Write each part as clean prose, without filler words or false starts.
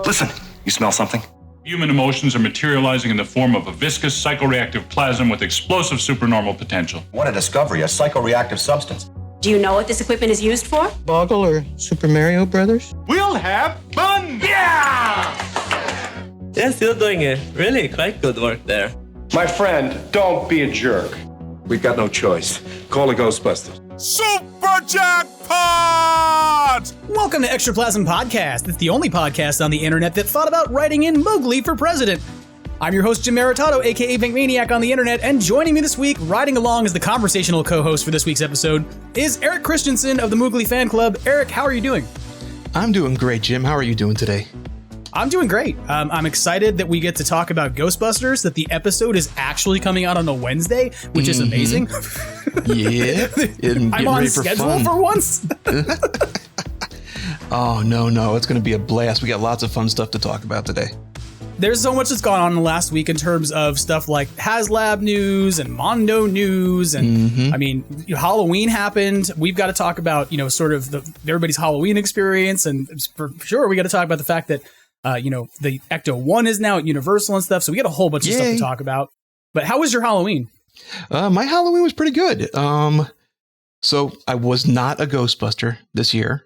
Listen, you smell something? Human emotions are materializing in the form of a viscous psychoreactive plasm with explosive supernormal potential. What a discovery, a psychoreactive substance. Do you know what this equipment is used for? Boggle or Super Mario Brothers? We'll have fun! Yeah! They're still doing it. Really quite good work there. My friend, don't be a jerk. We've got no choice. Call the Ghostbusters. Super Jackpot! Welcome to Extraplasm Podcast. It's the only podcast on the internet that thought about writing in Mooglie for president. I'm your host, Jim Maritato, aka Pink Maniac on the internet, and joining me this week, riding along as the conversational co-host for this week's episode, is Eric Christenson of the Mooglie fan club. Eric, how are you doing? I'm doing great, Jim. How are you doing today? I'm doing great. I'm excited that we get to talk about Ghostbusters, that the episode is actually coming out on a Wednesday, which is amazing. Yeah. I'm on schedule for once. Oh, no. It's going to be a blast. We got lots of fun stuff to talk about today. There's so much that's gone on in the last week in terms of stuff like HasLab news and Mondo news. And I mean, Halloween happened. We've got to talk about, sort of everybody's Halloween experience. And for sure, we got to talk about the fact that, the Ecto 1 is now at Universal and stuff. So we got a whole bunch of stuff to talk about. But how was your Halloween? My Halloween was pretty good. So I was not a Ghostbuster this year.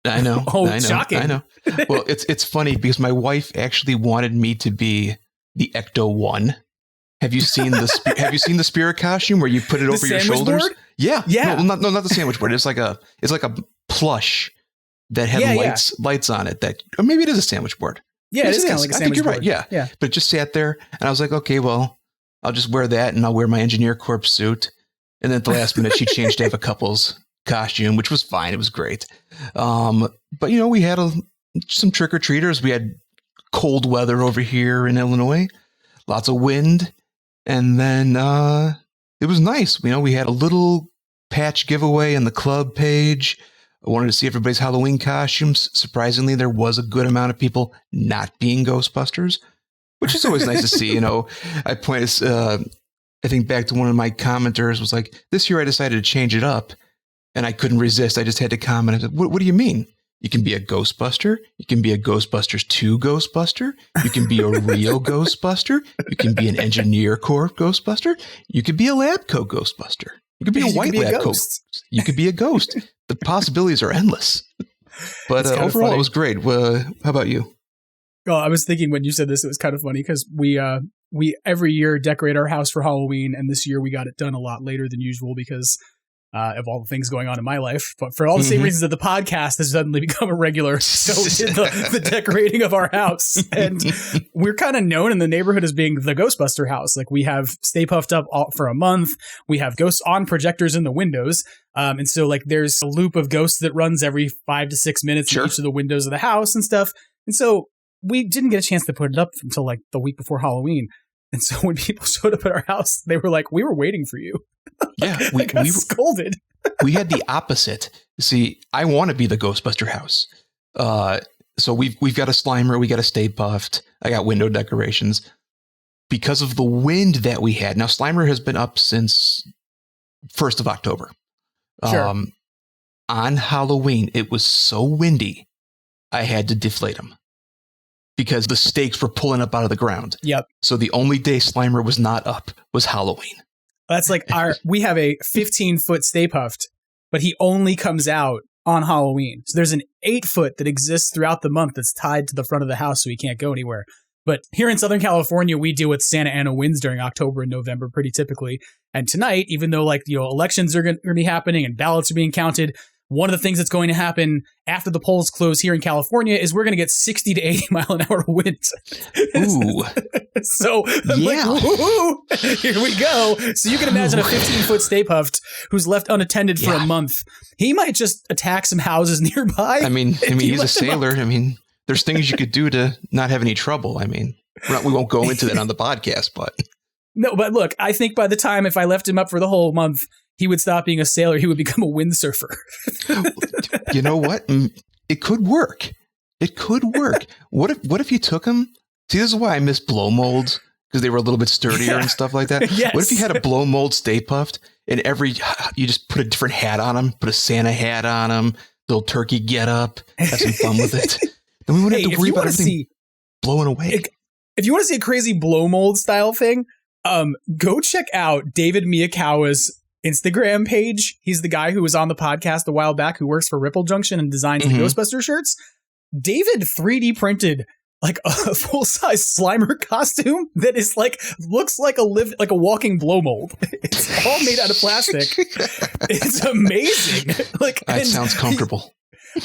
I know. Shocking. I know. Well, it's funny because my wife actually wanted me to be the Ecto 1. Have you seen the spirit costume where you put it over your shoulders? Board? Yeah. Yeah. No, not the sandwich board. It's like a plush that had lights on it, or maybe it is a sandwich board. Yeah, it is kind of like a sandwich board. I think you're right. Yeah. But it just sat there and I was like, okay, well, I'll just wear that and I'll wear my Engineer Corps suit. And then at the last minute, she changed to have a couple's costume, which was fine. It was great. But we had some trick-or-treaters. We had cold weather over here in Illinois, lots of wind. And then it was nice. We had a little patch giveaway on the club page. I wanted to see everybody's Halloween costumes. Surprisingly, there was a good amount of people not being Ghostbusters, which is always nice to see. I pointed, I think back to one of my commenters was like, this year I decided to change it up and I couldn't resist. I just had to comment. I said, what do you mean? You can be a Ghostbuster. You can be a Ghostbusters 2 Ghostbuster. You can be a real Ghostbuster. You can be an Engineer Corps Ghostbuster. You could be a lab coat Ghostbuster. You could be a white lab coat. You could be a ghost. The possibilities are endless. But overall, it was great. How about you? Oh, I was thinking when you said this, it was kind of funny because we every year decorate our house for Halloween, and this year we got it done a lot later than usual because of all the things going on in my life. But for all the same reasons that the podcast has suddenly become a regular, so did the decorating of our house. And we're kind of known in the neighborhood as being the Ghostbuster house. Like we have Stay Puffed Up for a month. We have ghosts on projectors in the windows. And so like there's a loop of ghosts that runs every 5 to 6 minutes in each of the windows of the house and stuff. And so we didn't get a chance to put it up until like the week before Halloween. And so when people showed up at our house, they were like, we were waiting for you. Yeah, we got scolded. We had the opposite. See, I want to be the Ghostbuster house. So we've got a Slimer, we got a Stay Puffed, I got window decorations. Because of the wind that we had. Now, Slimer has been up since 1st of October. Sure. On Halloween, it was so windy, I had to deflate him. Because the stakes were pulling up out of the ground. Yep. So the only day Slimer was not up was Halloween. That's like we have a 15-foot Stay Puffed, but he only comes out on Halloween. So there's an 8-foot that exists throughout the month that's tied to the front of the house so he can't go anywhere. But here in Southern California, we deal with Santa Ana winds during October and November pretty typically. And tonight, even though elections are going to be happening and ballots are being counted, one of the things that's going to happen after the polls close here in California is we're going to get 60 to 80 mile an hour winds. Ooh. So I'm like, woo-hoo, here we go. So you can imagine a 15-foot Stay Puffed who's left unattended for a month. He might just attack some houses nearby. I mean, he's a sailor. I mean, there's things you could do to not have any trouble. I mean, we won't go into that on the podcast, but. No, but look, I think by the time if I left him up for the whole month, he would stop being a sailor. He would become a windsurfer. You know what? It could work. It could work. What if you took him? See, this is why I miss blow molds because they were a little bit sturdier and stuff like that. Yes. What if you had a blow mold Stay Puffed and you just put a different hat on him, put a Santa hat on him, little turkey get up, have some fun with it. Then we wouldn't have to worry about everything. blown away. If you want to see a crazy blow mold style thing, go check out David Miyakawa's Instagram page. He's the guy who was on the podcast a while back who works for Ripple Junction and designs the Ghostbuster shirts. David 3D printed like a full-size Slimer costume that is like looks like a walking blow mold. It's all made out of plastic. It's amazing. That sounds comfortable.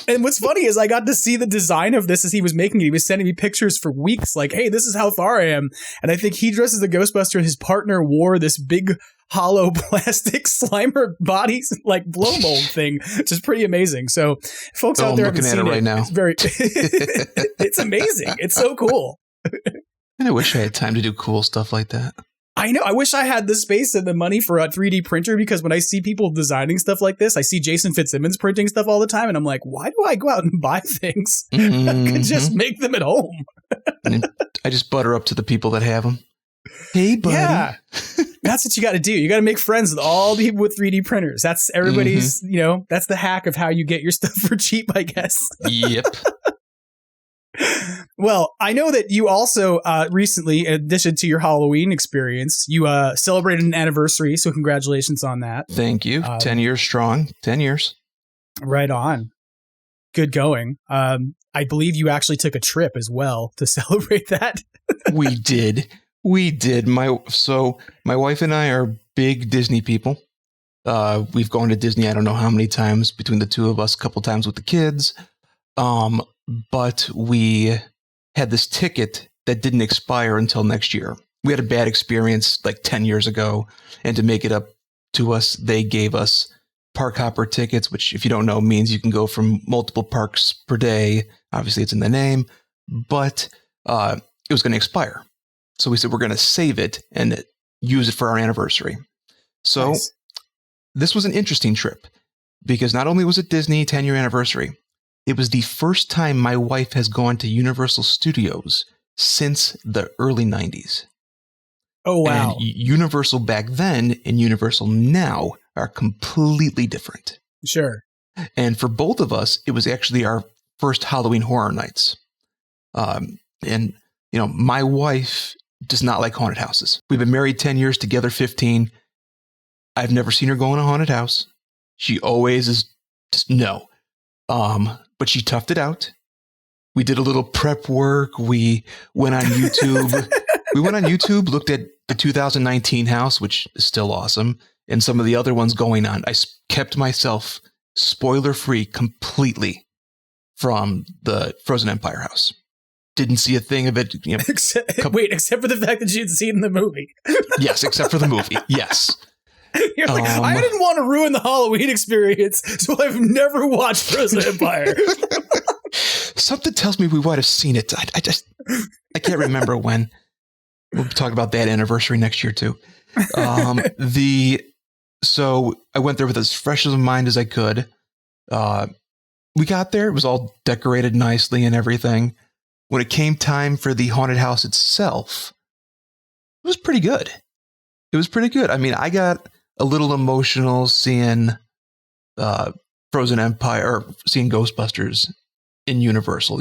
And what's funny is I got to see the design of this as he was making it. He was sending me pictures for weeks like, hey, this is how far I am. And I think he dresses the Ghostbuster. His partner wore this big hollow plastic Slimer body like blow mold thing, which is pretty amazing. So folks out there haven't seen it right now. It's very, it's amazing. It's so cool. And I wish I had time to do cool stuff like that. I know. I wish I had the space and the money for a 3D printer, because when I see people designing stuff like this, I see Jason Fitzsimmons printing stuff all the time. And I'm like, why do I go out and buy things? I could just make them at home. And I just butter up to the people that have them. Hey, buddy. Yeah. That's what you got to do. You got to make friends with all the people with 3D printers. That's everybody's, that's the hack of how you get your stuff for cheap, I guess. Yep. Well, I know that you also recently, in addition to your Halloween experience, you celebrated an anniversary. So congratulations on that. Thank you. 10 years strong. 10 years. Right on. Good going. I believe you actually took a trip as well to celebrate that. We did. My wife and I are big Disney people. We've gone to Disney, I don't know how many times between the two of us, a couple times with the kids. But we had this ticket that didn't expire until next year. We had a bad experience like 10 years ago. And to make it up to us, they gave us park hopper tickets, which, if you don't know, means you can go from multiple parks per day. Obviously, it's in the name, but it was going to expire. So we said, we're going to save it and use it for our anniversary. So This was an interesting trip, because not only was it Disney 10-year anniversary, it was the first time my wife has gone to Universal Studios since the early 90s. Oh, wow. And Universal back then and Universal now are completely different. Sure. And for both of us, it was actually our first Halloween Horror Nights. And my wife does not like haunted houses. We've been married 10 years, together 15. I've never seen her go in a haunted house. She always is just no. But she toughed it out. We did a little prep work. We went on YouTube. Looked at the 2019 house, which is still awesome, and some of the other ones going on. I kept myself spoiler-free completely from the Frozen Empire house. Didn't see a thing of it. Except for the fact that you'd seen the movie. Yes, except for the movie. Yes. You're like, I didn't want to ruin the Halloween experience, so I've never watched Frozen Empire. Something tells me we might have seen it. I can't remember when. We'll talk about that anniversary next year too. So I went there with as fresh of a mind as I could. We got there. It was all decorated nicely and everything. When it came time for the haunted house itself, it was pretty good. I mean, I got a little emotional seeing Frozen Empire, or seeing Ghostbusters in Universal.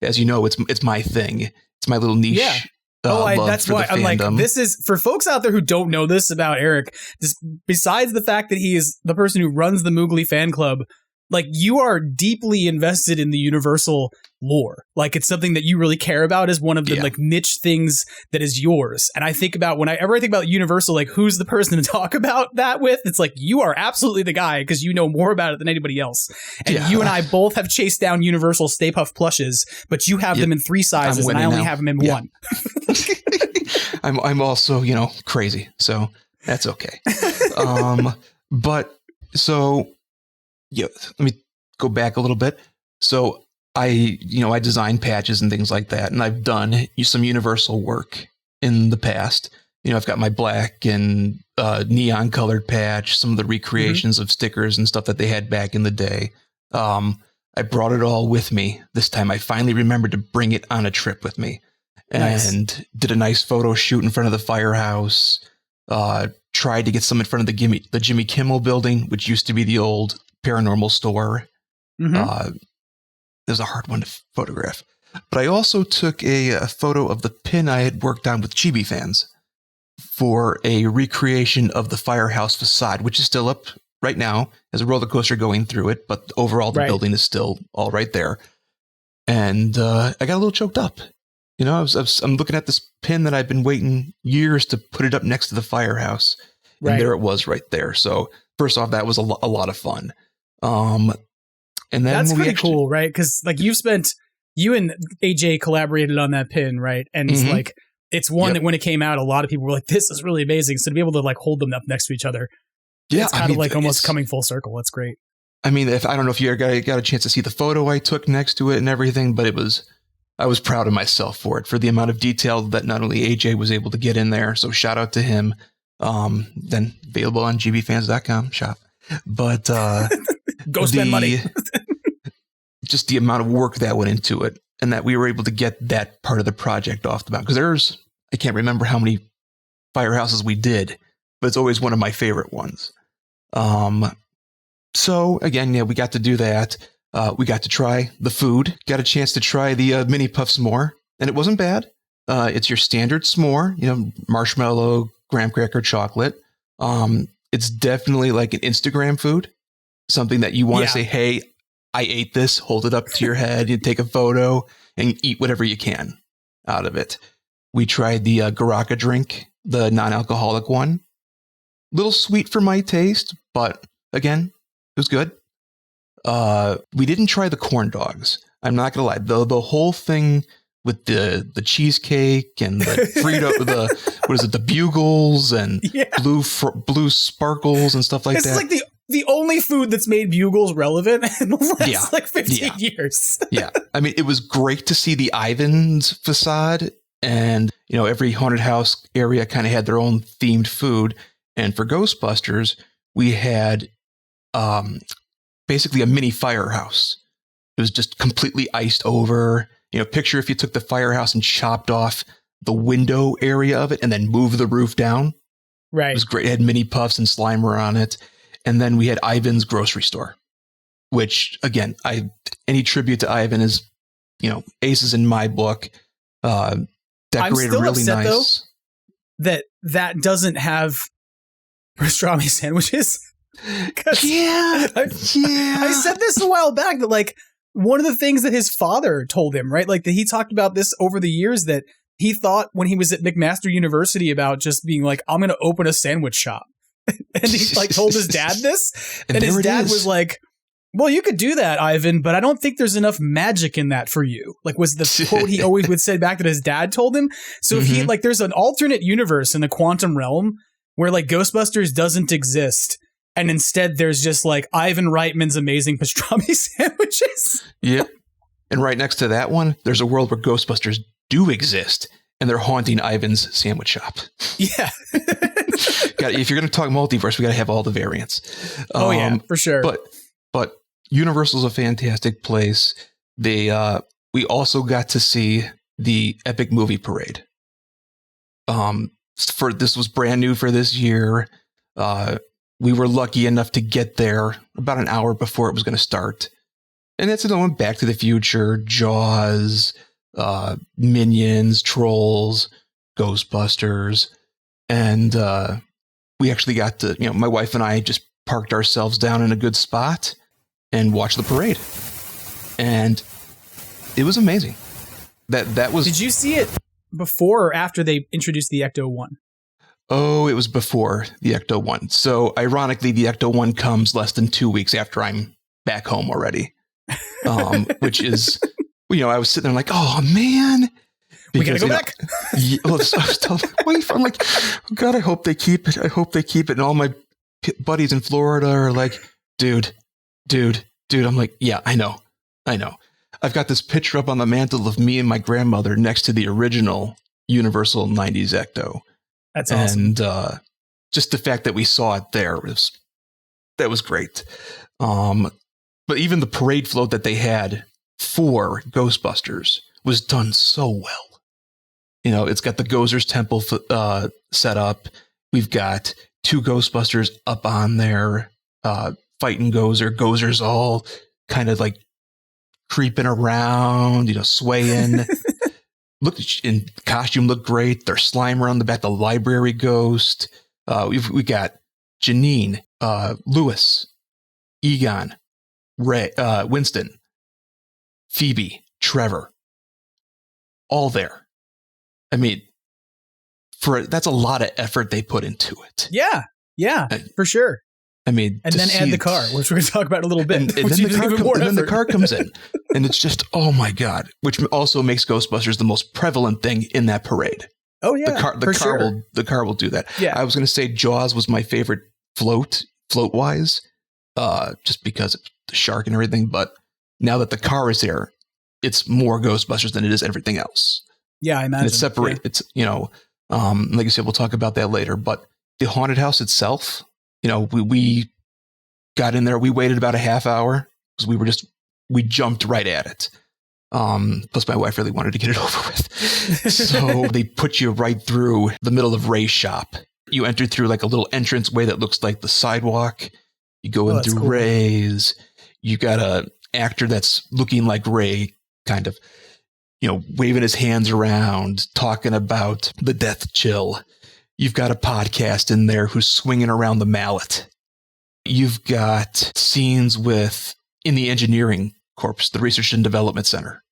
As you know, it's my thing. It's my little niche. Yeah. That's why I'm like, this is for folks out there who don't know this about Eric. Besides the fact that he is the person who runs the Mooglie fan club, like, you are deeply invested in the Universal lore. Like, it's something that you really care about as one of the like niche things that is yours. And I think about, whenever I think about Universal, like, who's the person to talk about that with? It's like, you are absolutely the guy, because you know more about it than anybody else. And you and I both have chased down Universal Stay Puft plushes, but you have them in 3 sizes and I only have them in 1. I'm also, crazy. So that's okay. Let me go back a little bit. So I design patches and things like that, and I've done some Universal work in the past. I've got my black and neon colored patch, some of the recreations of stickers and stuff that they had back in the day. I brought it all with me. This time I finally remembered to bring it on a trip with me, and did a nice photo shoot in front of the firehouse. Tried to get some in front of the Jimmy Kimmel building, which used to be the old paranormal store. It was a hard one to photograph, But I also took a photo of the pin I had worked on with Chibi fans for a recreation of the firehouse facade, which is still up right now. There's a roller coaster going through it, but overall the building is still all right there. And I got a little choked up. You know, I'm looking at this pin that I've been waiting years to put it up next to the firehouse. And there it was right there. So first off, that was a lot of fun. And then that's pretty cool, right? Because like you and AJ collaborated on that pin, right? And it's like, it's one that when it came out, a lot of people were like, this is really amazing. So to be able to like hold them up next to each other, it's kind of like almost coming full circle. That's great. I mean, I don't know if you got a chance to see the photo I took next to it and everything, but I was proud of myself for the amount of detail that not only AJ was able to get in there. So shout out to him. Then available on gbfans.com shop, but, go spend money. Just the amount of work that went into it and that we were able to get that part of the project off the bat. Because I can't remember how many firehouses we did, but it's always one of my favorite ones. So again, we got to do that. We got to try the food, got a chance to try the mini puff s'more, and it wasn't bad. It's your standard s'more, marshmallow, graham cracker, chocolate. It's definitely like an Instagram food, something that you want to say, hey, I ate this, hold it up to your head, you take a photo and eat whatever you can out of it. We tried the Garaka drink, the non-alcoholic one. Little sweet for my taste, but again, it was good. We didn't try the corn dogs. I'm not gonna lie. The whole thing with the cheesecake and the Frito, the bugles and blue sparkles and stuff like that. It's like the only food that's made bugles relevant in the last like 15 years. Yeah. I mean, it was great to see the Ivan's facade, and every haunted house area kind of had their own themed food. And for Ghostbusters, we had basically a mini firehouse. It was just completely iced over. Picture if you took the firehouse and chopped off the window area of it and then moved the roof down. Right. It was great. It had mini puffs and Slimer on it. And then we had Ivan's grocery store, which again, any tribute to Ivan is, aces in my book. Decorated I'm still really upset, nice. Though, that doesn't have pastrami sandwiches. I said this a while back that like one of the things that his father told him, right? Like that he talked about this over the years, that he thought when he was at McMaster University about just being like, I'm going to open a sandwich shop. And he like told his dad this, and his dad was like, well, you could do that, Ivan, but I don't think there's enough magic in that for you. Like was the quote he always would say back that his dad told him. So if he like, there's an alternate universe in the quantum realm where like Ghostbusters doesn't exist. And instead there's just like Ivan Reitman's amazing pastrami sandwiches. Yep. And right next to that one, there's a world where Ghostbusters do exist and they're haunting Ivan's sandwich shop. Yeah. If you're going to talk multiverse, we got to have all the variants. Yeah, for sure. But Universal's a fantastic place. We also got to see the epic movie parade. This was brand new for this year. We were lucky enough to get there about an hour before it was going to start. And that's another one: Back to the Future, Jaws, Minions, Trolls, Ghostbusters. And we actually got to, my wife and I just parked ourselves down in a good spot and watched the parade. And it was amazing. That was. Did you see it before or after they introduced the Ecto-1? Oh, it was before the Ecto-1. So ironically, the Ecto-1 comes less than 2 weeks after I'm back home already. Which is, I was sitting there like, oh man. Because, we gotta go back. I was telling my wife, I'm like, oh God, I hope they keep it. I hope they keep it. And all my buddies in Florida are like, dude. I'm like, yeah, I know. I've got this picture up on the mantle of me and my grandmother next to the original Universal 90s Ecto. That's awesome. And just the fact that we saw it there that was great. But even the parade float that they had for Ghostbusters was done so well. It's got the Gozer's Temple set up. We've got 2 Ghostbusters up on there fighting Gozer. Gozer's all kind of like creeping around, swaying. Look, in costume looked great. There's slime around the back. The library ghost. We got Janine, Lewis, Egon, Ray, Winston, Phoebe, Trevor, all there. I mean, that's a lot of effort they put into it. Yeah, for sure. I mean, and then add the car, which we're going to talk about in a little bit. And then the car comes in, and it's just, oh my God, which also makes Ghostbusters the most prevalent thing in that parade. Oh yeah, the car will do that. Yeah, I was going to say Jaws was my favorite float wise, just because of the shark and everything. But now that the car is there, it's more Ghostbusters than it is everything else. Yeah, I imagine. And it's separate. Yeah. It's like I said, we'll talk about that later. But the haunted house itself. We got in there. We waited about a half hour because we jumped right at it. Plus my wife really wanted to get it over with. So they put you right through the middle of Ray's shop. You enter through like a little entrance way that looks like the sidewalk. You go in through cool. Ray's. You got a actor that's looking like Ray, kind of, waving his hands around, talking about the death chill. You've got a podcast in there who's swinging around the mallet. You've got scenes in the engineering corps, the Research and Development Center.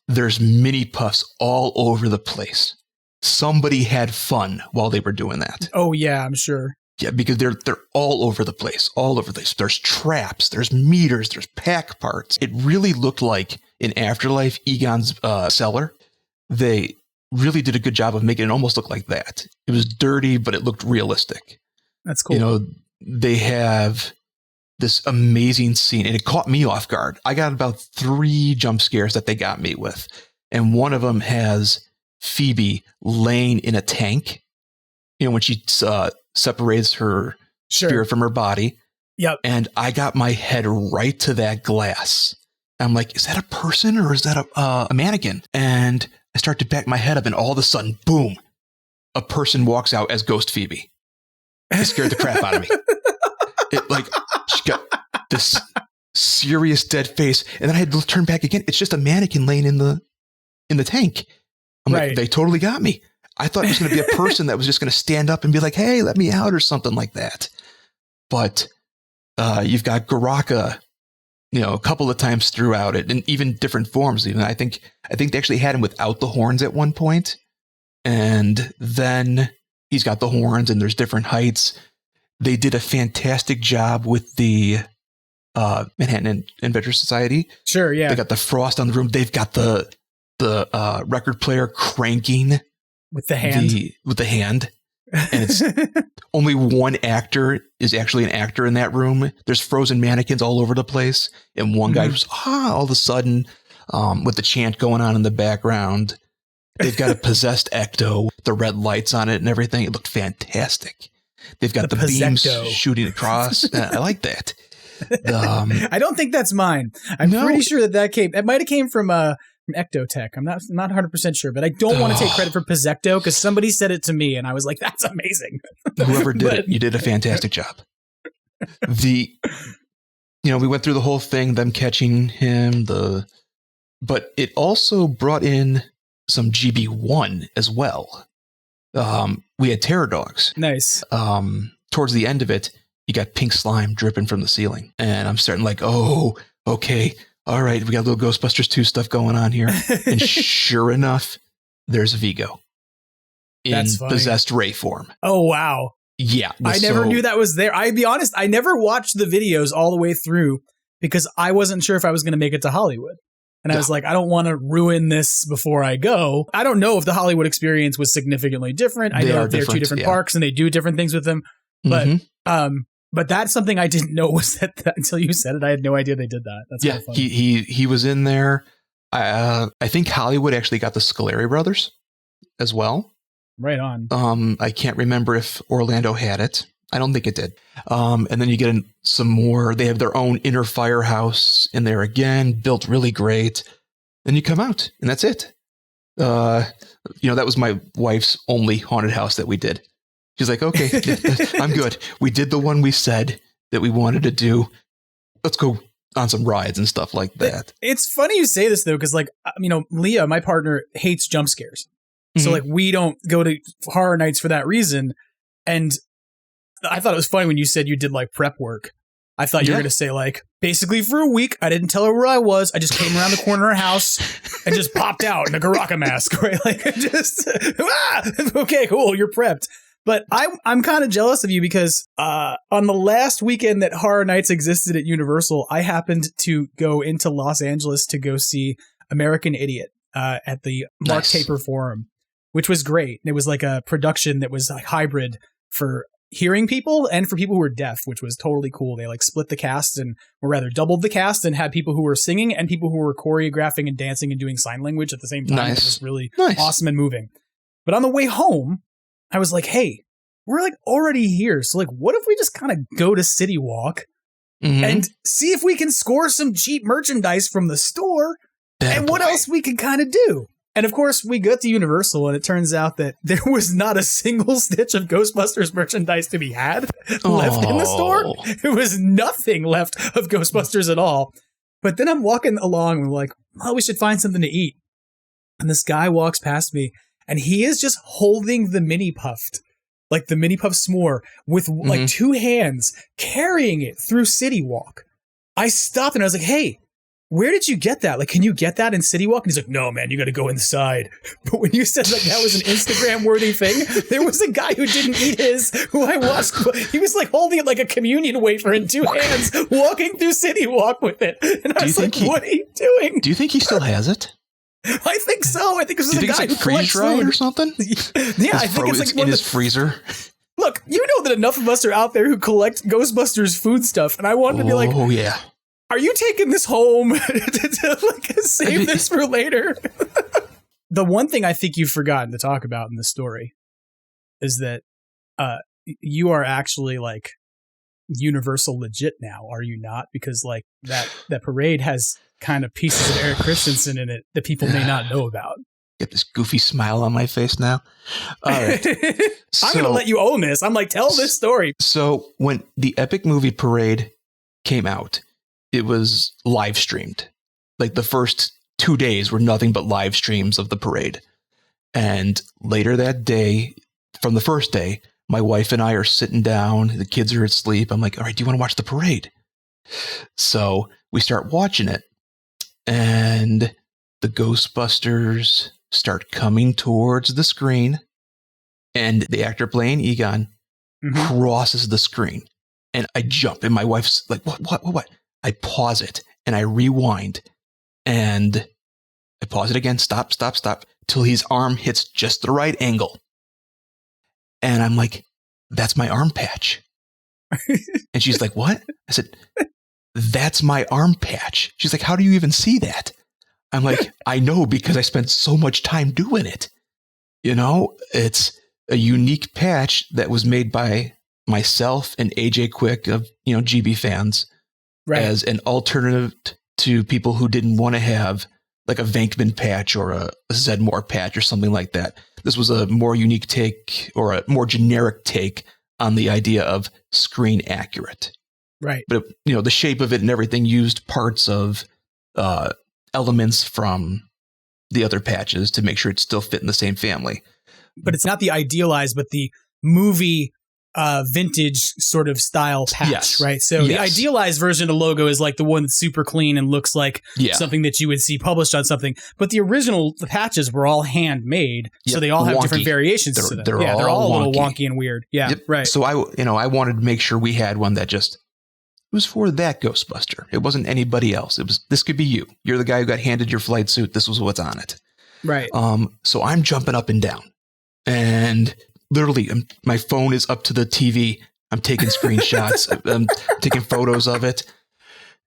There's mini puffs all over the place. Somebody had fun while they were doing that. Oh yeah, I'm sure. Yeah, because they're all over the place, There's traps, there's meters, there's pack parts. It really looked like in Afterlife, Egon's cellar. They really did a good job of making it almost look like that. It was dirty, but it looked realistic. That's cool. They have this amazing scene, and it caught me off guard. I got about 3 jump scares that they got me with. And one of them has Phoebe laying in a tank, when she separates her spirit from her body. Yep. And I got my head right to that glass. I'm like, is that a person or is that a mannequin? And I start to back my head up, and all of a sudden, boom, a person walks out as Ghost Phoebe. It scared the crap out of me. She got this serious dead face, and then I had to turn back again. It's just a mannequin laying in the tank. I'm like, they totally got me. I thought it was going to be a person that was just going to stand up and be like, hey, let me out or something like that. But you've got Garaka, a couple of times throughout it, and even different forms. Even I think they actually had him without the horns at one point, and then he's got the horns, and there's different heights. They did a fantastic job with the Manhattan Adventure Society. Sure, yeah. They got the frost on the room. They've got the record player cranking with the hand. And it's only one actor is actually an actor in that room. There's frozen mannequins all over the place. And one guy was, all of a sudden, with the chant going on in the background, they've got a possessed ecto, the red lights on it and everything. It looked fantastic. They've got the beams shooting across. I like that. I don't think that's mine. I'm pretty sure that might have came from Ectotech. I'm not 100% sure, but I don't want to take credit for Pizzecto because somebody said it to me and I was like, that's amazing. Whoever did it, you did a fantastic job. We went through the whole thing, them catching him, but it also brought in some GB1 as well. We had terror dogs. Nice. Towards the end of it, you got pink slime dripping from the ceiling. And I'm starting like, oh, okay. All right, we got a little Ghostbusters 2 stuff going on here. And sure enough, there's a Vigo in possessed Ray form. Oh, wow. Yeah. I never knew that was there. I'll be honest, I never watched the videos all the way through because I wasn't sure if I was going to make it to Hollywood. And I was like, I don't want to ruin this before I go. I don't know if the Hollywood experience was significantly different. I know they're 2 different parks and they do different things with them. But that's something I didn't know was that until you said it. I had no idea they did that. That's kind of funny. He was in there. I think Hollywood actually got the Scoleri brothers as well. Right on. I can't remember if Orlando had it. I don't think it did. And then you get some more. They have their own inner firehouse in there again, built really great. Then you come out, and that's it. That was my wife's only haunted house that we did. She's like, okay, I'm good. We did the one we said that we wanted to do. Let's go on some rides and stuff like that. It's funny you say this though, because like, Leah, my partner, hates jump scares. So like we don't go to horror nights for that reason. And I thought it was funny when you said you did like prep work. I thought you were going to say like, basically for a week, I didn't tell her where I was. I just came around the corner of her house and just popped out in a Garaka mask, right? Like just, okay, cool. You're prepped. But I'm kind of jealous of you because on the last weekend that Horror Nights existed at Universal, I happened to go into Los Angeles to go see American Idiot at the Mark Taper Forum, which was great. It was like a production that was like hybrid for hearing people and for people who were deaf, which was totally cool. They like split the cast or rather doubled the cast and had people who were singing and people who were choreographing and dancing and doing sign language at the same time. It was really awesome and moving. But on the way home, I was like, hey, we're like already here. So like, what if we just kind of go to City Walk and see if we can score some cheap merchandise from the store and what else we can kind of do? And of course, we got to Universal and it turns out that there was not a single stitch of Ghostbusters merchandise to be had left in the store. There was nothing left of Ghostbusters at all. But then I'm walking along and I'm like, well, we should find something to eat. And this guy walks past me and he is just holding the mini puffed. Like the mini puff s'more with like two hands carrying it through City Walk. I stopped and I was like, hey, where did you get that? Like, can you get that in City Walk? And he's like, no, man, you got to go inside. But when you said like that was an Instagram worthy thing, there was a guy who didn't eat his, who I watched. He was like holding it like a communion wafer in two hands, walking through City Walk with it. And I was like, what are you doing? Do you think he still has it? I think so. I think this is a guy like who collects food or something. Yeah, I think it's like in his freezer. Look, you know that enough of us are out there who collect Ghostbusters food stuff, and I wanted to be like, oh yeah, are you taking this home to like save this for later? The one thing I think you've forgotten to talk about in the story is that you are actually like Universal legit now, are you not? Because like that parade has kind of pieces of Eric Christenson in it that people may not know about. Get this goofy smile on my face now. All right. I'm going to let you own this. I'm like, tell this story. So when the Epic Movie Parade came out, it was live streamed. Like the first 2 days were nothing but live streams of the parade. And later that day, from the first day, my wife and I are sitting down. The kids are asleep. I'm like, all right, do you want to watch the parade? So we start watching it. And the Ghostbusters start coming towards the screen. And the actor playing Egon crosses the screen. And I jump. And my wife's like, what? I pause it. And I rewind. And I pause it again. Stop. Till his arm hits just the right angle. And I'm like, that's my arm patch. And she's like, what? I said, that's my arm patch. She's like, how do you even see that? I'm like, I know because I spent so much time doing it. You know, it's a unique patch that was made by myself and AJ Quick of, GB fans as an alternative to people who didn't want to have like a Venkman patch or a Zedmore patch or something like that. This was a more unique take or a more generic take on the idea of screen accurate. Right. But, the shape of it and everything used parts of elements from the other patches to make sure it still fit in the same family. But it's not the idealized, but the movie vintage sort of style patch, right? So the idealized version of the logo is like the one that's super clean and looks like something that you would see published on something. But the patches were all handmade, so they all have different variations to them. They're all a little wonky and weird. Yeah, right. So I wanted to make sure we had one that just was for that Ghostbuster. It wasn't anybody else. This could be you. You're the guy who got handed your flight suit. This was what's on it. Right. So I'm jumping up and down, and literally, my phone is up to the TV. I'm taking screenshots. I'm taking photos of it.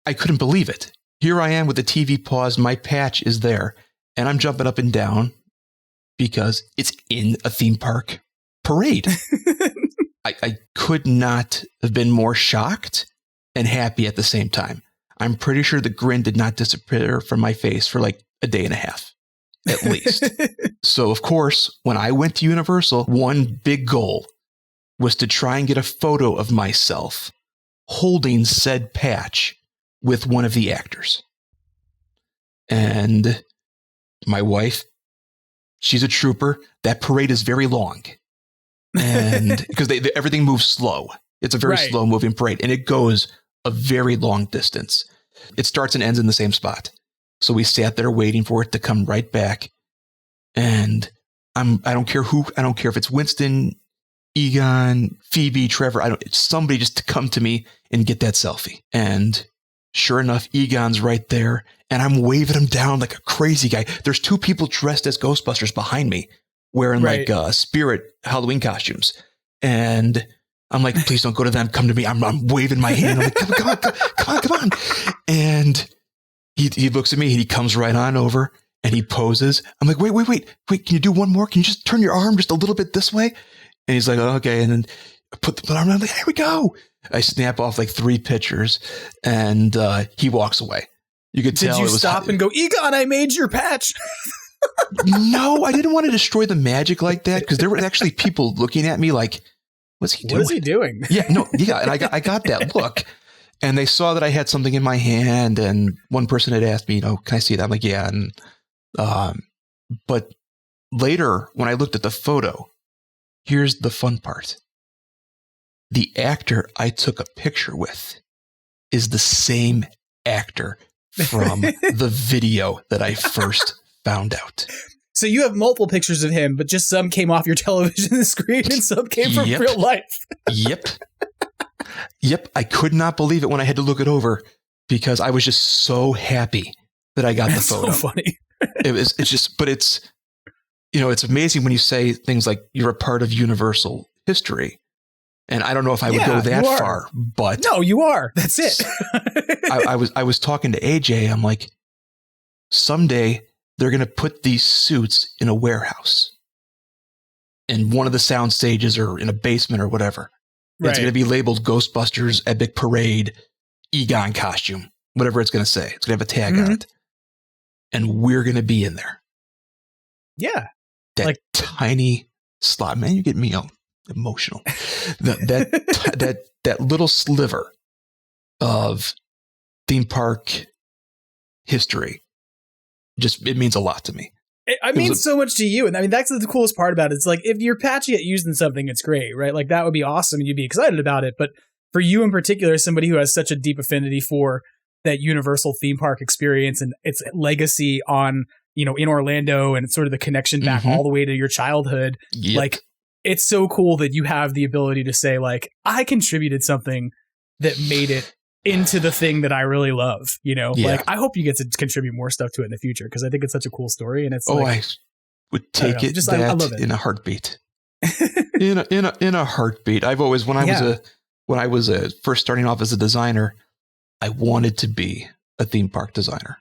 I couldn't believe it. Here I am with the TV paused. My patch is there. And I'm jumping up and down because it's in a theme park parade. I could not have been more shocked and happy at the same time. I'm pretty sure the grin did not disappear from my face for like a day and a half. At least. So, of course, when I went to Universal, one big goal was to try and get a photo of myself holding said patch with one of the actors. And my wife, she's a trooper. That parade is very long. And because everything moves slow. It's a very slow moving parade, and it goes a very long distance. It starts and ends in the same spot. So we sat there waiting for it to come right back. And I don't care if it's Winston, Egon, Phoebe, Trevor, somebody just to come to me and get that selfie. And sure enough, Egon's right there, and I'm waving him down like a crazy guy. There's two people dressed as Ghostbusters behind me wearing like spirit Halloween costumes. And I'm like, please don't go to them. Come to me. I'm waving my hand. I'm like, come on. And he looks at me and he comes right on over and he poses. I'm like, wait. Can you do one more? Can you just turn your arm just a little bit this way? And he's like, oh, okay. And then I put the arm on. I'm like, here we go. I snap off like 3 pictures and he walks away. You could tell. Did you stop and go, Egon, I made your patch? No, I didn't want to destroy the magic like that because there were actually people looking at me like, what's he doing? What is he doing? And I got that look. And they saw that I had something in my hand, and one person had asked me, can I see that? I'm like, yeah. And but later, when I looked at the photo, here's the fun part. The actor I took a picture with is the same actor from the video that I first found out. So you have multiple pictures of him, but just some came off your television screen and some came from real life. Yep. I could not believe it when I had to look it over because I was just so happy that I got the photo. So funny. It's amazing when you say things like you're a part of universal history. And I don't know if I would go that far, but no, you are. That's it. I was talking to AJ. I'm like, someday they're going to put these suits in a warehouse in one of the sound stages or in a basement or whatever. Right. It's going to be labeled Ghostbusters Epic Parade Egon costume, whatever it's going to say. It's going to have a tag on it. And we're going to be in there. Yeah. That tiny slot. Man, you get me emotional. that little sliver of theme park history. It means a lot to me. It means so much to you. And I mean, that's the coolest part about it. It's like, if you're patchy at using something, it's great, right? Like, that would be awesome and you'd be excited about it. But for you in particular, as somebody who has such a deep affinity for that Universal theme park experience and its legacy on, in Orlando and sort of the connection back all the way to your childhood, like, it's so cool that you have the ability to say, like, I contributed something that made it into the thing that I really love, like, I hope you get to contribute more stuff to it in the future because I think it's such a cool story. And it's I would take I love it in a heartbeat. in a heartbeat. I've always, when I was first starting off as a designer, I wanted to be a theme park designer.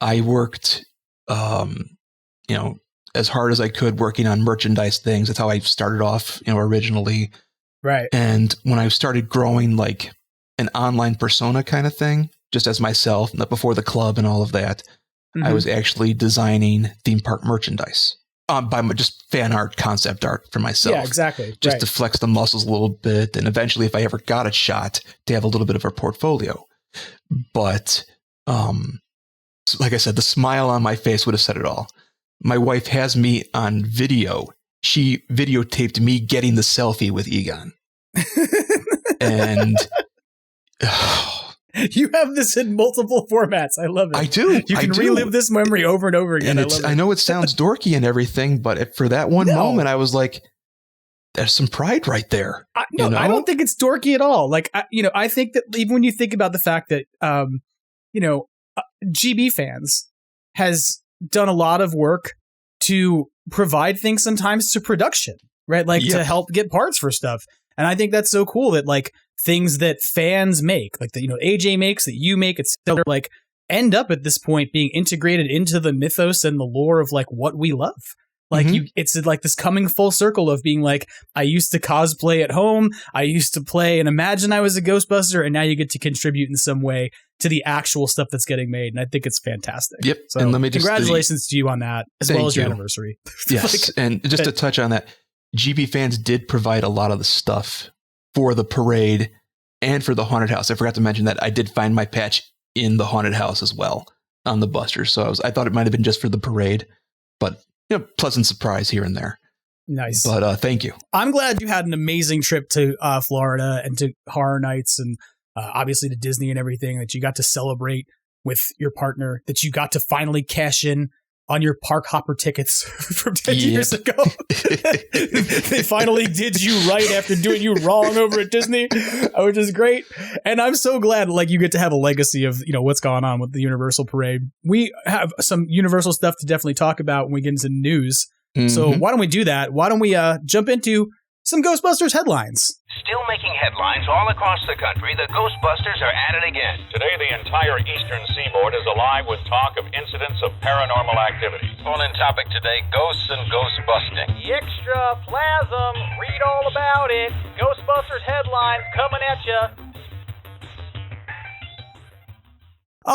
I worked, as hard as I could working on merchandise things. That's how I started off, originally. Right. And when I started growing like an online persona kind of thing, just as myself, before the club and all of that, I was actually designing theme park merchandise by just fan art, concept art for myself. Yeah, exactly. Just to flex the muscles a little bit. And eventually, if I ever got a shot, to have a little bit of a portfolio. But like I said, the smile on my face would have said it all. My wife has me on video. She videotaped me getting the selfie with Egon. And you have this in multiple formats. I love it. I do. You can relive this memory over and over again. And I know it sounds dorky and everything, but for that one moment, I was like, there's some pride right there. I don't think it's dorky at all. Like, I think that even when you think about the fact that, GB Fans has done a lot of work to provide things sometimes to production, right? Like to help get parts for stuff. And I think that's so cool that like things that fans make, like that, AJ makes, that you make, it's still like end up at this point being integrated into the mythos and the lore of like what we love. Like it's like this coming full circle of being like, I used to cosplay at home. I used to play and imagine I was a Ghostbuster. And now you get to contribute in some way to the actual stuff that's getting made. And I think it's fantastic. Yep. So and congratulations to you on that, as well as your anniversary. Yes. And just to touch on that, GB Fans did provide a lot of the stuff for the parade and for the haunted house. I forgot to mention that I did find my patch in the haunted house as well on the Busters. So I thought it might have been just for the parade, but pleasant surprise here and there. Nice. But thank you. I'm glad you had an amazing trip to Florida and to Horror Nights and obviously to Disney and everything, that you got to celebrate with your partner, that you got to finally cash in on your park hopper tickets from 10 years ago. They finally did you right after doing you wrong over at Disney, which is great. And I'm so glad you get to have a legacy of, what's going on with the Universal Parade. We have some Universal stuff to definitely talk about when we get into news. Mm-hmm. So why don't we do that? Why don't we jump into some Ghostbusters headlines? Still making headlines all across the country, the Ghostbusters are at it again. Today, the entire eastern seaboard is alive with talk of incidents of paranormal activity. Phone-in topic today, ghosts and ghost busting. Extra plasm, read all about it. Ghostbusters headlines coming at you.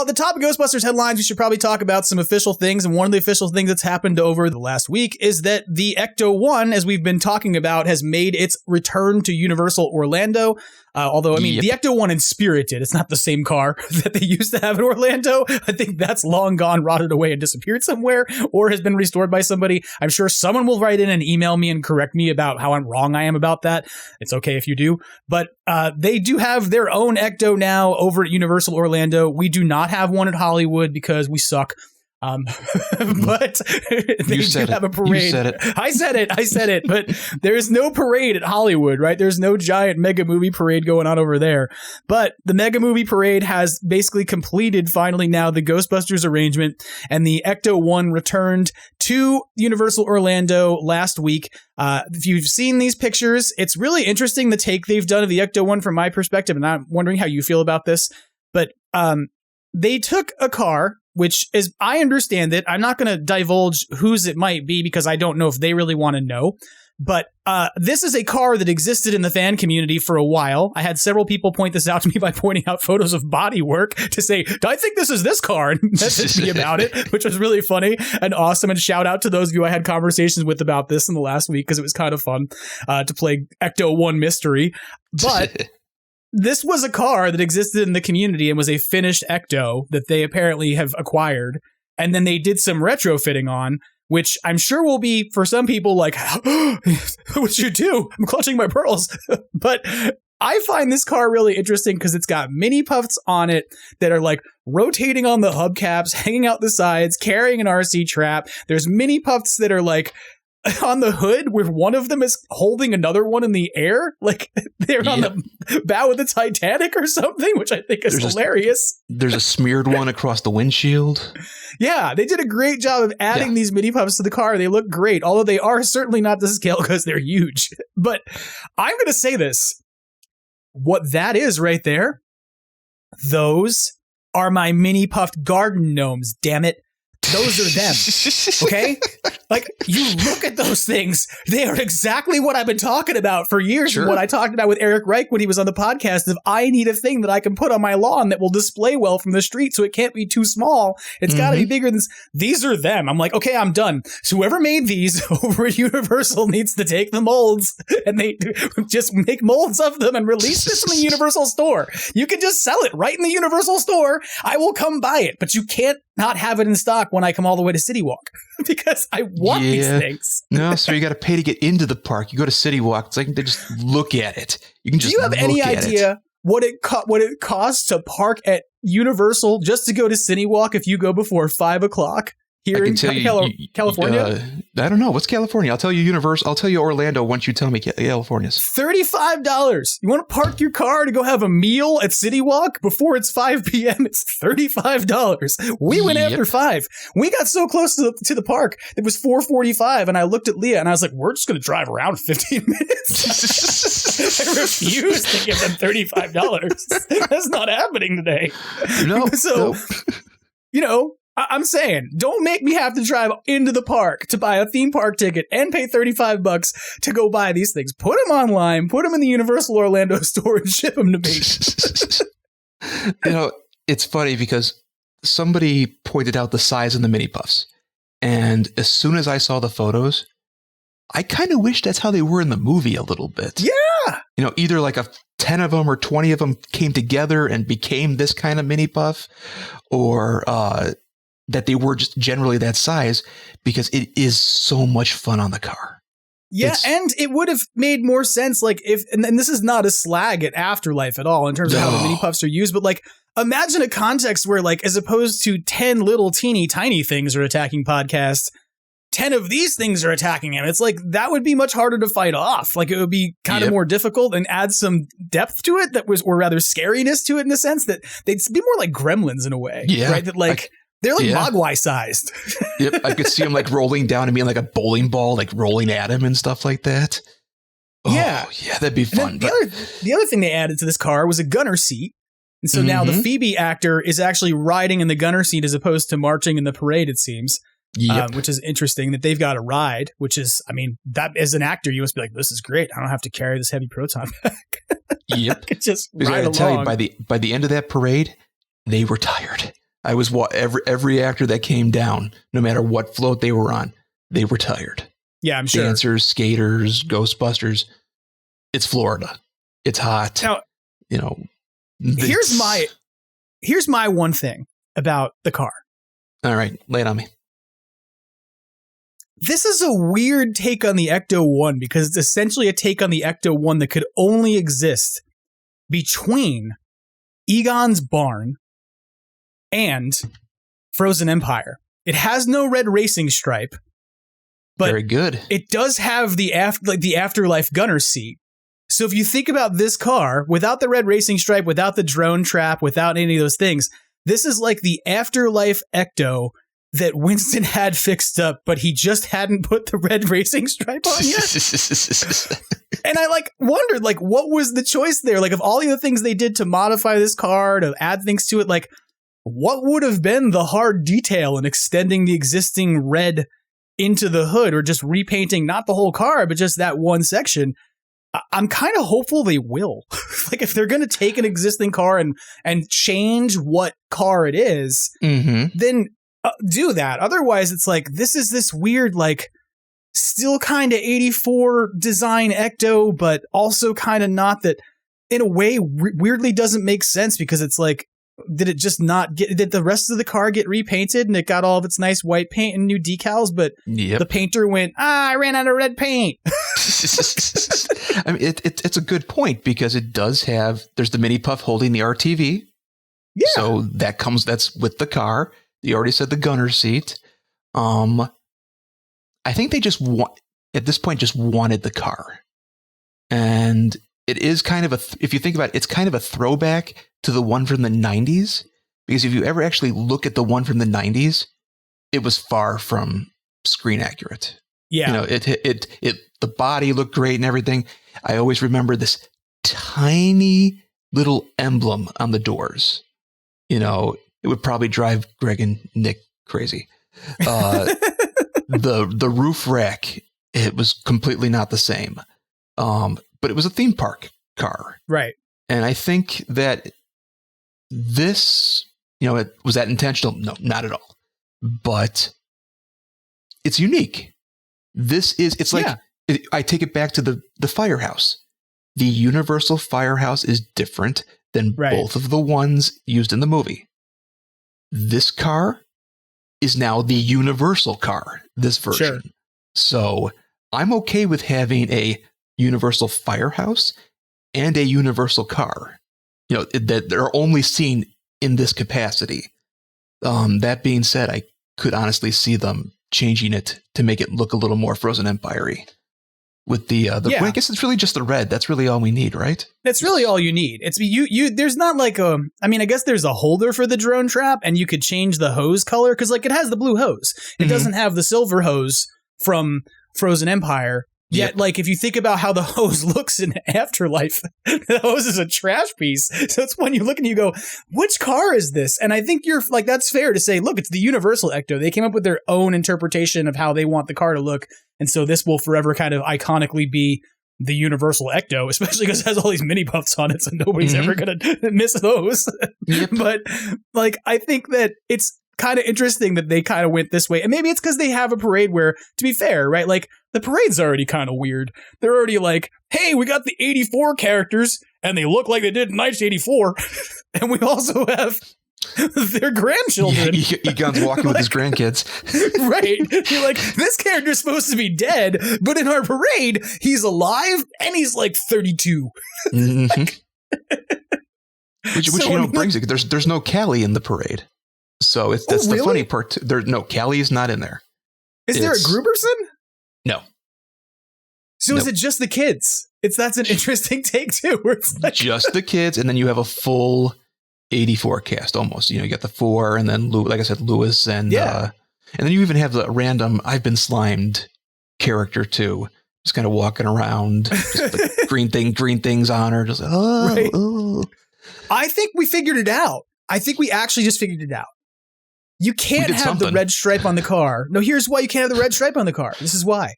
The top of Ghostbusters headlines, we should probably talk about some official things. And one of the official things that's happened over the last week is that the Ecto-1, as we've been talking about, has made its return to Universal Orlando. Although, the Ecto-1 in spirit did. It's not the same car that they used to have in Orlando. I think that's long gone, rotted away, and disappeared somewhere, or has been restored by somebody. I'm sure someone will write in and email me and correct me about how wrong I am about that. It's okay if you do. But they do have their own Ecto now over at Universal Orlando. We do not have one at Hollywood because we suck. But they do have a parade. You said it. I said it. But there's no parade at Hollywood, right? There's no giant mega movie parade going on over there. But the mega movie parade has basically completed finally now the Ghostbusters arrangement, and the Ecto-1 returned to Universal Orlando last week. If you've seen these pictures, it's really interesting the take they've done of the Ecto-1 from my perspective, and I'm wondering how you feel about this. But they took a car, which is, I understand it. I'm not going to divulge whose it might be because I don't know if they really want to know. But this is a car that existed in the fan community for a while. I had several people point this out to me by pointing out photos of bodywork to say, I think this is this car, and message me about it, which was really funny and awesome. And shout out to those of you I had conversations with about this in the last week because it was kind of fun to play Ecto-1 mystery. But this was a car that existed in the community and was a finished Ecto that they apparently have acquired. And then they did some retrofitting on, which I'm sure will be, for some people, like, what'd you do? I'm clutching my pearls. But I find this car really interesting because it's got mini puffs on it that are like rotating on the hubcaps, hanging out the sides, carrying an RC trap. There's mini puffs that are like on the hood where one of them is holding another one in the air, like they're on the bow of the Titanic or something, which I think is hilarious. There's a smeared one across the windshield. Yeah, they did a great job of adding these mini puffs to the car. They look great, although they are certainly not to scale because they're huge. But I'm going to say this. What that is right there, those are my mini puffed garden gnomes, damn it. Those are them, okay? Like, you look at those things, they are exactly what I've been talking about for years. Sure. What I talked about with Eric Reich when he was on the podcast of, I need a thing that I can put on my lawn that will display well from the street, so it can't be too small. It's got to be bigger than... These are them. I'm like, okay, I'm done. So whoever made these over at Universal needs to take the molds, and they just make molds of them and release this in the Universal store. You can just sell it right in the Universal store. I will come buy it, but you can't not have it in stock when I come all the way to City Walk because I want these things. No, so you got to pay to get into the park. You go to City Walk, it's like they just look at it. You can just. Do you have any idea what it costs to park at Universal just to go to City Walk if you go before 5 o'clock? Here in California? I don't know. What's California? I'll tell you Universal. I'll tell you Orlando once you tell me California's. $35. You want to park your car to go have a meal at City Walk before it's 5 p.m.? It's $35. We went after 5. We got so close to the park. It was 4:45, and I looked at Leah, and I was like, we're just going to drive around 15 minutes. I refuse to give them $35. That's not happening today. No. So, I'm saying, don't make me have to drive into the park to buy a theme park ticket and pay $35 to go buy these things. Put them online, put them in the Universal Orlando store, and ship them to me. It's funny because somebody pointed out the size of the mini puffs. And as soon as I saw the photos, I kind of wish that's how they were in the movie a little bit. Yeah. You know, either like 10 of them or 20 of them came together and became this kind of mini puff, or that they were just generally that size, because it is so much fun on the car. Yeah, and it would have made more sense, like, if, and this is not a slag at Afterlife at all in terms of how the mini puffs are used, but like, imagine a context where, like, as opposed to 10 little teeny tiny things are attacking Podcast, 10 of these things are attacking him. It's like, that would be much harder to fight off. Like, it would be kind of more difficult and add some depth to it or rather scariness to it, in the sense that they'd be more like gremlins in a way. Yeah. Right? That, like, they're like Mogwai sized. Yep. I could see him like rolling down and being like a bowling ball, like rolling at him and stuff like that. Oh, yeah, that'd be fun. The other thing they added to this car was a gunner seat. And so now the Phoebe actor is actually riding in the gunner seat as opposed to marching in the parade, it seems. Yep. Which is interesting that they've got a ride, which is, I mean, that as an actor, you must be like, this is great. I don't have to carry this heavy proton pack. Yep. I could just ride along. Tell you, by the end of that parade, they were tired. I was every actor that came down, no matter what float they were on, they were tired. Yeah, I'm sure. Dancers, skaters, Ghostbusters. It's Florida. It's hot. Now, you know. Here's my one thing about the car. All right, lay it on me. This is a weird take on the Ecto-1 because it's essentially a take on the Ecto-1 that could only exist between Egon's Barn and Frozen Empire. It has no red racing stripe, but very good. It does have the Afterlife gunner seat. So if you think about this car, without the red racing stripe, without the drone trap, without any of those things, this is like the Afterlife Ecto that Winston had fixed up, but he just hadn't put the red racing stripe on yet. And I wondered, what was the choice there? Like, of all the other things they did to modify this car, to add things to it, what would have been the hard detail in extending the existing red into the hood, or just repainting not the whole car, but just that one section? I'm kind of hopeful they will. If they're going to take an existing car and change what car it is, then do that. Otherwise, it's this is this weird, still kind of 84 design Ecto, but also kind of not, that in a way weirdly doesn't make sense, because it's did it just not did the rest of the car get repainted and it got all of its nice white paint and new decals, but the painter went, I ran out of red paint. I mean, it's a good point, because it does have, there's the mini puff holding the RTV. Yeah. So that's with the car. You already said the gunner seat. I think they just at this point just wanted the car. And it is kind of if you think about it, it's kind of a throwback to the one from the 90s, because if you ever actually look at the one from the 90s, it was far from screen accurate. Yeah. The body looked great and everything. I always remember this tiny little emblem on the doors. It would probably drive Greg and Nick crazy. The roof rack, it was completely not the same. But it was a theme park car. Right. And I think that this, was that intentional? No, not at all. But it's unique. I take it back to the firehouse. The Universal Firehouse is different than both of the ones used in the movie. This car is now the Universal car, this version. Sure. So I'm okay with having a Universal Firehouse and a Universal car, that they're only seen in this capacity. That being said, I could honestly see them changing it to make it look a little more Frozen Empire-y. With I guess it's really just the red. That's really all we need, right? That's really all you need. It's you. There's not I guess there's a holder for the drone trap, and you could change the hose color, because it has the blue hose. It doesn't have the silver hose from Frozen Empire. Yet, if you think about how the hose looks in Afterlife, the hose is a trash piece. So it's when you look and you go, which car is this? And I think you're that's fair to say, look, it's the Universal Ecto. They came up with their own interpretation of how they want the car to look. And so this will forever kind of iconically be the Universal Ecto, especially because it has all these mini puffs on it. So nobody's ever going to miss those. Yep. But I think that it's kind of interesting that they kind of went this way. And maybe it's because they have a parade where, to be fair, right? the parade's already kind of weird. They're already like, hey, we got the 84 characters, and they look like they did in 1984, and we also have their grandchildren. Egon's walking with his grandkids. Right. You're like, this character's supposed to be dead, but in our parade, he's alive, and he's like 32. Mm-hmm. Which brings it. There's no Callie in the parade. So that's the funny part. Callie is not in there. Is there a Gruberson? No. So is it just the kids? That's an interesting take too. Where it's like just the kids, and then you have a full 84 cast almost. You get the 4, and then like I said, Lewis, and and then you even have the random I've been slimed character too, just kind of walking around, just like green things on her, just right. I think we figured it out. I think we actually just figured it out. You can't have the red stripe on the car. No, here's why you can't have the red stripe on the car. This is why.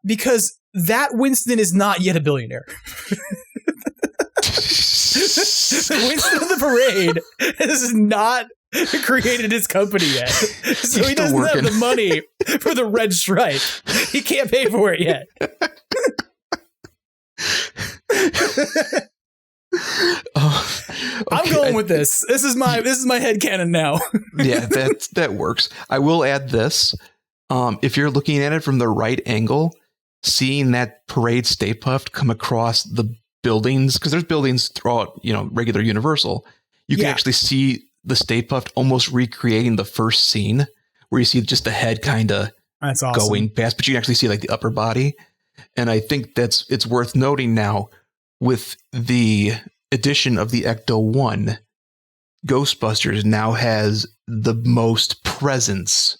Because that Winston is not yet a billionaire. Winston of the parade has not created his company yet. So he doesn't have the money for the red stripe. He can't pay for it yet. I'm going with this. This is my headcanon now. Yeah, that works. I will add this. If you're looking at it from the right angle, seeing that parade Stay Puft come across the buildings, because there's buildings throughout, regular Universal, you can actually see the Stay Puft almost recreating the first scene where you see just the head kind of going past, but you can actually see like the upper body. And I think it's worth noting now with the addition of the Ecto-1, Ghostbusters now has the most presence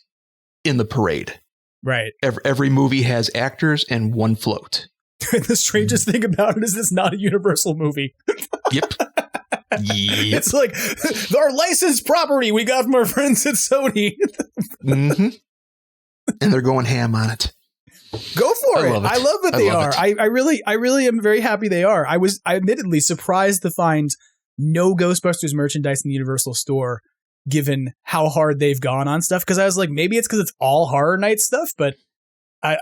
in the parade. Right. Every movie has actors and one float. The strangest thing about it is it's not a Universal movie. Yep. It's like our licensed property we got from our friends at Sony. Mm-hmm. And they're going ham on it. Go for it. I love that they are. I really am very happy they are. I was admittedly surprised to find no Ghostbusters merchandise in the Universal store, given how hard they've gone on stuff. Because I was like, maybe it's because it's all Horror Night stuff, but I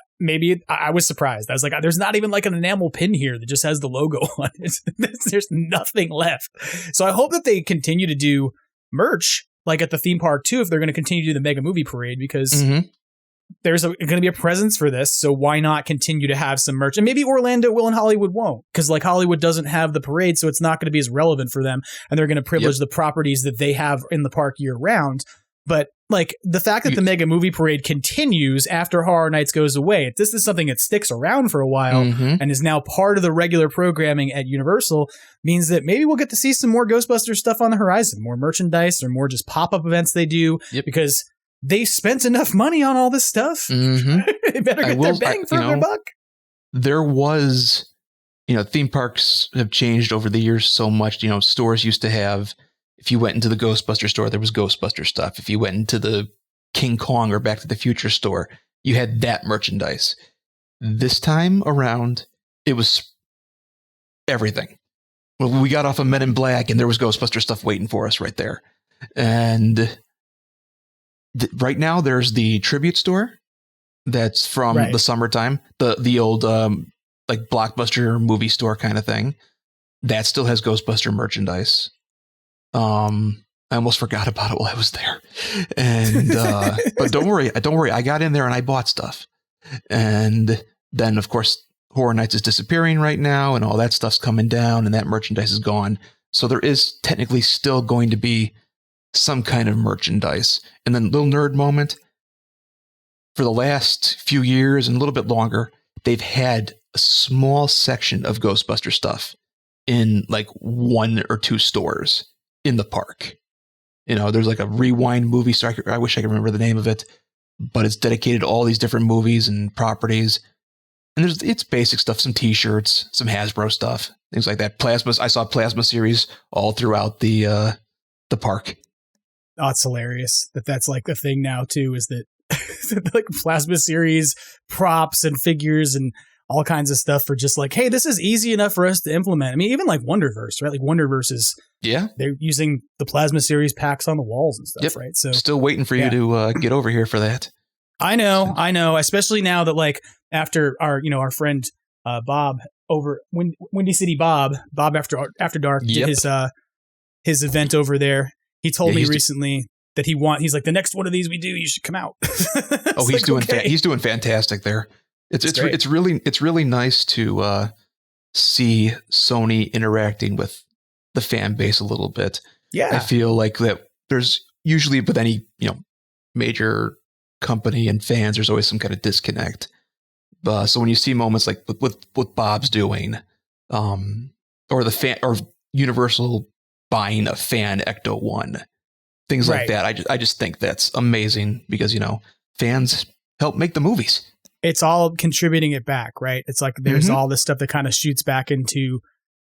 was surprised. I was like, there's not even like an enamel pin here that just has the logo on it. There's nothing left. So I hope that they continue to do merch like at the theme park too, if they're going to continue to do the Mega Movie Parade, because there's going to be a presence for this. So why not continue to have some merch? And maybe Orlando will and Hollywood won't, because like Hollywood doesn't have the parade, so it's not going to be as relevant for them. And they're going to privilege the properties that they have in the park year round. But like the fact that the Mega Movie Parade continues after Horror Nights goes away, this is something that sticks around for a while and is now part of the regular programming at Universal, means that maybe we'll get to see some more Ghostbusters stuff on the horizon, more merchandise or more just pop-up events they do, because they spent enough money on all this stuff. They better get their bang for their buck. There was, theme parks have changed over the years so much. Stores used to have, if you went into the Ghostbuster store, there was Ghostbuster stuff. If you went into the King Kong or Back to the Future store, you had that merchandise. This time around, it was everything. Well, we got off of Men in Black and there was Ghostbuster stuff waiting for us right there. And right now there's the Tribute store that's from the summertime, the old like Blockbuster movie store kind of thing. That still has Ghostbuster merchandise. I almost forgot about it while I was there. And but don't worry, I got in there and I bought stuff. And then of course Horror Nights is disappearing right now and all that stuff's coming down and that merchandise is gone. So there is technically still going to be some kind of merchandise. And then little nerd moment, for the last few years and a little bit longer, they've had a small section of Ghostbuster stuff in like 1 or 2 stores in the park. There's like a Rewind movie store. I wish I could remember the name of it, but it's dedicated to all these different movies and properties. And it's basic stuff, some t-shirts, some Hasbro stuff, things like that. I saw Plasma series all throughout the park. Oh, it's hilarious that's like a thing now too, is that like Plasma series props and figures and all kinds of stuff for just like, hey, this is easy enough for us to implement. I mean, even like Wonderverse, right? Like Wonderverse is, they're using the Plasma series packs on the walls and stuff, right? So still waiting for you to get over here for that. I know. Especially now that like after our friend Bob over Windy City Bob after dark did his event over there. He told me recently that he's like, the next one of these we do, you should come out. He's doing fantastic there. It's really nice to see Sony interacting with the fan base a little bit. Yeah. I feel like that there's usually with any, major company and fans, there's always some kind of disconnect. So when you see moments like what Bob's doing, or the fan or Universal buying a fan Ecto 1, things like that, I just think that's amazing because, fans help make the movies. It's all contributing it back, right? It's like there's all this stuff that kind of shoots back into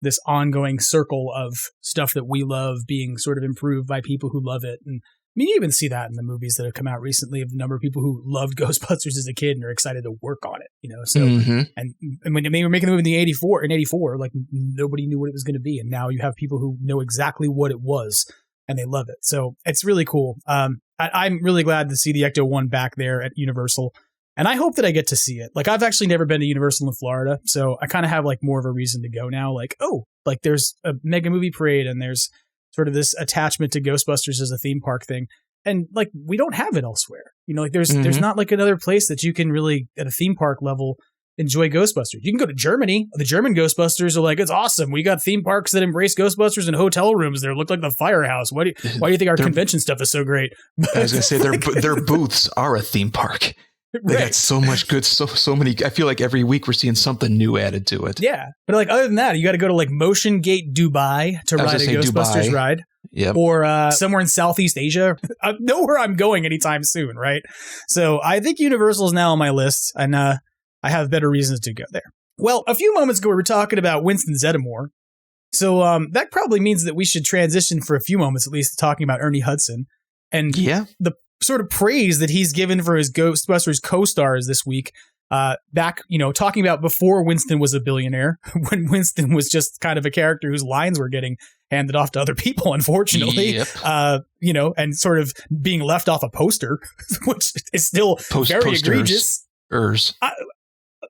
this ongoing circle of stuff that we love being sort of improved by people who love it. And I mean, you even see that in the movies that have come out recently of the number of people who loved Ghostbusters as a kid and are excited to work on it, So, and when they were making the movie in 84, like nobody knew what it was going to be. And now you have people who know exactly what it was and they love it. So it's really cool. I'm really glad to see the Ecto 1 back there at Universal. And I hope that I get to see it. Like, I've actually never been to Universal in Florida, so I kind of have like more of a reason to go now. Like, there's a mega movie parade and there's sort of this attachment to Ghostbusters as a theme park thing. And like, we don't have it elsewhere. There's not like another place that you can really, at a theme park level, enjoy Ghostbusters. You can go to Germany. The German Ghostbusters are like, it's awesome. We got theme parks that embrace Ghostbusters in hotel rooms. They look like the firehouse. Why do you think our convention stuff is so great? I was going to say their booths are a theme park. They got so much good, so many. I feel like every week we're seeing something new added to it. Yeah, but like other than that, you got to go to like Motion Gate Dubai to ride a Ghostbusters ride. Yep. Or somewhere in Southeast Asia. I know where I'm going anytime soon, right? So I think Universal is now on my list, and I have better reasons to go there. Well, a few moments ago we were talking about Winston Zeddemore, so that probably means that we should transition for a few moments at least to talking about Ernie Hudson and the sort of praise that he's given for his Ghostbusters co-stars this week. Back, talking about before Winston was a billionaire, when Winston was just kind of a character whose lines were getting handed off to other people, unfortunately. Yep. And sort of being left off a poster, which is still very egregious.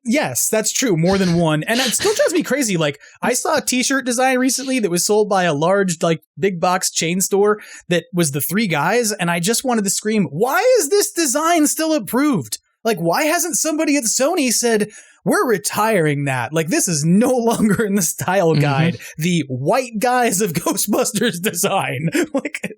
Yes, that's true. More than one. And it still drives me crazy. Like, I saw a t-shirt design recently that was sold by a large, like, big box chain store that was the three guys. And I just wanted to scream, why is this design still approved? Like, why hasn't somebody at Sony said, we're retiring that? Like, this is no longer in the style guide. The white guys of Ghostbusters design.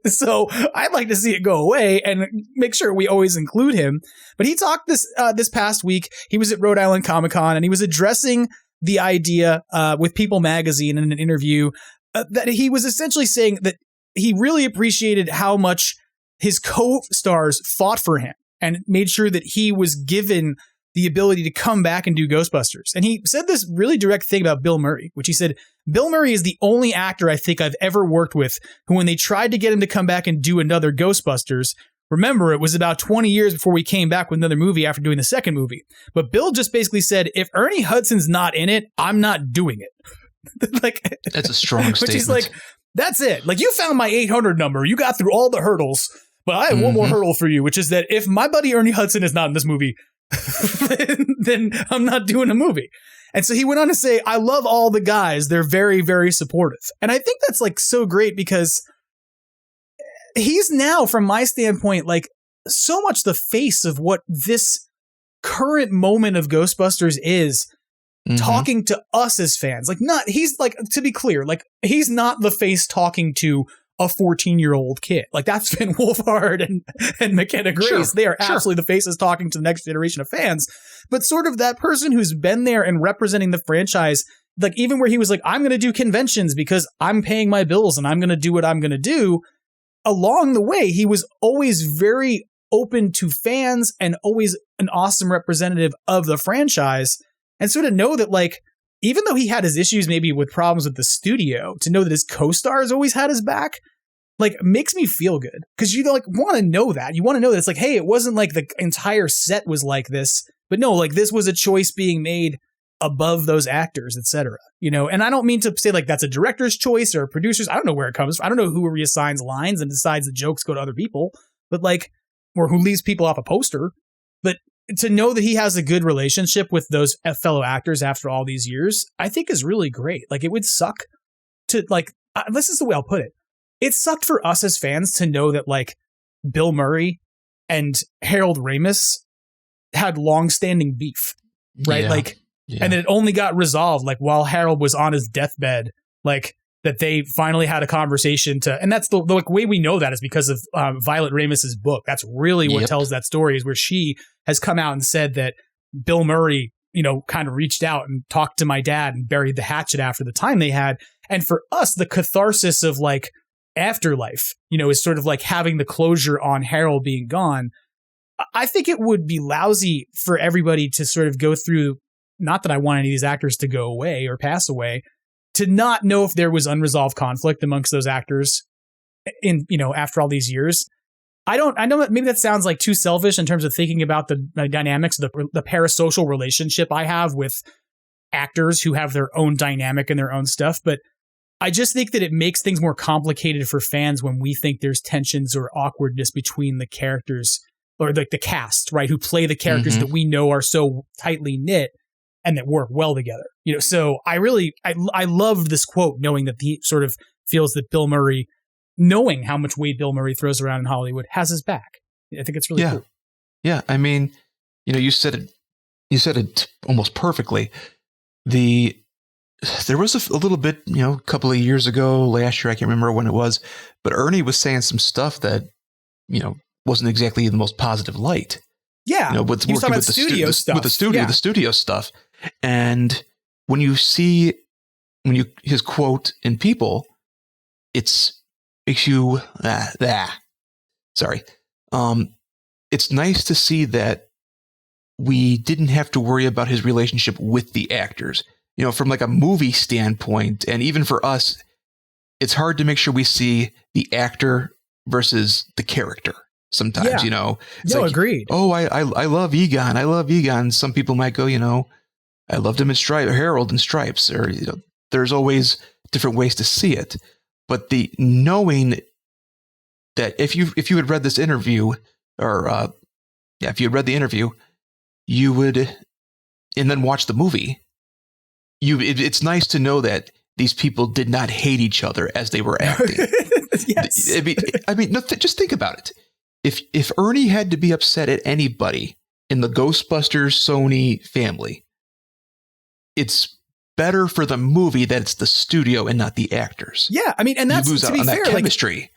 So I'd like to see it go away and make sure we always include him. But he talked this past week. He was at Rhode Island Comic-Con and he was addressing the idea with People Magazine in an interview that he was essentially saying that he really appreciated how much his co-stars fought for him and made sure that he was given the ability to come back and do Ghostbusters. And he said this really direct thing about Bill Murray, which he said, Bill Murray is the only actor I think I've ever worked with who, when they tried to get him to come back and do another Ghostbusters, remember, it was about 20 years before we came back with another movie after doing the second movie. But Bill just basically said, if Ernie Hudson's not in it, I'm not doing it. Like, that's a strong statement. Which is like, that's it. Like, you found my 800 number. You got through all the hurdles. But I have one more hurdle for you, which is that if my buddy Ernie Hudson is not in this movie, then I'm not doing a movie. And so he went on to say, I love all the guys. They're very, very supportive. And I think that's like so great because he's now, from my standpoint, like so much the face of what this current moment of Ghostbusters is. Talking to us as fans. Like, not, he's like, to be clear, like, he's not the face talking to a 14-year-old kid. Like, that's Finn Wolfhard and McKenna Grace. They are absolutely the faces talking to the next generation of fans. But sort of that person who's been there and representing the franchise, like, even where he was like, I'm going to do conventions because I'm paying my bills and I'm going to do what I'm going to do. Along the way, he was always very open to fans and always an awesome representative of the franchise. And sort of know that, like, even though he had his issues maybe with problems with the studio, to know that his co-stars always had his back, like, makes me feel good. Because you, like, want to know that. You want to know that it's like, hey, it wasn't like the entire set was like this. But no, like, this was a choice being made above those actors, etc. You know, and I don't mean to say, like, that's a director's choice or a producer's. I don't know where it comes from. I don't know who reassigns lines and decides the jokes go to other people. But, like, or who leaves people off a poster. But to know that he has a good relationship with those fellow actors after all these years, I think is really great. Like, it would suck to, like, this is the way I'll put it. It sucked for us as fans to know that, like, Bill Murray and Harold Ramis had long-standing beef, right? And then it only got resolved, like, while Harold was on his deathbed, like, that they finally had a conversation and that's the way we know that is because of Violet Ramis's book. That's really what tells that story, is where she has come out and said that Bill Murray, kind of reached out and talked to my dad and buried the hatchet after the time they had. And for us, the catharsis of, like, afterlife, is sort of like having the closure on Harold being gone. I think it would be lousy for everybody to sort of go through, not that I want any of these actors to go away or pass away, to not know if there was unresolved conflict amongst those actors after all these years. I know that maybe that sounds like too selfish in terms of thinking about the dynamics of the parasocial relationship I have with actors who have their own dynamic and their own stuff. But I just think that it makes things more complicated for fans when we think there's tensions or awkwardness between the characters or like the cast, right? Who play the characters that we know are so tightly knit and that work well together. So I loved this quote, knowing that he sort of feels that Bill Murray, knowing how much weight Bill Murray throws around in Hollywood, has his back. I think it's really cool. Yeah. I mean, you said it almost perfectly. There was a little bit, a couple of years ago, last year, I can't remember when it was, but Ernie was saying some stuff that, wasn't exactly in the most positive light. Yeah. With working with the studio stuff. With the studio stuff. And when you see his quote in People, makes you sorry. It's nice to see that we didn't have to worry about his relationship with the actors. From like a movie standpoint, and even for us, it's hard to make sure we see the actor versus the character. Sometimes, it's like, agreed. Oh, I love Egon. I love Egon. Some people might go, I loved him in Harold in Stripes, or there's always different ways to see it. But the knowing that if you had read this interview, or if you had read the interview, you would, and then watch the movie. It's nice to know that these people did not hate each other as they were acting. Yes. I mean, just think about it. If Ernie had to be upset at anybody in the Ghostbusters Sony family, it's better for the movie that it's the studio and not the actors. Yeah, I mean, and that's, to be fair, chemistry. Like,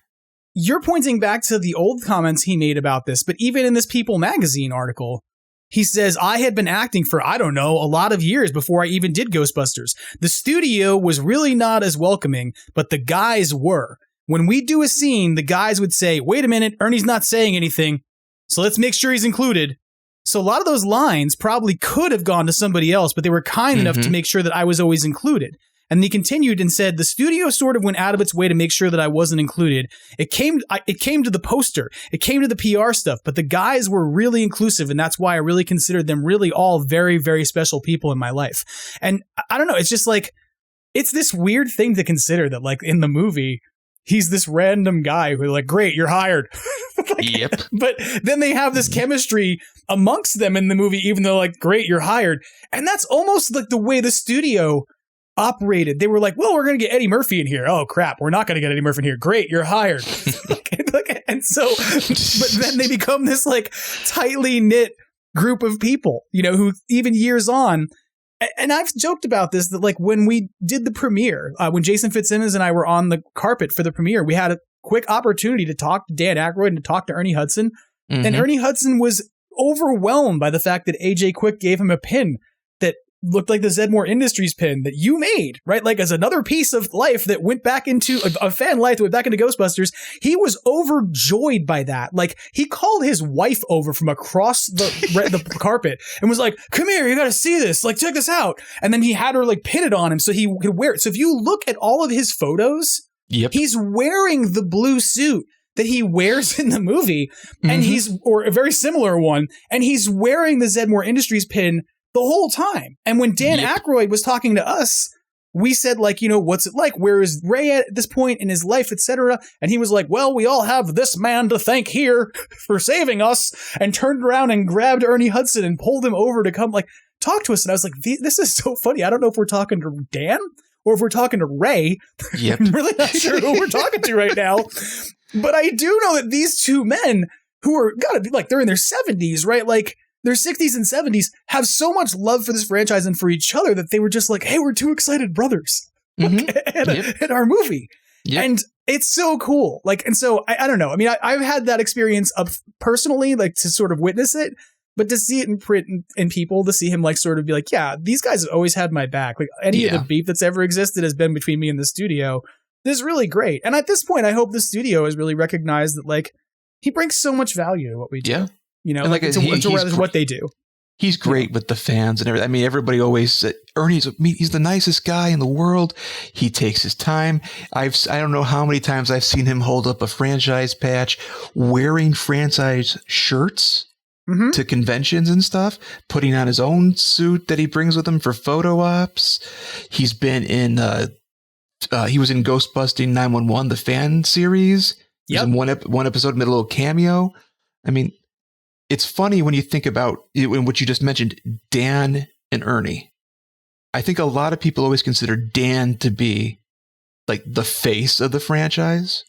you're pointing back to the old comments he made about this, but even in this People magazine article, he says, I had been acting for, a lot of years before I even did Ghostbusters. The studio was really not as welcoming, but the guys were. When we do a scene, the guys would say, wait a minute, Ernie's not saying anything, so let's make sure he's included. So a lot of those lines probably could have gone to somebody else, but they were kind enough to make sure that I was always included. And he continued and said, the studio sort of went out of its way to make sure that I wasn't included. It came to the poster. It came to the PR stuff, but the guys were really inclusive. And that's why I really considered them really all very, very special people in my life. And I don't know. It's just like, it's this weird thing to consider that, like, in the movie, he's this random guy who, like, great, you're hired. Yep. But then they have this chemistry amongst them in the movie, even though, like, great, you're hired. And that's almost like the way the studio operated. They were like, well, we're going to get Eddie Murphy in here. Oh, crap, we're not going to get Eddie Murphy in here. Great, you're hired. And so, but then they become this, like, tightly knit group of people, who even years on, and I've joked about this, that, like, when we did the premiere, when Jason Fitzsimmons and I were on the carpet for the premiere, we had a quick opportunity to talk to Dan Aykroyd and to talk to Ernie Hudson. And Ernie Hudson was overwhelmed by the fact that AJ Quick gave him a pin that looked like the Zedmore Industries pin that you made, right? Like, as another piece of life that went back into a fan life that went back into Ghostbusters. He was overjoyed by that. Like, he called his wife over from across the carpet and was like, come here, you got to see this. Like, check this out. And then he had her, like, pin it on him so he could wear it. So if you look at all of his photos, he's wearing the blue suit that he wears in the movie, and or a very similar one, and he's wearing the Zedmore Industries pin the whole time. And when Dan Aykroyd was talking to us, we said, like, you know, what's it like? Where is Ray at this point in his life, etc.? And he was like, well, we all have this man to thank here for saving us, and turned around and grabbed Ernie Hudson and pulled him over to come, like, talk to us. And I was like, this is so funny. I don't know if we're talking to Dan or if we're talking to Ray. Yep. I'm really not sure who we're talking to right now. But I do know that these two men who are gotta be like, they're in their 70s, right? Like, their 60s and 70s have so much love for this franchise and for each other that they were just like, hey, we're two excited brothers at our movie. Yep. And it's so cool. Like, and so I don't know. I mean, I've had that experience of personally, like, to sort of witness it, but to see it in print and people, to see him like sort of be like, yeah, these guys have always had my back. Like, any of the beef that's ever existed has been between me and the studio. This is really great. And at this point, I hope the studio has really recognized that, like, he brings so much value to what we do. Yeah. You know, like, to what they do. He's great with the fans and everything. I mean, everybody always said, Ernie's he's the nicest guy in the world. He takes his time. I don't know how many times I've seen him hold up a franchise patch, wearing franchise shirts to conventions and stuff, putting on his own suit that he brings with him for photo ops. He's been in, he was in Ghostbusting 911, the fan series. Yep. In one episode, made a little cameo. I mean, it's funny when you think about it, in what you just mentioned, Dan and Ernie. I think a lot of people always consider Dan to be like the face of the franchise.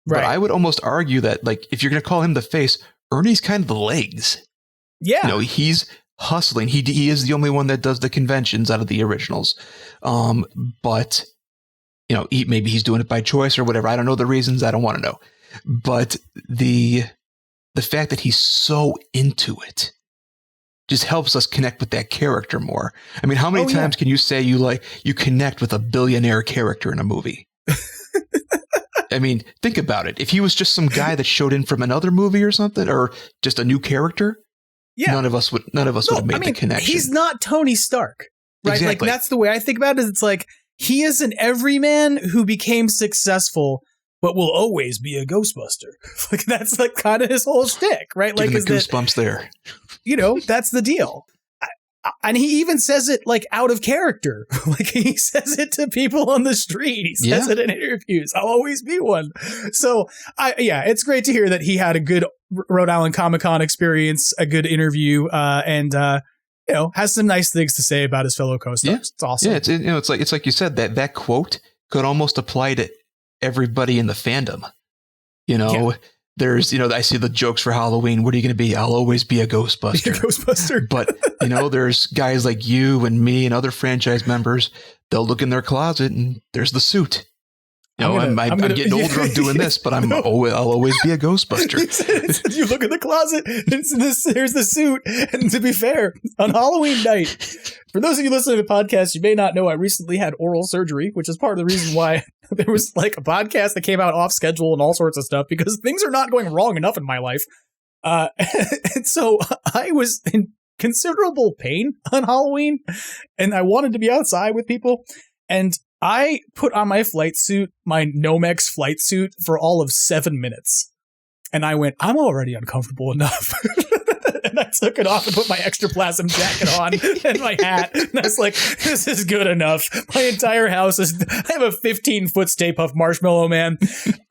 Right. But I would almost argue that, like, if you're going to call him the face, Ernie's kind of the legs. Yeah. You know, he's hustling. He is the only one that does the conventions out of the originals. But, you know, maybe he's doing it by choice or whatever. I don't know the reasons. I don't want to know. But the fact that he's so into it just helps us connect with that character more. I mean, how many times can you say you connect with a billionaire character in a movie? I mean, think about it. If he was just some guy that showed in from another movie or something, or just a new character, none of us would have made the connection. He's not Tony Stark, right? Exactly. Like, that's the way I think about it. Is it's like, he is an everyman who became successful, but will always be a Ghostbuster. Like, that's like kind of his whole shtick, right? Like, the goosebumps there. You know, that's the deal. And he even says it like out of character. Like, he says it to people on the street. He says it in interviews. I'll always be one. So it's great to hear that he had a good Rhode Island Comic-Con experience, a good interview, and you know, has some nice things to say about his fellow co-stars. Yeah. It's awesome. Yeah, it's like you said, that quote could almost apply to everybody in the fandom. You know, there's, you know, I see the jokes for Halloween. What are you going to be? I'll always be a Ghostbuster. But, you know, there's guys like you and me and other franchise members. They'll look in their closet and there's the suit. You know, I'm getting older. I'm doing this, but I'll always be a Ghostbuster. You look in the closet, here's the suit. And to be fair, on Halloween night, for those of you listening to the podcast, you may not know I recently had oral surgery, which is part of the reason why there was like a podcast that came out off schedule and all sorts of stuff, because things are not going wrong enough in my life. And so I was in considerable pain on Halloween, and I wanted to be outside with people. And I put on my flight suit, my Nomex flight suit, for all of 7 minutes. And I went, I'm already uncomfortable enough. And I took it off and put my ectoplasm jacket on and my hat. And I was like, this is good enough. My entire house I have a 15-foot Stay Puft Marshmallow Man.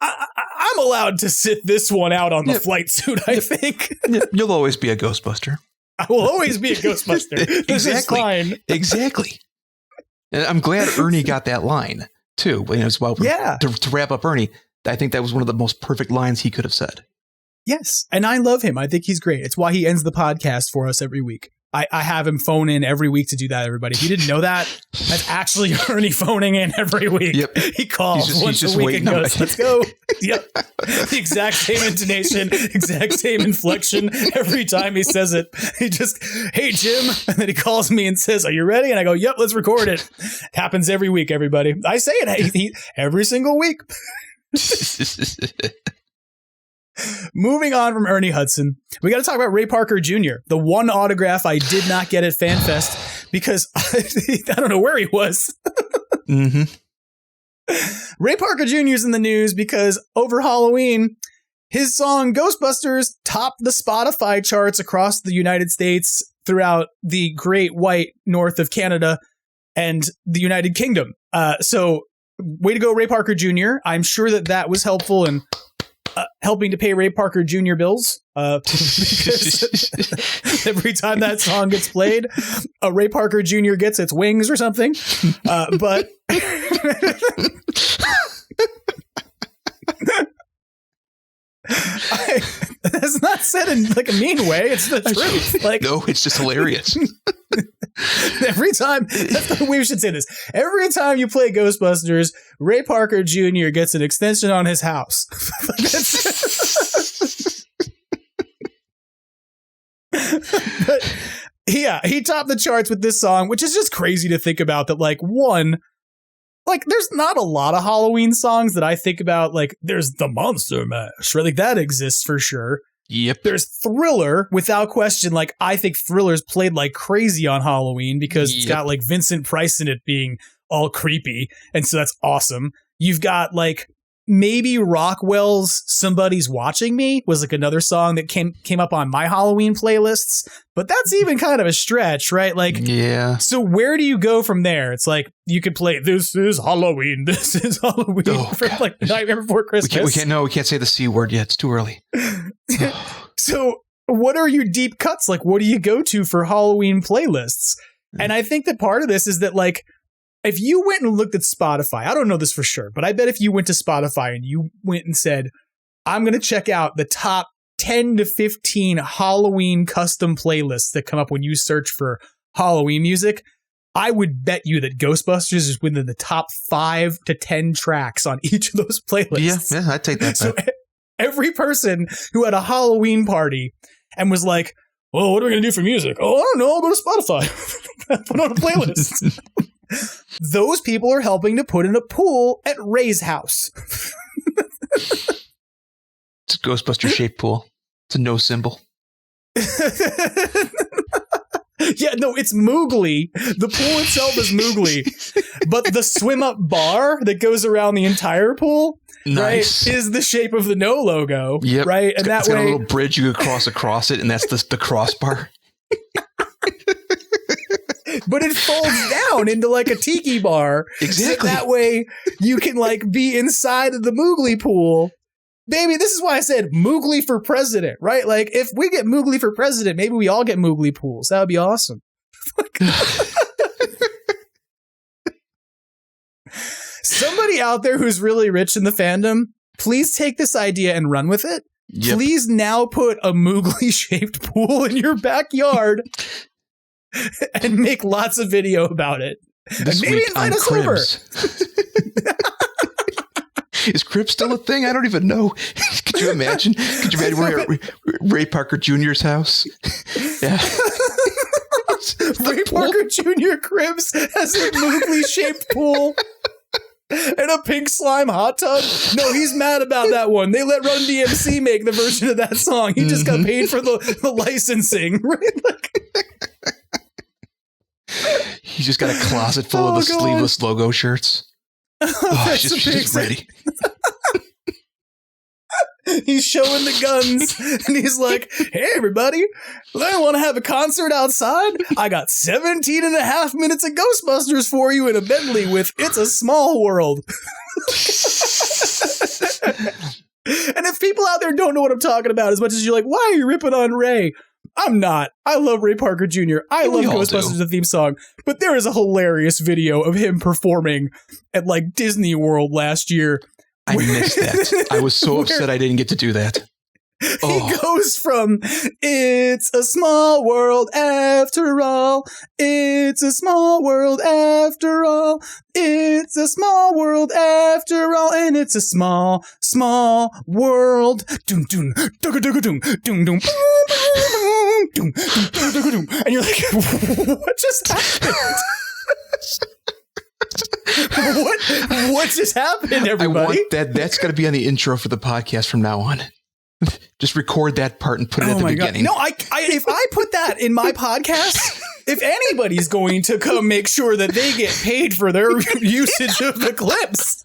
I'm allowed to sit this one out on the flight suit, I think. You'll always be a Ghostbuster. I will always be a Ghostbuster. This is fine. Exactly. And I'm glad Ernie got that line, too. To wrap up Ernie, I think that was one of the most perfect lines he could have said. Yes. And I love him. I think he's great. It's why he ends the podcast for us every week. I have him phone in every week to do that, everybody. If you didn't know that, that's actually Ernie phoning in every week. Yep. He calls once a week and goes, let's go. Yep. The exact same intonation, exact same inflection every time he says it. He just, hey, Jim. And then he calls me and says, are you ready? And I go, yep, let's record it. Happens every week, everybody. I say it every single week. Moving on from Ernie Hudson, we got to talk about Ray Parker Jr., the one autograph I did not get at FanFest because I don't know where he was. Mm-hmm. Ray Parker Jr. is in the news because over Halloween, his song Ghostbusters topped the Spotify charts across the United States, throughout the Great White North of Canada and the United Kingdom. So way to go, Ray Parker Jr. I'm sure that was helpful in helping to pay Ray Parker Jr. bills. Because every time that song gets played, Ray Parker Jr. gets its wings or something. But that's not said in like a mean way. It's the truth. Like, no, it's just hilarious. Every time, that's the way we should say this. Every time you play Ghostbusters, Ray Parker Jr. gets an extension on his house. But yeah, he topped the charts with this song, which is just crazy to think about. That like there's not a lot of Halloween songs that I think about. Like there's the Monster Mash, right? Like that exists for sure. Yep. There's Thriller, without question. Like I think Thriller's played like crazy on Halloween because it's got like Vincent Price in it being all creepy, and so that's awesome. You've got like maybe Rockwell's Somebody's Watching Me was like another song that came up on my Halloween playlists, but that's even kind of a stretch, right? Like, yeah. So where do you go from there? It's like you could play This Is Halloween from like Nightmare Before Christmas. We can't say the C word yet. It's too early. So what are your deep cuts? Like, what do you go to for Halloween playlists? And I think that part of this is that like, if you went and looked at Spotify, I don't know this for sure, but I bet if you went to Spotify and you went and said, I'm going to check out the top 10 to 15 Halloween custom playlists that come up when you search for Halloween music, I would bet you that Ghostbusters is within the top 5 to 10 tracks on each of those playlists. Yeah, I'd take that. So every person who had a Halloween party and was like, well, what are we going to do for music? Oh, I don't know. I'll go to Spotify. Put on a playlist. Those people are helping to put in a pool at Ray's house. It's a Ghostbuster shaped pool. It's a no symbol. Yeah, no, it's Mooglie. The pool itself is Mooglie, but the swim up bar that goes around the entire pool, nice, right, is the shape of the No logo. Yep. Right, and it's that got way a little bridge you could cross across it, and that's the crossbar. But it folds down into like a tiki bar. Exactly. So that way you can like be inside of the Mooglie pool. Baby, this is why I said Mooglie for president, right? Like if we get Mooglie for president, maybe we all get Mooglie pools. That would be awesome. Somebody out there who's really rich in the fandom, please take this idea and run with it. Yep. Please now put a Mooglie shaped pool in your backyard and make lots of video about it. This and maybe invite us over. Is Cribs still a thing? I don't even know. Could you imagine? We're at Ray Parker Jr.'s house? Yeah. Ray Parker Jr. Cribs has a Mooglie shaped pool and a pink slime hot tub. No, he's mad about that one. They let Run DMC make the version of that song. He just got paid for the licensing. Right? He's just got a closet full of the sleeveless logo shirts. He's just ready. He's showing the guns and he's like, hey, everybody, I want to have a concert outside. I got 17 and a half minutes of Ghostbusters for you in a Bentley with It's a Small World. And if people out there don't know what I'm talking about as much as you're like, why are you ripping on Ray? I'm not. I love Ray Parker Jr. I love Ghostbusters, the theme song, but there is a hilarious video of him performing at like Disney World last year. I missed that. I was so upset I didn't get to do that. He goes from "It's a small world after all. It's a small world after all. It's a small world after all, and it's a small, small world." Doom doom doom doom doom doom doom doom doom, and you're like, "What just happened?" What just happened, everybody? I want that. That's got to be on the intro for the podcast from now on. Just record that part and put it at the beginning. No, if I put that in my podcast, if anybody's going to come make sure that they get paid for their usage of the clips.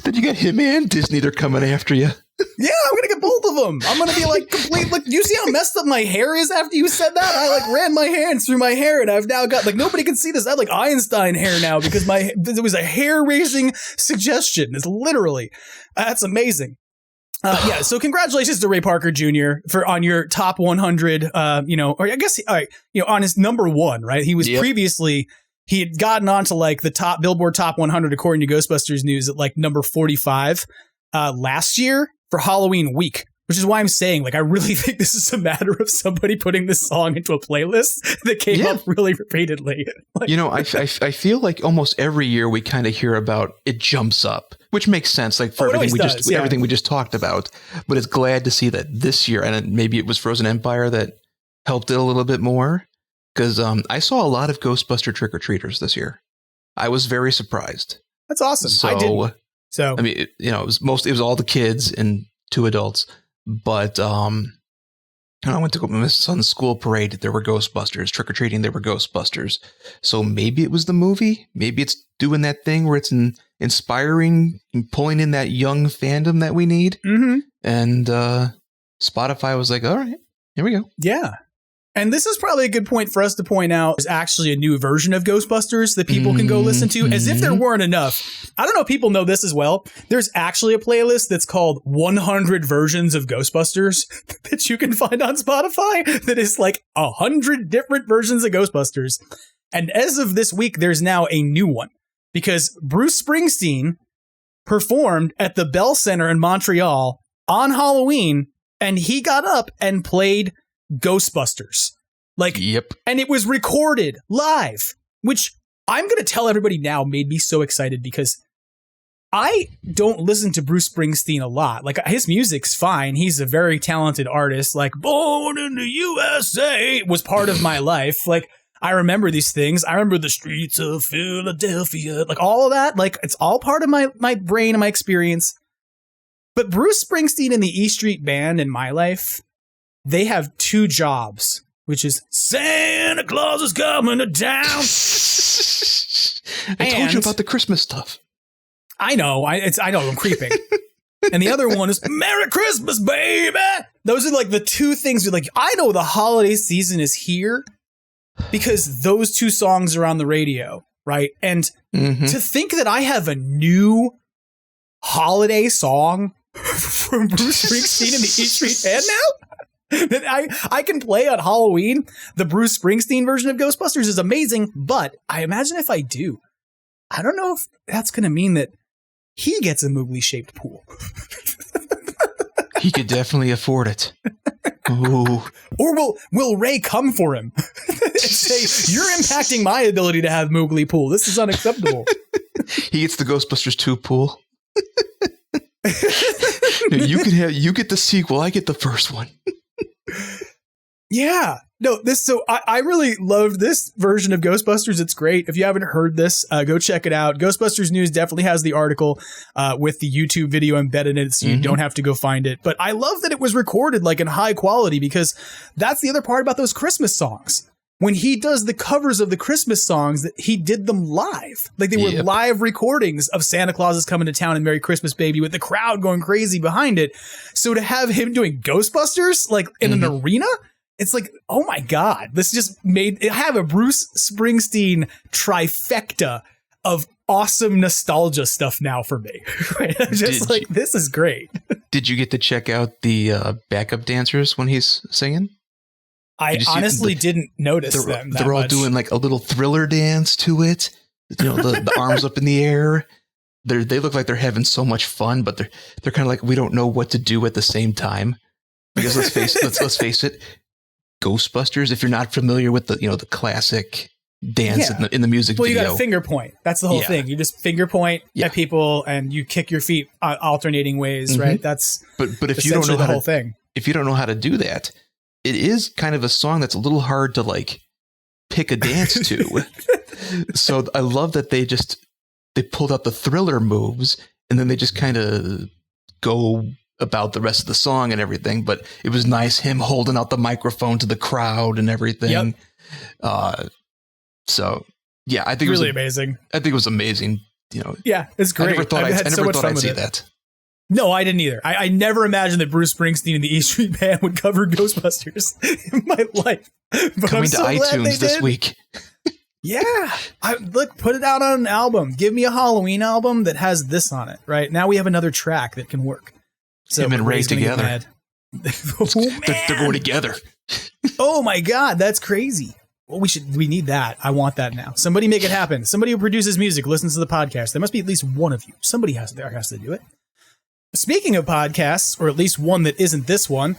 Then you got him and Disney. They're coming after you. Yeah, I'm gonna get both of them. I'm gonna be like complete. Like, you see how messed up my hair is after you said that? I like ran my hands through my hair, and I've now got like nobody can see this. I have like Einstein hair now because there was a hair raising suggestion. It's literally that's amazing. Yeah, so congratulations to Ray Parker Jr. on your top 100. Or I guess on his number one, right? He was previously. He had gotten onto like the top Billboard Top 100 according to Ghostbusters News at like number 45 last year for Halloween week, which is why I'm saying like I really think this is a matter of somebody putting this song into a playlist that came up really repeatedly. Like, I feel like almost every year we kind of hear about it jumps up, which makes sense. Like for everything we just talked about, but it's glad to see that this year, and maybe it was Frozen Empire that helped it a little bit more. Because I saw a lot of Ghostbuster trick-or-treaters this year. I was very surprised. That's awesome. I didn't. So I mean, it was all the kids and 2 adults. But when I went to my son's school parade, there were Ghostbusters. Trick-or-treating, there were Ghostbusters. So maybe it was the movie. Maybe it's doing that thing where it's inspiring and pulling in that young fandom that we need. Mm-hmm. And Spotify was like, all right, here we go. Yeah. And this is probably a good point for us to point out there's actually a new version of Ghostbusters that people can go listen to, as if there weren't enough. I don't know if people know this as well. There's actually a playlist that's called 100 versions of Ghostbusters that you can find on Spotify that is like 100 different versions of Ghostbusters. And as of this week, there's now a new one because Bruce Springsteen performed at the Bell Center in Montreal on Halloween, and he got up and played Ghostbusters. And it was recorded live, which I'm going to tell everybody now made me so excited because I don't listen to Bruce Springsteen a lot. Like, his music's fine. He's a very talented artist. Like, Born in the USA was part of my life. Like, I remember these things. I remember the streets of Philadelphia, like all of that. Like, it's all part of my brain and my experience. But Bruce Springsteen and the E Street Band in my life, they have 2 jobs, which is Santa Claus is coming to town. I told you about the Christmas stuff. I know. I know. I'm creeping. And the other one is Merry Christmas, baby. Those are like the 2 things. Like, I know the holiday season is here because those 2 songs are on the radio, right? And to think that I have a new holiday song from Bruce Springsteen and the E Street Band now, that I can play on Halloween. The Bruce Springsteen version of Ghostbusters is amazing, but I imagine if I do, I don't know if that's going to mean that he gets a Mooglie shaped pool. He could definitely afford it. Ooh. Or will Ray come for him and say, you're impacting my ability to have Mooglie pool. This is unacceptable. He gets the Ghostbusters 2 pool. You get the sequel. I get the first one. Yeah. No, I really loved this version of Ghostbusters. It's great. If you haven't heard this, go check it out. Ghostbusters News definitely has the article with the YouTube video embedded in it, so you don't have to go find it. But I love that it was recorded like in high quality, because that's the other part about those Christmas songs. When he does the covers of the Christmas songs, that he did them live. Like, they were live recordings of Santa Claus is Coming to Town and Merry Christmas Baby with the crowd going crazy behind it. So to have him doing Ghostbusters like in an arena, it's like, oh my God, this just made it have a Bruce Springsteen trifecta of awesome nostalgia stuff now for me. I'm just this is great. Did you get to check out the backup dancers when he's singing? I honestly didn't notice them. They're all doing like a little Thriller dance to it. You know, the arms up in the air. They look like they're having so much fun, but they're kind of like, we don't know what to do at the same time. Because let's face it, Ghostbusters. If you're not familiar with the classic dance in the music video, you got a finger point. That's the whole thing. You just finger point at people and you kick your feet alternating ways, right? That's but if you don't know the whole thing, if you don't know how to do that, it is kind of a song that's a little hard to like pick a dance to. So I love that they pulled out the Thriller moves and then they just kind of go about the rest of the song and everything. But it was nice him holding out the microphone to the crowd and everything. So yeah, I think really amazing. I think it was amazing. Yeah, it's great. I never thought I'd see that. No, I didn't either. I never imagined that Bruce Springsteen and the E Street Band would cover Ghostbusters in my life. But Coming to iTunes this week. Yeah. Put it out on an album. Give me a Halloween album that has this on it, right? Now we have another track that can work. So him and Ray together. They're going together. Oh my God, that's crazy. Well, we need that. I want that now. Somebody make it happen. Somebody who produces music, listens to the podcast. There must be at least one of you. Somebody has to do it. Speaking of podcasts, or at least one that isn't this one,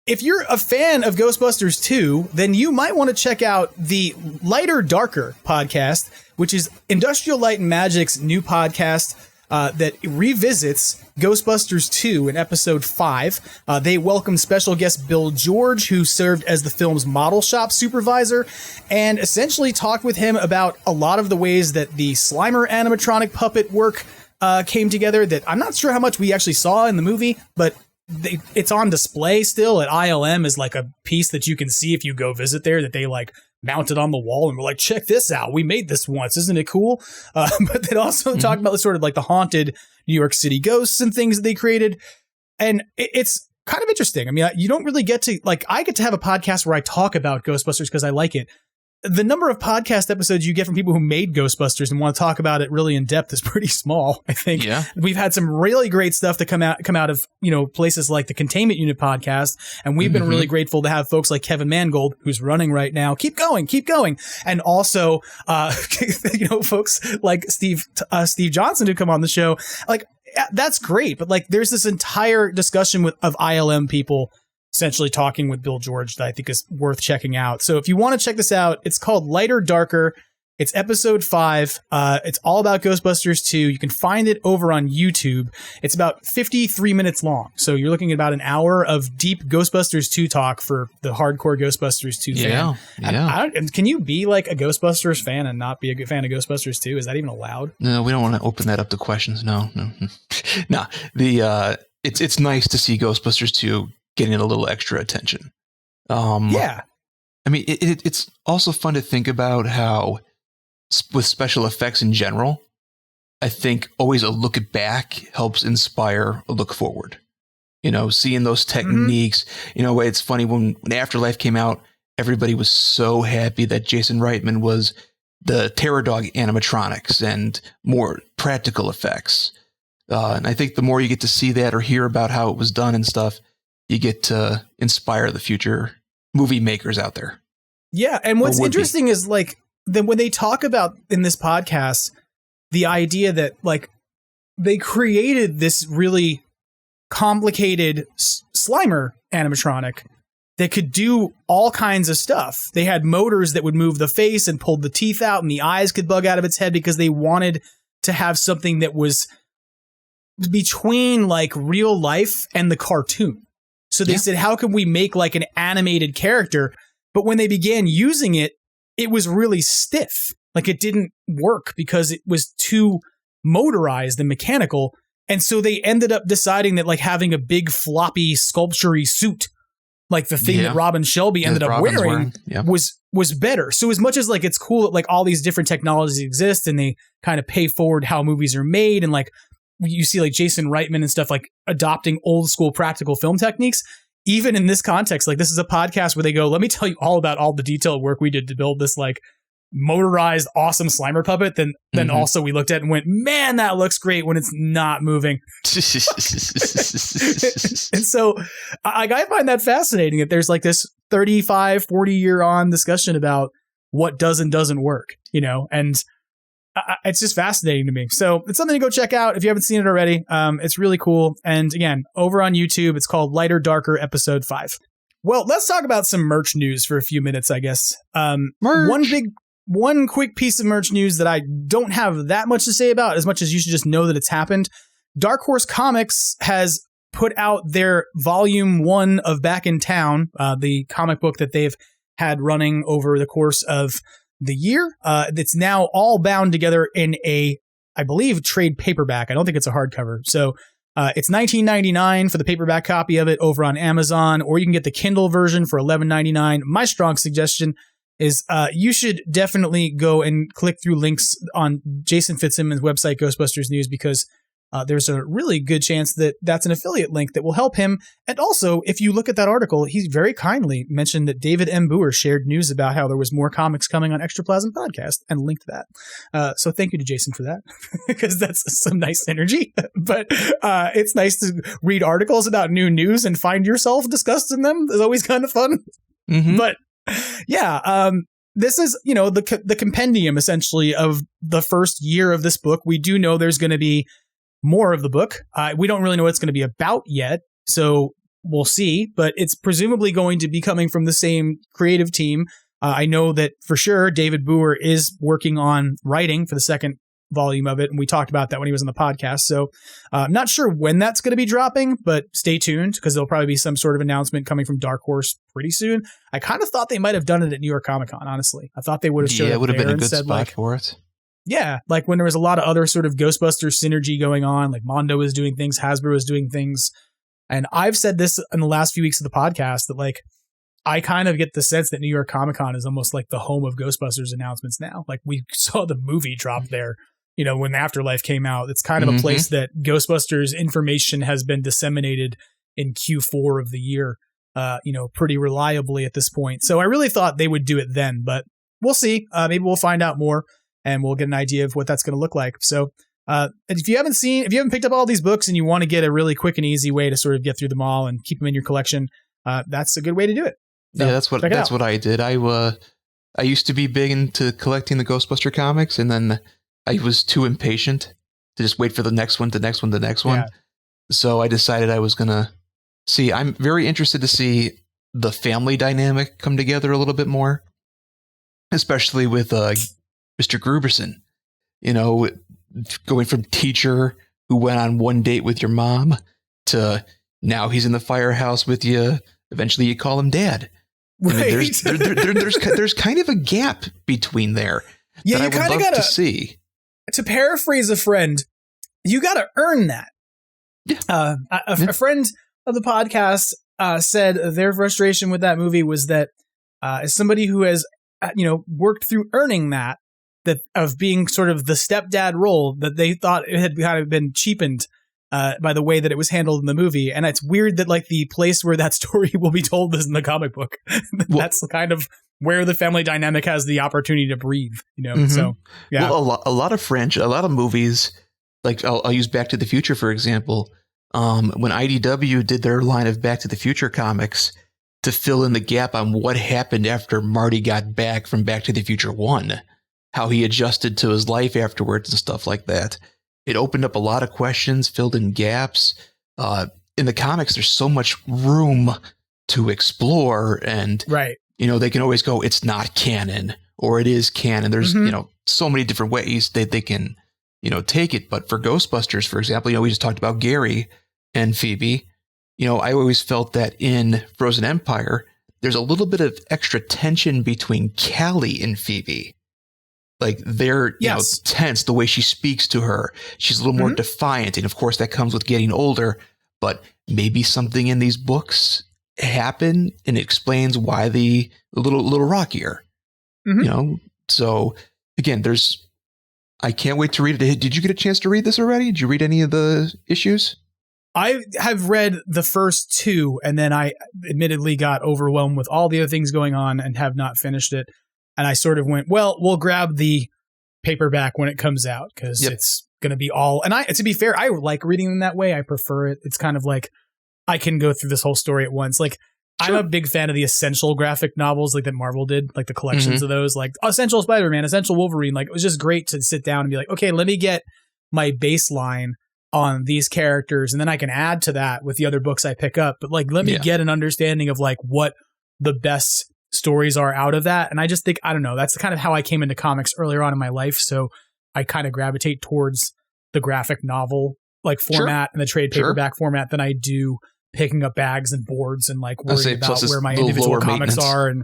if you're a fan of Ghostbusters 2, then you might want to check out the Lighter Darker podcast, which is Industrial Light and Magic's new podcast that revisits Ghostbusters 2 in episode 5. They welcome special guest Bill George, who served as the film's model shop supervisor, and essentially talked with him about a lot of the ways that the Slimer animatronic puppet work came together that I'm not sure how much we actually saw in the movie, but it's on display still at ILM as like a piece that you can see if you go visit there, that they like mounted on the wall and were like, check this out. We made this once. Isn't it cool? But they also talk about the sort of like the haunted New York City ghosts and things that they created. And it's kind of interesting. I mean, you don't really get to, like, I get to have a podcast where I talk about Ghostbusters because I like it. The number of podcast episodes you get from people who made Ghostbusters and want to talk about it really in depth is pretty small, I think. Yeah. We've had some really great stuff to come out of, places like the Containment Unit podcast. And we've been really grateful to have folks like Kevin Mangold, who's running right now. Keep going. And also, folks like Steve Johnson who come on the show. Like, that's great. But like, there's this entire discussion of ILM people essentially talking with Bill George that I think is worth checking out. So if you want to check this out, it's called Lighter Darker. It's episode 5. It's all about Ghostbusters 2. You can find it over on YouTube. It's about 53 minutes long. So you're looking at about an hour of deep Ghostbusters 2 talk for the hardcore Ghostbusters 2 fan. Yeah. And can you be like a Ghostbusters fan and not be a good fan of Ghostbusters 2? Is that even allowed? No, we don't want to open that up to questions. No. No. It's nice to see Ghostbusters 2 getting a little extra attention. Yeah. I mean, it's also fun to think about how, with special effects in general, I think always a look back helps inspire a look forward. Seeing those techniques. It's funny when Afterlife came out, everybody was so happy that Jason Reitman was the Terror Dog animatronics and more practical effects. And I think the more you get to see that or hear about how it was done and stuff, you get to inspire the future movie makers out there. Yeah. And what's interesting is like when they talk about in this podcast, the idea that like they created this really complicated Slimer animatronic that could do all kinds of stuff. They had motors that would move the face and pulled the teeth out, and the eyes could bug out of its head because they wanted to have something that was between like real life and the cartoon. So they said, how can we make like an animated character? But when they began using it, it was really stiff. Like it didn't work because it was too motorized and mechanical. And so they ended up deciding that like having a big floppy sculpture-y suit, like the thing that Robin Shelby ended up wearing was better. So as much as like it's cool that like all these different technologies exist and they kind of pay forward how movies are made, and like you see like Jason Reitman and stuff like adopting old school practical film techniques. Even in this context, like this is a podcast where they go, let me tell you all about all the detailed work we did to build this like motorized awesome Slimer puppet. Then also we looked at it and went, man, that looks great when it's not moving. And so I find that fascinating that there's like this 35, 40 year on discussion about what does and doesn't work, and it's just fascinating to me. So it's something to go check out if you haven't seen it already. It's really cool. And again, over on YouTube, it's called Lighter Darker episode 5. Well, let's talk about some merch news for a few minutes, I guess. One quick piece of merch news that I don't have that much to say about, as much as you should just know that it's happened. Dark Horse Comics has put out their volume 1 of Back in Town, the comic book that they've had running over the course of the year. It's now all bound together in a, I believe, trade paperback. I don't think it's a hardcover. So it's $19.99 for the paperback copy of it over on Amazon, or you can get the Kindle version for $11.99. My strong suggestion is you should definitely go and click through links on Jason Fitzsimmons' website, Ghostbusters News, because there's a really good chance that that's an affiliate link that will help him. And also, if you look at that article, he very kindly mentioned that David M. Boer shared news about how there was more comics coming on Extraplasm Podcast and linked that. So thank you to Jason for that, because that's some nice energy. But it's nice to read articles about new news and find yourself discussed in them. It's always kind of fun. Mm-hmm. But yeah, this is, the compendium essentially of the first year of this book. We do know there's going to be more of the book. We don't really know what it's going to be about yet, so we'll see, but it's presumably going to be coming from the same creative team. I know that for sure David Boer is working on writing for the second volume of it, and we talked about that when he was on the podcast, so I'm not sure when that's going to be dropping, but stay tuned, because there'll probably be some sort of announcement coming from Dark Horse pretty soon. I kind of thought they might have done it at New York Comic Con, honestly. I thought they would have showed it would have been a good spot for it. Yeah, like when there was a lot of other sort of Ghostbusters synergy going on, like Mondo was doing things, Hasbro was doing things. And I've said this in the last few weeks of the podcast that, like, I kind of get the sense that New York Comic Con is almost like the home of Ghostbusters announcements now. Like, we saw the movie drop there, when Afterlife came out. It's kind of a place that Ghostbusters information has been disseminated in Q4 of the year, pretty reliably at this point. So I really thought they would do it then, but we'll see. Maybe we'll find out more, and we'll get an idea of what that's going to look like. So if you haven't picked up all these books and you want to get a really quick and easy way to sort of get through them all and keep them in your collection, that's a good way to do it. So, yeah, that's what I did. I used to be big into collecting the Ghostbuster comics, and then I was too impatient to just wait for the next one, Yeah. So I decided I was going to see. I'm very interested to see the family dynamic come together a little bit more, especially with Mr. Gruberson, going from teacher who went on one date with your mom to now he's in the firehouse with you. Eventually you call him dad. Right. I mean, there's kind of a gap between there. Yeah, that you I would love to see. To paraphrase a friend, you got to earn that. Yeah. A friend of the podcast said their frustration with that movie was that as somebody who has worked through earning that of being sort of the stepdad role, that they thought it had kind of been cheapened by the way that it was handled in the movie. And it's weird that, like, the place where that story will be told is in the comic book. That's the kind of where the family dynamic has the opportunity to breathe, So, yeah. Well, a lot of movies, like I'll use Back to the Future, for example. When IDW did their line of Back to the Future comics to fill in the gap on what happened after Marty got back from Back to the Future 1, how he adjusted to his life afterwards and stuff like that. It opened up a lot of questions, filled in gaps. In the comics, there's so much room to explore, and right. They can always go, it's not canon, or it is canon. There's, so many different ways that they can, take it. But for Ghostbusters, for example, we just talked about Gary and Phoebe. I always felt that in Frozen Empire, there's a little bit of extra tension between Callie and Phoebe. Like, they're tense, the way she speaks to her. She's a little more defiant. And of course, that comes with getting older. But maybe something in these books happen and it explains why the little rockier. So again, I can't wait to read it. Did you get a chance to read this already? Did you read any of the issues? I have read the first two, and then I admittedly got overwhelmed with all the other things going on and have not finished it. And I sort of went, well, we'll grab the paperback when it comes out, because it's going to be all. And to be fair, I like reading them that way. I prefer it. It's kind of like I can go through this whole story at once. Like, sure. I'm a big fan of the Essential graphic novels, like that Marvel did, like the collections of those, like Essential Spider-Man, Essential Wolverine. Like, it was just great to sit down and be like, okay, let me get my baseline on these characters, and then I can add to that with the other books I pick up. But, like, let me get an understanding of, like, what the best stories are out of that. And I just think, I don't know, that's kind of how I came into comics earlier on in my life. So I kind of gravitate towards the graphic novel like format and the trade paperback format than I do picking up bags and boards and like worrying about where my individual comics are. And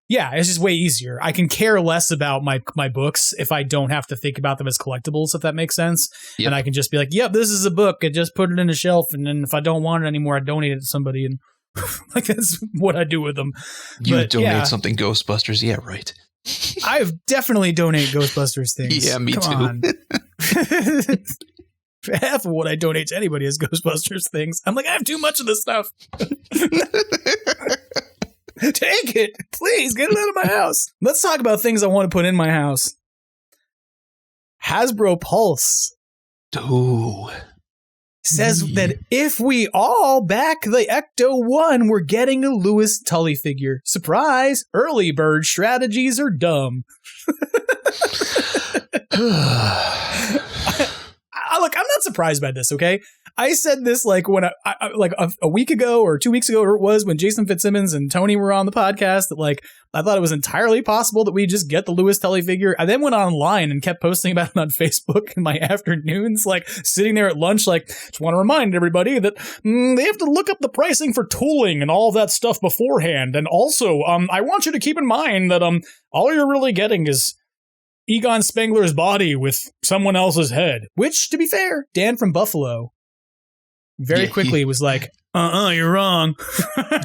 yeah, it's just way easier. I can care less about my books if I don't have to think about them as collectibles, if that makes sense. And I can just be like, yep, this is a book, and just put it in a shelf. And then if I don't want it anymore, I donate it to somebody. And like, that's what I do with them. You donate something Ghostbusters. Yeah, right. I've definitely donated Ghostbusters things. Yeah, me Come too. half of what I donate to anybody is Ghostbusters things. I'm like, I have too much of this stuff. Take it. Please, get it out of my house. Let's talk about things I want to put in my house. Hasbro Pulse. Ooh. Says that if we all back the Ecto-1, we're getting a Louis Tully figure. Surprise! Early bird strategies are dumb. Look, I'm not surprised by this, okay? I said this like when I like a week ago or 2 weeks ago, or it was when Jason Fitzsimmons and Tony were on the podcast, that like I thought it was entirely possible that we just get the Louis Tully figure. I then went online and kept posting about it on Facebook in my afternoons, like sitting there at lunch, like, just want to remind everybody that they have to look up the pricing for tooling and all of that stuff beforehand. And also, I want you to keep in mind that all you're really getting is Egon Spengler's body with someone else's head, which, to be fair, Dan from Buffalo very quickly was like, you're wrong.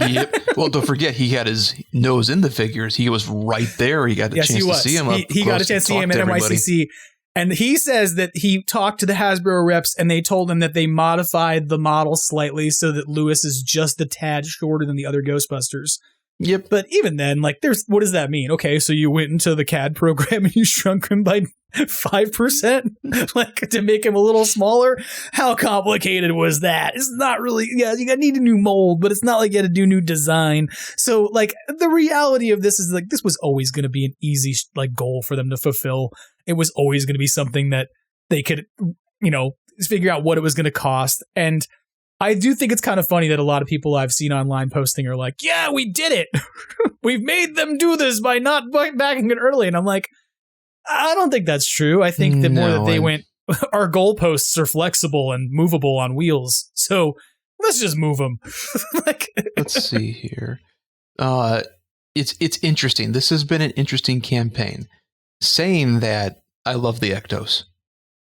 Yep. Well, don't forget, he had his nose in the figures. He was right there. He got a chance to see him. He got a chance to see him at NYCC. And he says that he talked to the Hasbro reps and they told him that they modified the model slightly so that Louis is just a tad shorter than the other Ghostbusters. Yep. But even then, like, what does that mean? Okay, so you went into the CAD program and you shrunk him by 5%, like, to make him a little smaller? How complicated was that? It's not really, you need a new mold, but it's not like you had to do new design. So, like, the reality of this is, like, this was always going to be an easy, like, goal for them to fulfill. It was always going to be something that they could, figure out what it was going to cost. And I do think it's kind of funny that a lot of people I've seen online posting are like, yeah, we did it. We've made them do this by not backing it early. And I'm like, I don't think that's true. I think that more that they went, our goalposts are flexible and movable on wheels. So let's just move them. Let's see here. It's interesting. This has been an interesting campaign. Saying that, I love the Ectos.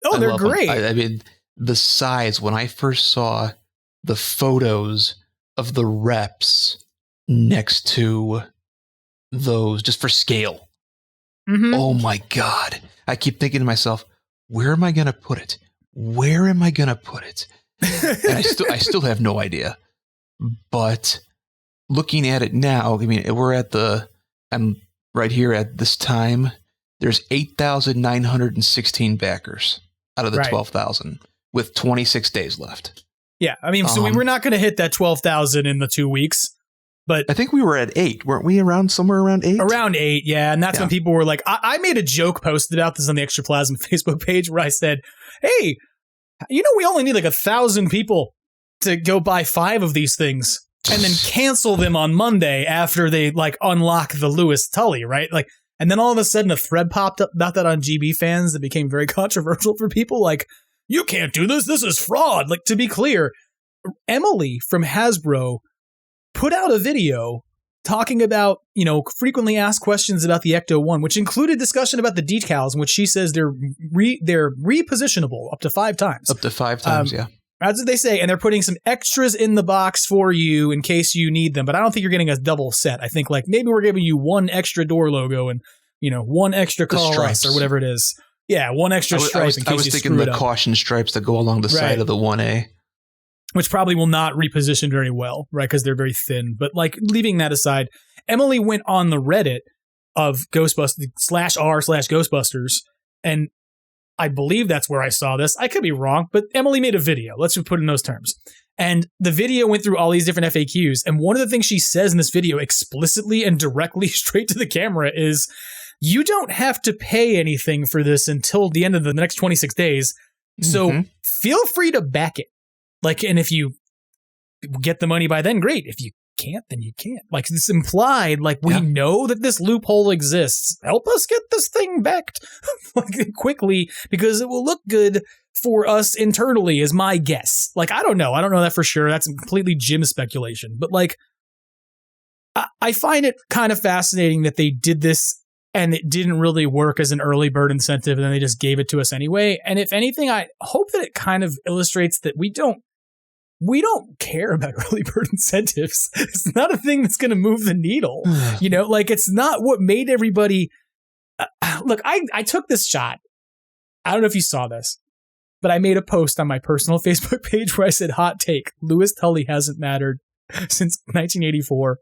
Oh, they're great. I mean, the size, when I first saw the photos of the reps next to those, just for scale. Mm-hmm. Oh my God. I keep thinking to myself, where am I going to put it? Where am I going to put it? And I still have no idea. But looking at it now, I mean, I'm right here at this time, there's 8,916 backers out of the 12,000 with 26 days left. Yeah, I mean, so we were not going to hit that 12,000 in the 2 weeks, but I think we were at 8, weren't we? Somewhere around 8? Around 8, yeah. And that's when people were like, I made a joke posted about this on the Extra Plasma Facebook page where I said, hey, we only need like 1,000 people to go buy 5 of these things and then cancel them on Monday after they like unlock the Louis Tully, right? Like, and then all of a sudden a thread popped up about that on GB Fans that became very controversial for people. Like, you can't do this. This is fraud. Like, to be clear, Emily from Hasbro put out a video talking about, frequently asked questions about the Ecto-1, which included discussion about the decals, in which she says they're repositionable up to 5 times. Up to 5 times, yeah. That's what they say. And they're putting some extras in the box for you in case you need them. But I don't think you're getting a double set. I think like maybe we're giving you 1 extra door logo and, 1 extra call us or whatever it is. Yeah, 1 extra stripe in case you screw it up. I was thinking the caution stripes that go along the side of the 1A. Which probably will not reposition very well, right? Because they're very thin. But like leaving that aside, Emily went on the Reddit of Ghostbusters /r/Ghostbusters, and I believe that's where I saw this. I could be wrong, but Emily made a video. Let's just put it in those terms. And the video went through all these different FAQs. And one of the things she says in this video explicitly and directly straight to the camera is, you don't have to pay anything for this until the end of the next 26 days. So feel free to back it. Like, and if you get the money by then, great. If you can't, then you can't. Like, this implied, like, we know that this loophole exists. Help us get this thing backed like, quickly, because it will look good for us internally, is my guess. Like, I don't know. I don't know that for sure. That's completely Jim's speculation. But, like, I find it kind of fascinating that they did this and it didn't really work as an early bird incentive, and then they just gave it to us anyway. And if anything, I hope that it kind of illustrates that we don't care about early bird incentives. It's not a thing that's going to move the needle. Like, it's not what made everybody. Look, I took this shot. I don't know if you saw this, but I made a post on my personal Facebook page where I said, hot take, Louis Tully hasn't mattered since 1984.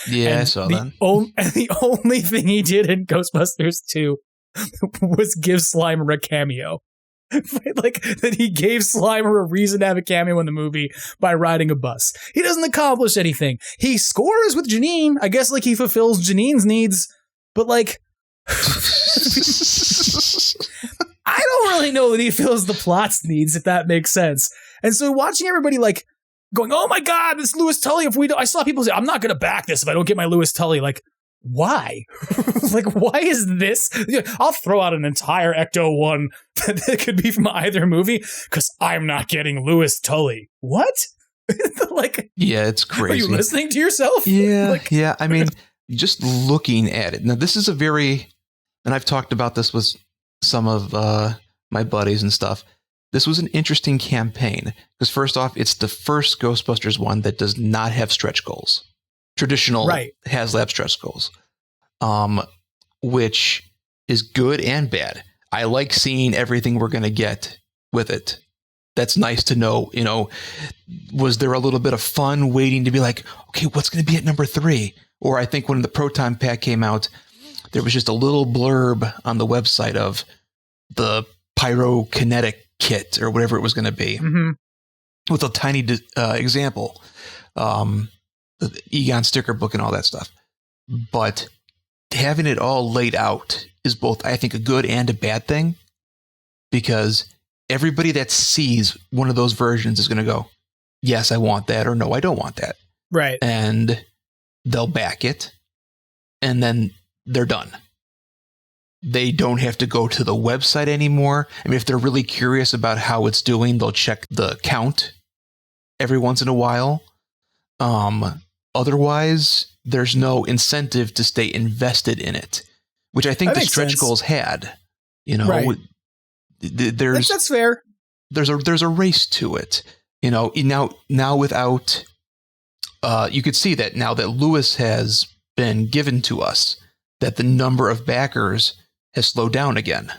Yeah, and I saw that. And the only thing he did in Ghostbusters 2 was give Slimer a cameo. Like, that he gave Slimer a reason to have a cameo in the movie by riding a bus. He doesn't accomplish anything. He scores with Janine. I guess, like, he fulfills Janine's needs, but, like, I don't really know that he fills the plot's needs, if that makes sense. And so watching everybody, like, going, oh my God, this Louis Tully, I saw people say, I'm not going to back this if I don't get my Louis Tully. Like, why? Like, why is this? I'll throw out an entire Ecto one that could be from either movie because I'm not getting Louis Tully. What? Like, yeah, it's crazy. Are you listening to yourself? Yeah, like, yeah. I mean, just looking at it. Now, this is a very, and I've talked about this with some of my buddies and stuff. This was an interesting campaign because first off, it's the first Ghostbusters one that does not have stretch goals. Traditional HasLab stretch goals, which is good and bad. I like seeing everything we're going to get with it. That's nice to know. You know, was there a little bit of fun waiting to be like, okay, what's going to be at number 3? Or I think when the Proton Pack came out, there was just a little blurb on the website of the pyrokinetic kit or whatever it was going to be, with a tiny example. The Egon sticker book and all that stuff. But having it all laid out is both, I think, a good and a bad thing, because everybody that sees one of those versions is going to go, yes, I want that, or no, I don't want that. Right. And they'll back it, and then they're done. They don't have to go to the website anymore. I mean, if they're really curious about how it's doing, they'll check the count every once in a while. Otherwise, there's no incentive to stay invested in it, which I think the stretch goals had. You know, right. That's fair. There's a race to it. You know, now without, you could see that now that Louis has been given to us, that the number of backers has slowed down again,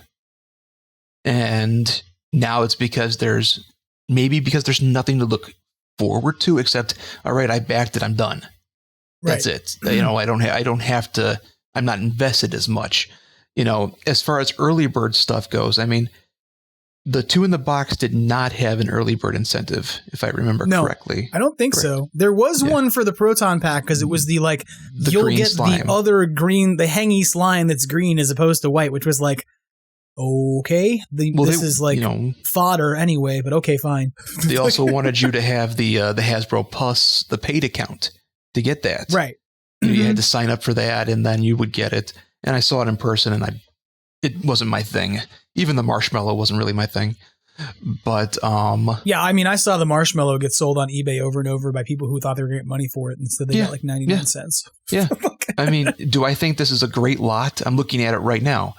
and now it's because there's nothing to look forward to except, all right, I backed it, I'm done. That's it. You know, I don't have to, I'm not invested as much. You know, as far as early bird stuff goes, I mean, the 2 in the box did not have an early bird incentive, if I remember correctly. I don't think so. There was one for the Proton Pack because it was the you'll get slime. The other green, the hangy slime that's green as opposed to white, which was like, okay, this is like, you know, fodder anyway, but okay, fine. They also wanted you to have the Hasbro Plus, the paid account to get that. Right. You had to sign up for that, and then you would get it. And I saw it in person, and it wasn't my thing. Even the marshmallow wasn't really my thing. But yeah, I mean, I saw the marshmallow get sold on eBay over and over by people who thought they were going to get money for it, instead they got like 99 cents. Yeah. I mean, do I think this is a great lot? I'm looking at it right now.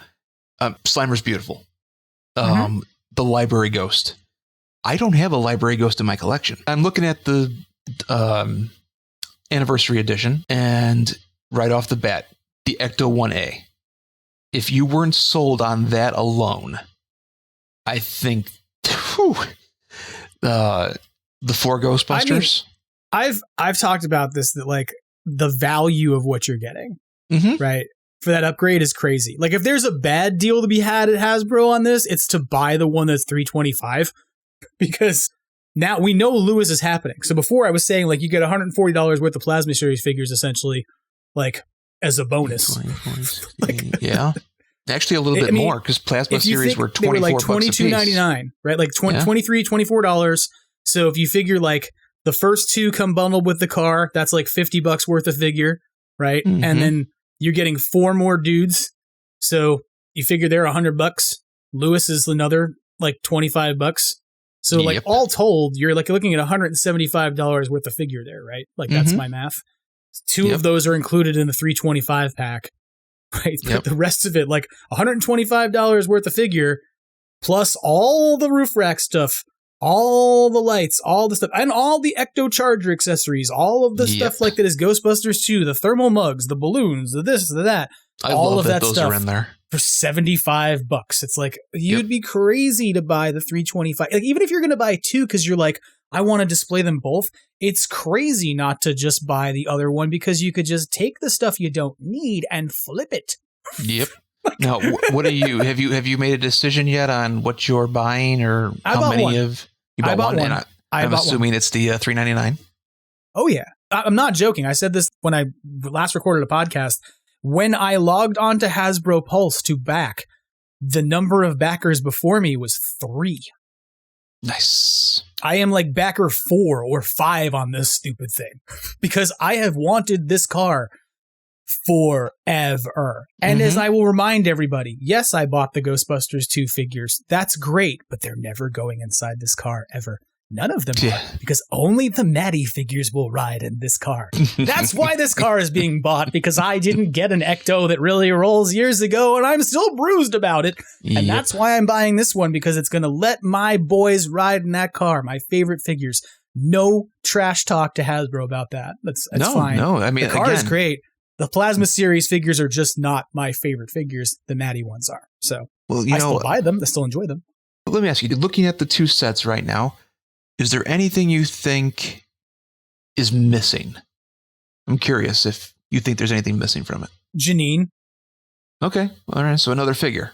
Slimer's beautiful. The Library Ghost. I don't have a Library Ghost in my collection. I'm looking at the Anniversary Edition, and right off the bat, the Ecto 1A. If you weren't sold on that alone, I think the 4 Ghostbusters. I mean, I've talked about this, that like the value of what you're getting, right? For that upgrade is crazy. Like, if there's a bad deal to be had at Hasbro on this, it's to buy the one that's $325, because now we know Louis is happening. So before I was saying, like, you get $140 worth of Plasma Series figures essentially, like, as a bonus. 20, yeah. Actually a little bit more, because Plasma Series were $24 were like $22.99, right? Like $23, $24. So if you figure like the first 2 come bundled with the car, that's like $50 worth of figure, right? And then you're getting 4 more dudes. So you figure they're $100. Louis is another like $25. So like all told, you're like looking at $175 worth of figure there, right? Like that's my math. 2 of those are included in the $325 pack, right? But the rest of it, like $125 worth of figure, plus all the roof rack stuff, all the lights, all the stuff, and all the Ecto Charger accessories, all of the stuff like that is Ghostbusters 2, the thermal mugs, the balloons, the this, the that, all of that those stuff are in there. for $75. It's like, you'd be crazy to buy the 325. Like, even if you're going to buy two because you're like, I want to display them both, it's crazy not to just buy the other one because you could just take the stuff you don't need and flip it. Yep. Now, what are you? Have you made a decision yet on what you're buying or how many of you bought one? And I'm assuming it's the $3.99. Oh yeah, I'm not joking. I said this when I last recorded a podcast. When I logged on to Hasbro Pulse to back, the number of backers before me was 3. Nice. I am like backer 4 or 5 on this stupid thing because I have wanted this car forever. And as I will remind everybody, yes, I bought the Ghostbusters 2 figures. That's great, but they're never going inside this car ever. None of them are, because only the Maddie figures will ride in this car. That's why this car is being bought, because I didn't get an Ecto that really rolls years ago, and I'm still bruised about it. And that's why I'm buying this one, because it's going to let my boys ride in that car, my favorite figures. No trash talk to Hasbro about that. That's fine. No, I mean, the car is great. The Plasma Series figures are just not my favorite figures. The Maddie ones are. So I still buy them. I still enjoy them. Let me ask you, looking at the 2 sets right now, is there anything you think is missing? I'm curious if you think there's anything missing from it. Janine. Okay. All right. So another figure.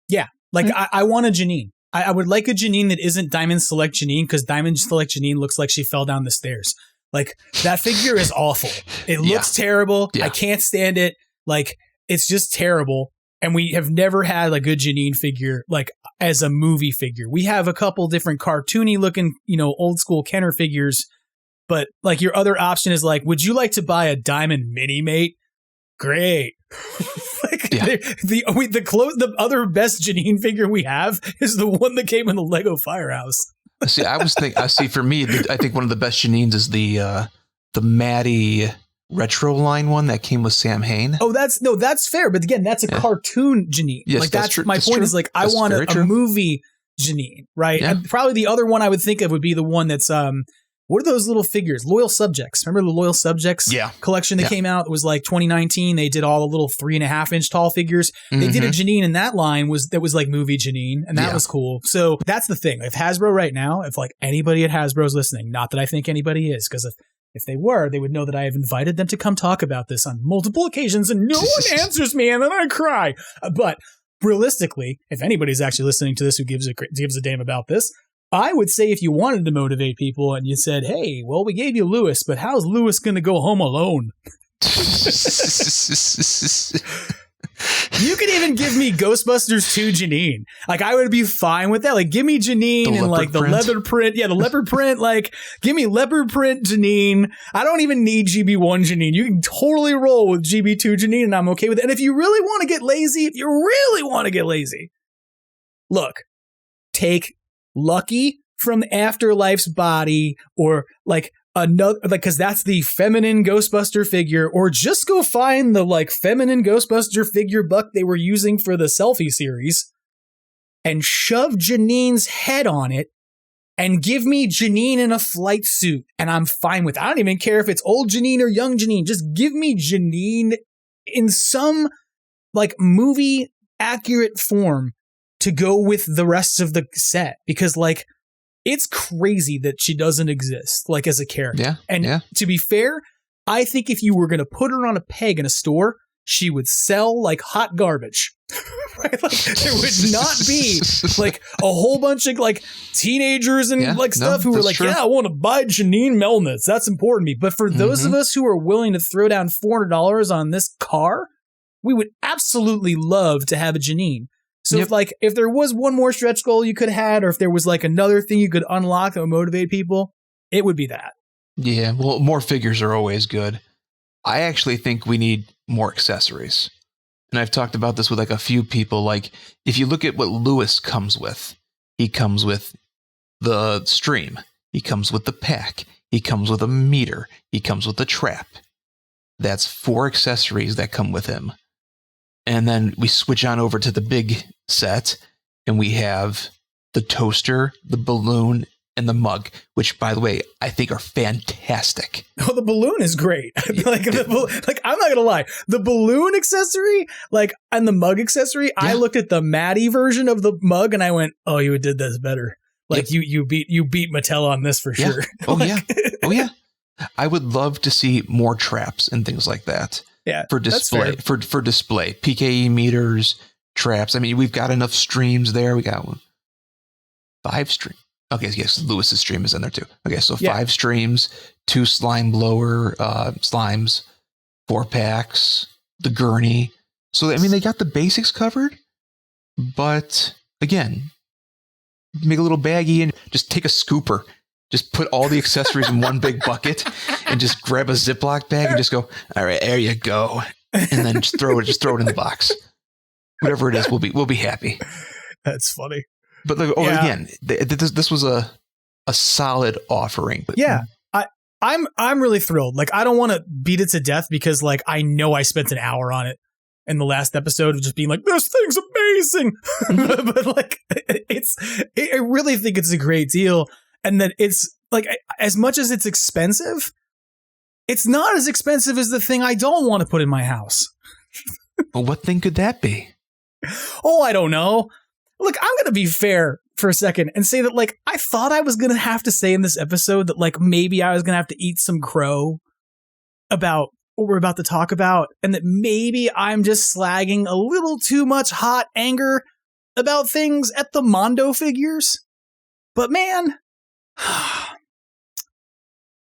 Yeah. Like, I want a Janine. I would like a Janine that isn't Diamond Select Janine, because Diamond Select Janine looks like she fell down the stairs. Like, that figure is awful. It looks terrible. I can't stand it. Like, it's just terrible. And we have never had a good Janine figure, like, as a movie figure. We have a couple different cartoony looking, old school Kenner figures. But, like, your other option is, like, would you like to buy a Diamond Mini Mate? Great. The other best Janine figure we have is the one that came in the Lego Firehouse. See, for me, I think one of the best Janines is the Maddie retro line one that came with Sam Hain. Oh, that's fair. But again, that's a cartoon Janine. Yes, like, that's true. My point is, like, I want a movie Janine, right? Yeah. And probably the other one I would think of would be the one that's what are those little figures? Loyal Subjects. Remember the Loyal Subjects collection that came out? It was like 2019. They did all the little 3.5-inch tall figures. They did a Janine in that line that was like movie Janine, and that was cool. So that's the thing. If Hasbro right now, if like anybody at Hasbro is listening, not that I think anybody is, because if they were, they would know that I have invited them to come talk about this on multiple occasions, and no one answers me, and then I cry. But realistically, if anybody's actually listening to this who gives a damn about this, I would say if you wanted to motivate people and you said, hey, well, we gave you Lewis, but how's Lewis going to go home alone? You could even give me Ghostbusters 2 Janine. Like, I would be fine with that. Like, give me Janine and like the leather print. Yeah, the leopard print. Like, give me leopard print Janine. I don't even need GB1 Janine. You can totally roll with GB2 Janine, and I'm okay with it. And if you really want to get lazy, look, take Lucky from Afterlife's body, or like another, like, because that's the feminine Ghostbuster figure, or just go find the like feminine Ghostbuster figure buck they were using for the selfie series and shove Janine's head on it and give me Janine in a flight suit, and I'm fine with it. I don't even care if it's old Janine or young Janine. Just give me Janine in some like movie accurate form to go with the rest of the set, because like, it's crazy that she doesn't exist like as a character. To be fair, I think if you were going to put her on a peg in a store, she would sell like hot garbage. Right? Like, there would not be like a whole bunch of like teenagers and stuff who were like, true. Yeah, I want to buy Janine Melnitz. That's important to me. But for those of us who are willing to throw down $400 on this car, we would absolutely love to have a Janine. So if there was one more stretch goal you could have had, or if there was like another thing you could unlock that would motivate people, it would be that. Yeah, well, more figures are always good. I actually think we need more accessories. And I've talked about this with like a few people. Like, if you look at what Lewis comes with, he comes with the stream. He comes with the pack. He comes with a meter. He comes with the trap. That's 4 accessories that come with him. And then we switch on over to the big set, and we have the toaster, the balloon, and the mug, which, by the way, I think are fantastic. Oh, the balloon is great. I'm not gonna lie, the balloon accessory, and the mug accessory. Yeah. I looked at the Maddie version of the mug and I went, "Oh, you did this better." You beat Mattel on this for sure. Oh yeah. I would love to see more traps and things like that. Yeah, for display, for display, PKE meters, traps. I mean, we've got enough streams there. We got 5 streams. Okay, yes, Lewis's stream is in there too. Okay, so 5 streams, 2 slime blower slimes, 4 packs, the gurney. So I mean, they got the basics covered, but again, make a little baggie and just take a scooper. Just put all the accessories in one big bucket and just grab a Ziploc bag and just go, all right, there you go. And then just throw it in the box. Whatever it is, we'll be happy. That's funny. But look, again, this was a solid offering. Yeah. I'm really thrilled. I don't want to beat it to death because I know I spent an hour on it in the last episode of just being this thing's amazing. But I really think it's a great deal. And that it's as much as it's expensive, it's not as expensive as the thing I don't want to put in my house. Well, what thing could that be? Oh, I don't know. Look, I'm going to be fair for a second and say that I thought I was going to have to say in this episode that maybe I was going to have to eat some crow about what we're about to talk about, and that maybe I'm just slagging a little too much hot anger about things at the Mondo figures. But man,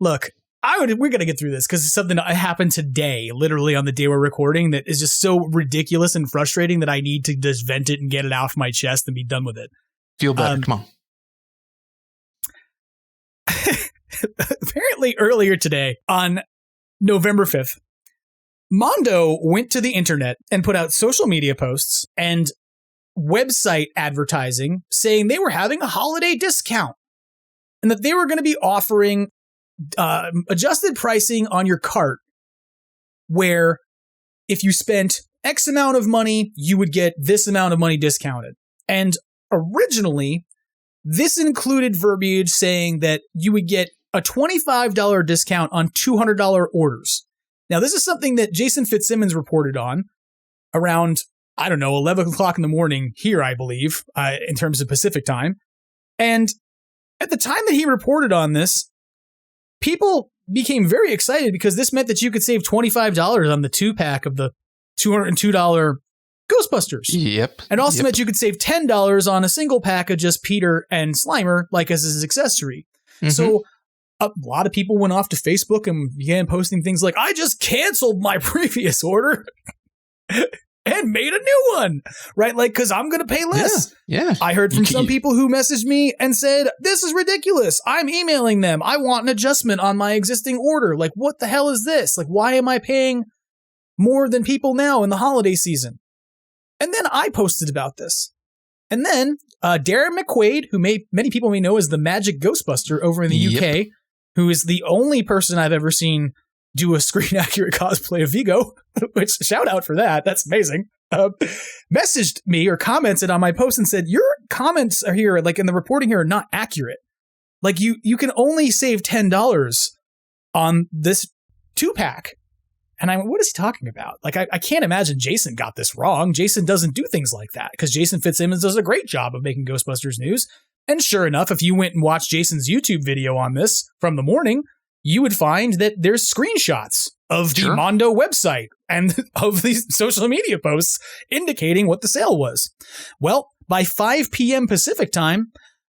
look, we're going to get through this because it's something that happened today, literally on the day we're recording, that is just so ridiculous and frustrating that I need to just vent it and get it off my chest and be done with it. Feel better. Come on. Apparently earlier today, on November 5th, Mondo went to the internet and put out social media posts and website advertising saying they were having a holiday discount and that they were going to be offering adjusted pricing on your cart, where if you spent X amount of money, you would get this amount of money discounted. And originally, this included verbiage saying that you would get a $25 discount on $200 orders. Now, this is something that Jason Fitzsimmons reported on around, 11 o'clock in the morning here, I believe, in terms of Pacific time. And at the time that he reported on this, people became very excited because this meant that you could save $25 on the 2-pack of the $202 Ghostbusters. Yep. And also meant you could save $10 on a single pack of just Peter and Slimer, as his accessory. Mm-hmm. So a lot of people went off to Facebook and began posting things like, I just canceled my previous order and made a new one, right? Because I'm going to pay less. Yeah. I heard from some people who messaged me and said, this is ridiculous. I'm emailing them. I want an adjustment on my existing order. What the hell is this? Why am I paying more than people now in the holiday season? And then I posted about this. And then Darren McQuaid, who many people may know as the Magic Ghostbuster over in the UK, who is the only person I've ever seen do a screen-accurate cosplay of Vigo, which, shout out for that. That's amazing. Messaged me or commented on my post and said, your comments are here, in the reporting here, are not accurate. You can only save $10 on this 2-pack. And I went, what is he talking about? I can't imagine Jason got this wrong. Jason doesn't do things like that because Jason Fitzsimmons does a great job of making Ghostbusters news. And sure enough, if you went and watched Jason's YouTube video on this from the morning, you would find that there's screenshots of the Mondo website and of these social media posts indicating what the sale was. Well, by 5 p.m. Pacific time,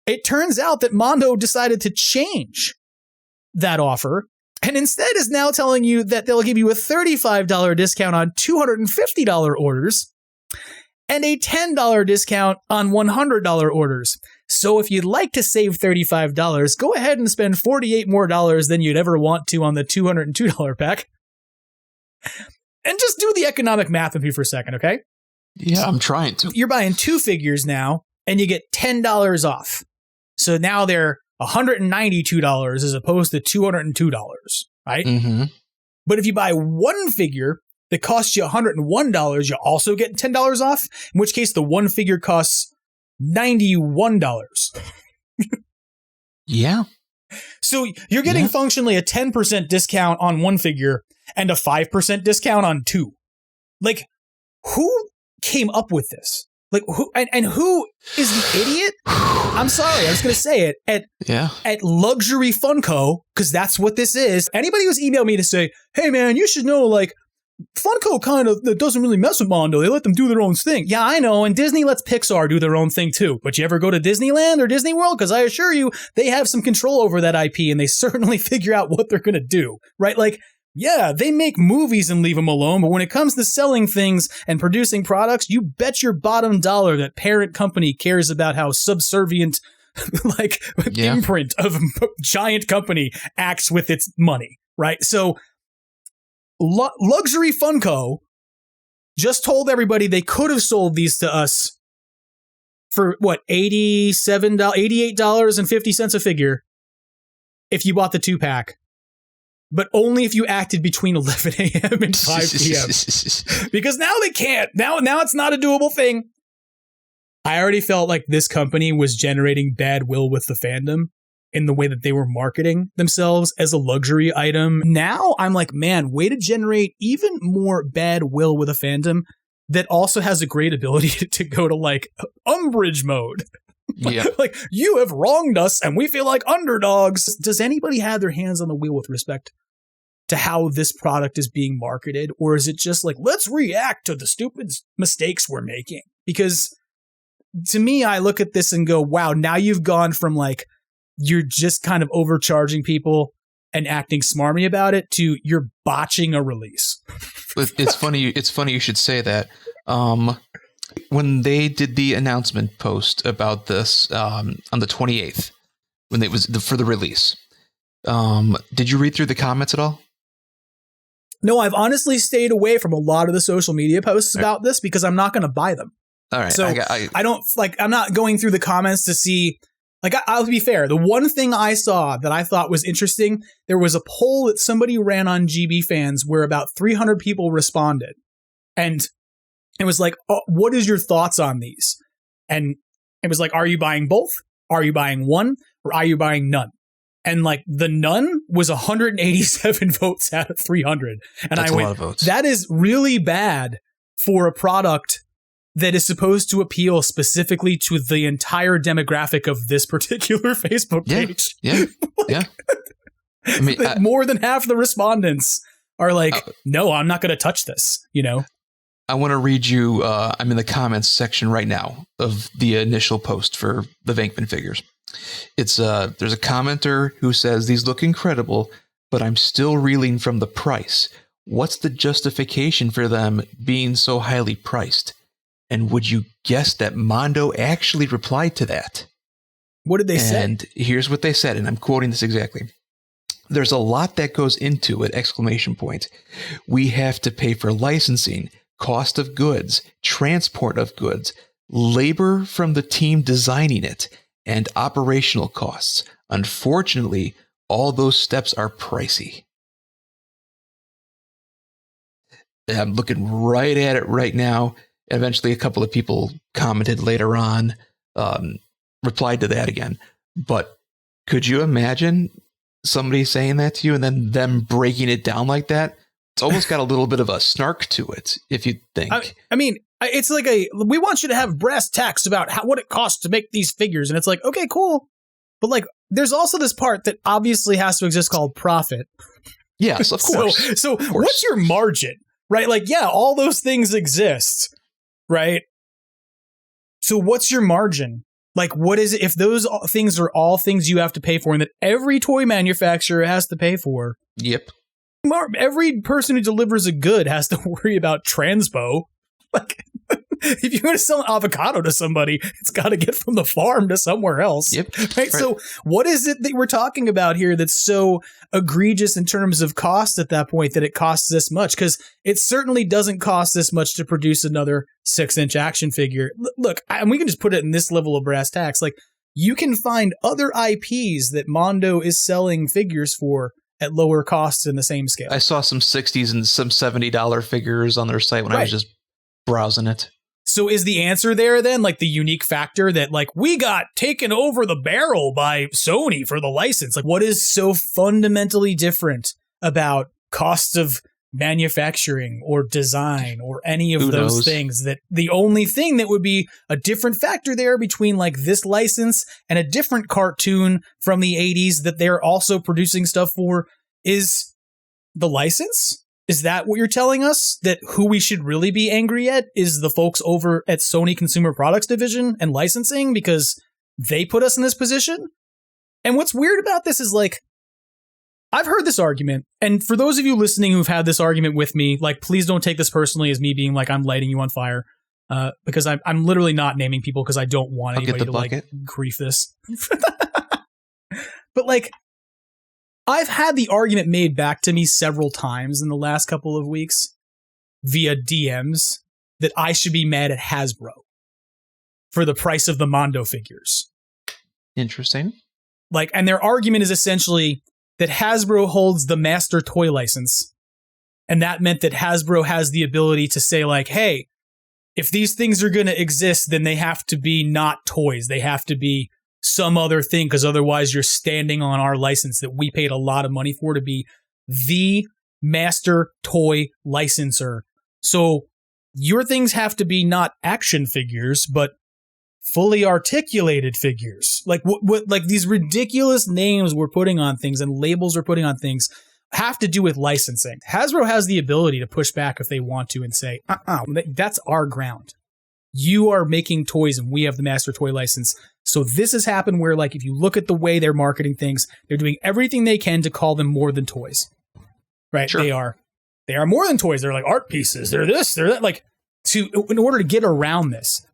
it turns out that Mondo decided to change that offer and instead is now telling you that they'll give you a $35 discount on $250 orders and a $10 discount on $100 orders. So if you'd like to save $35, go ahead and spend $48 more than you'd ever want to on the $202 pack. And just do the economic math with me for a second, okay? Yeah, I'm trying to. You're buying 2 figures now, and you get $10 off. So now they're $192 as opposed to $202, right? Mm-hmm. But if you buy 1 figure that costs you $101, you also get $10 off, in which case the 1 figure costs $91. Yeah. So you're getting functionally a 10% discount on one figure and a 5% discount on two. Like, who came up with this? Like, who and who is the idiot? I'm sorry, I was going to say it at Luxury Funko, because that's what this is. Anybody who's emailed me to say, "Hey man, you should know, like, Funko kind of doesn't really mess with Mondo. They let them do their own thing." Yeah, I know. And Disney lets Pixar do their own thing too. But you ever go to Disneyland or Disney World? Because I assure you, they have some control over that IP and they certainly figure out what they're going to do, right? Like, yeah, they make movies and leave them alone. But when it comes to selling things and producing products, you bet your bottom dollar that parent company cares about how subservient imprint of giant company acts with its money, right? So Luxury Funko just told everybody they could have sold these to us for what, $88.50 a figure if you bought the 2-pack, but only if you acted between 11 a.m. and 5 p.m. because now they can't. Now it's not a doable thing. I already felt like this company was generating bad will with the fandom in the way that they were marketing themselves as a luxury item. Now I'm like, man, way to generate even more bad will with a fandom that also has a great ability to go to like umbrage mode. Yeah. Like, you have wronged us and we feel like underdogs. Does anybody have their hands on the wheel with respect to how this product is being marketed? Or is it just like, let's react to the stupid mistakes we're making? Because to me, I look at this and go, wow, now you've gone from like, you're just kind of overcharging people and acting smarmy about it to you're botching a release. It's funny. It's funny you should say that. When they did the announcement post about this on the 28th, when it was for the release, did you read through the comments at all? No, I've honestly stayed away from a lot of the social media posts about this because I'm not going to buy them. All right. So I don't like, I'm not going through the comments to see. Like, I'll be fair. The one thing I saw that I thought was interesting, there was a poll that somebody ran on GB Fans where about 300 people responded. And it was like, oh, what is your thoughts on these? And it was like, are you buying both? Are you buying one? Or are you buying none? And like the none was 187 votes out of 300. And That's I went, a lot of votes. That is really bad for a product that is supposed to appeal specifically to the entire demographic of this particular Facebook page. Yeah. Yeah. I mean, more than half the respondents are like, no, I'm not going to touch this, you know? I want to read you, I'm in the comments section right now of the initial post for the Venkman figures. It's there's a commenter who says, "These look incredible, but I'm still reeling from the price. What's the justification for them being so highly priced?" And would you guess that Mondo actually replied to that? What did they say? And here's what they said, and I'm quoting this exactly. "There's a lot that goes into it, exclamation point. We have to pay for licensing, cost of goods, transport of goods, labor from the team designing it, and operational costs. Unfortunately, all those steps are pricey." And I'm looking right at it right now. Eventually, a couple of people commented later on, replied to that again. But could you imagine somebody saying that to you and then them breaking it down like that? It's almost got a little bit of a snark to it, if you think. I mean, it's like we want you to have brass tacks about what it costs to make these figures. And it's like, okay, cool. But like, there's also this part that obviously has to exist called profit. Yes, of course. So what's your margin, right? Like, yeah, all those things exist, right? So what's your margin? Like, what is it if those things are all things you have to pay for and that every toy manufacturer has to pay for? Yep. Every person who delivers a good has to worry about transpo. Like, if you're going to sell an avocado to somebody, it's got to get from the farm to somewhere else. Yep. Right? So what is it that we're talking about here that's so egregious in terms of cost at that point that it costs this much? Because it certainly doesn't cost this much to produce another 6-inch action figure. Look, and we can just put it in this level of brass tacks. Like, you can find other IPs that Mondo is selling figures for at lower costs in the same scale. I saw some $60s and some $70 figures on their site when I was just browsing it. So is the answer there then like the unique factor that like we got taken over the barrel by Sony for the license? Like what is so fundamentally different about cost of manufacturing or design or any of those things that the only thing that would be a different factor there between like this license and a different cartoon from the 80s that they're also producing stuff for is the license? Is that what you're telling us? That who we should really be angry at is the folks over at Sony Consumer Products Division and licensing because they put us in this position? And what's weird about this is like, I've heard this argument, and for those of you listening who've had this argument with me, like, please don't take this personally as me being like, I'm lighting you on fire, because I'm literally not naming people because I don't want anybody to like grief this. But like, I've had the argument made back to me several times in the last couple of weeks via DMs that I should be mad at Hasbro for the price of the Mondo figures. Interesting. Like, and their argument is essentially that Hasbro holds the master toy license. And that meant that Hasbro has the ability to say like, hey, if these things are going to exist, then they have to be not toys. They have to be some other thing because otherwise you're standing on our license that we paid a lot of money for to be the master toy licensor. So your things have to be not action figures, but fully articulated figures. Like what like these ridiculous names we're putting on things and labels we're putting on things have to do with licensing. Hasbro has the ability to push back if they want to and say, that's our ground. You are making toys and we have the master toy license. So this has happened where like if you look at the way they're marketing things, they're doing everything they can to call them more than toys. Right? Sure. They are more than toys. They're like art pieces. They're this, they're that, like in order to get around this.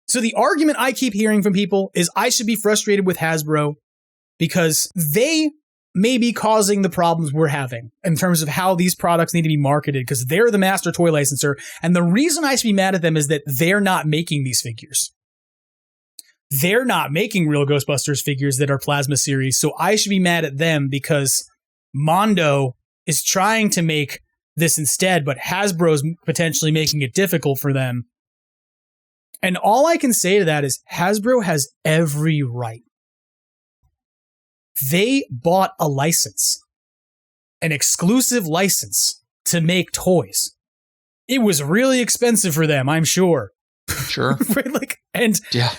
So the argument I keep hearing from people is I should be frustrated with Hasbro because they may be causing the problems we're having in terms of how these products need to be marketed because they're the master toy licensor. And the reason I should be mad at them is that they're not making these figures. They're not making real Ghostbusters figures that are plasma series. So I should be mad at them because Mondo is trying to make this instead, but Hasbro's potentially making it difficult for them. And all I can say to that is Hasbro has every right. They bought a license, an exclusive license to make toys. It was really expensive for them, I'm sure. Sure. Right? Like, and yeah.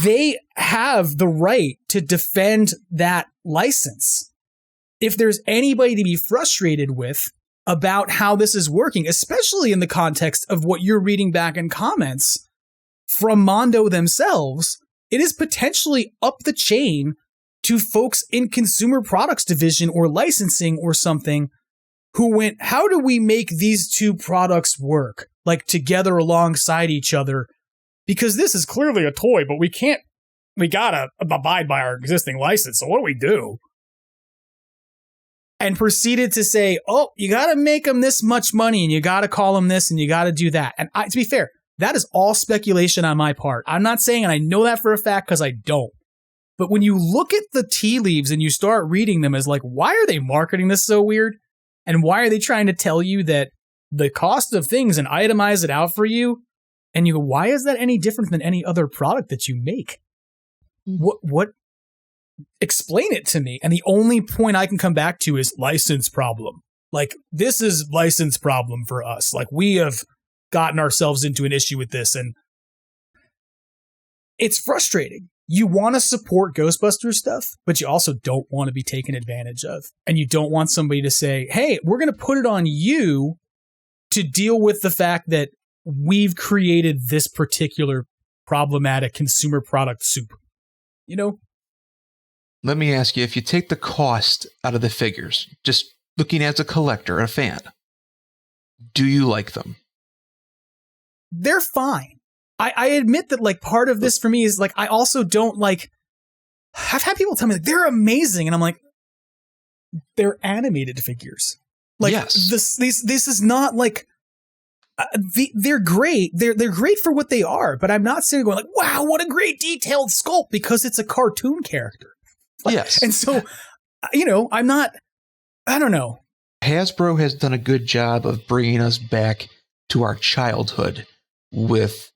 They have the right to defend that license. If there's anybody to be frustrated with about how this is working, especially in the context of what you're reading back in comments from Mondo themselves, it is potentially up the chain to folks in consumer products division or licensing or something who went, how do we make these two products work like together alongside each other? Because this is clearly a toy, but we gotta abide by our existing license. So what do we do? And proceeded to say, oh, you gotta make them this much money and you gotta call them this and you gotta do that. And to be fair, that is all speculation on my part. I'm not saying, and I know that for a fact because I don't. But when you look at the tea leaves and you start reading them as like, why are they marketing this so weird? And why are they trying to tell you that the cost of things and itemize it out for you? And you go, why is that any different than any other product that you make? What? Explain it to me. And the only point I can come back to is license problem. Like, this is license problem for us. Like, we have gotten ourselves into an issue with this. And it's frustrating. You want to support Ghostbusters stuff, but you also don't want to be taken advantage of. And you don't want somebody to say, hey, we're going to put it on you to deal with the fact that we've created this particular problematic consumer product soup. You know? Let me ask you, if you take the cost out of the figures, just looking as a collector, a fan, do you like them? They're fine. I admit that, like, part of this for me is, like, I also don't, like, I've had people tell me, like, they're amazing. And I'm like, they're animated figures. Like, yes. This is not, like, they're great. They're great for what they are. But I'm not sitting going, like, wow, what a great detailed sculpt, because it's a cartoon character. Like, yes. And so, you know, I don't know. Hasbro has done a good job of bringing us back to our childhood with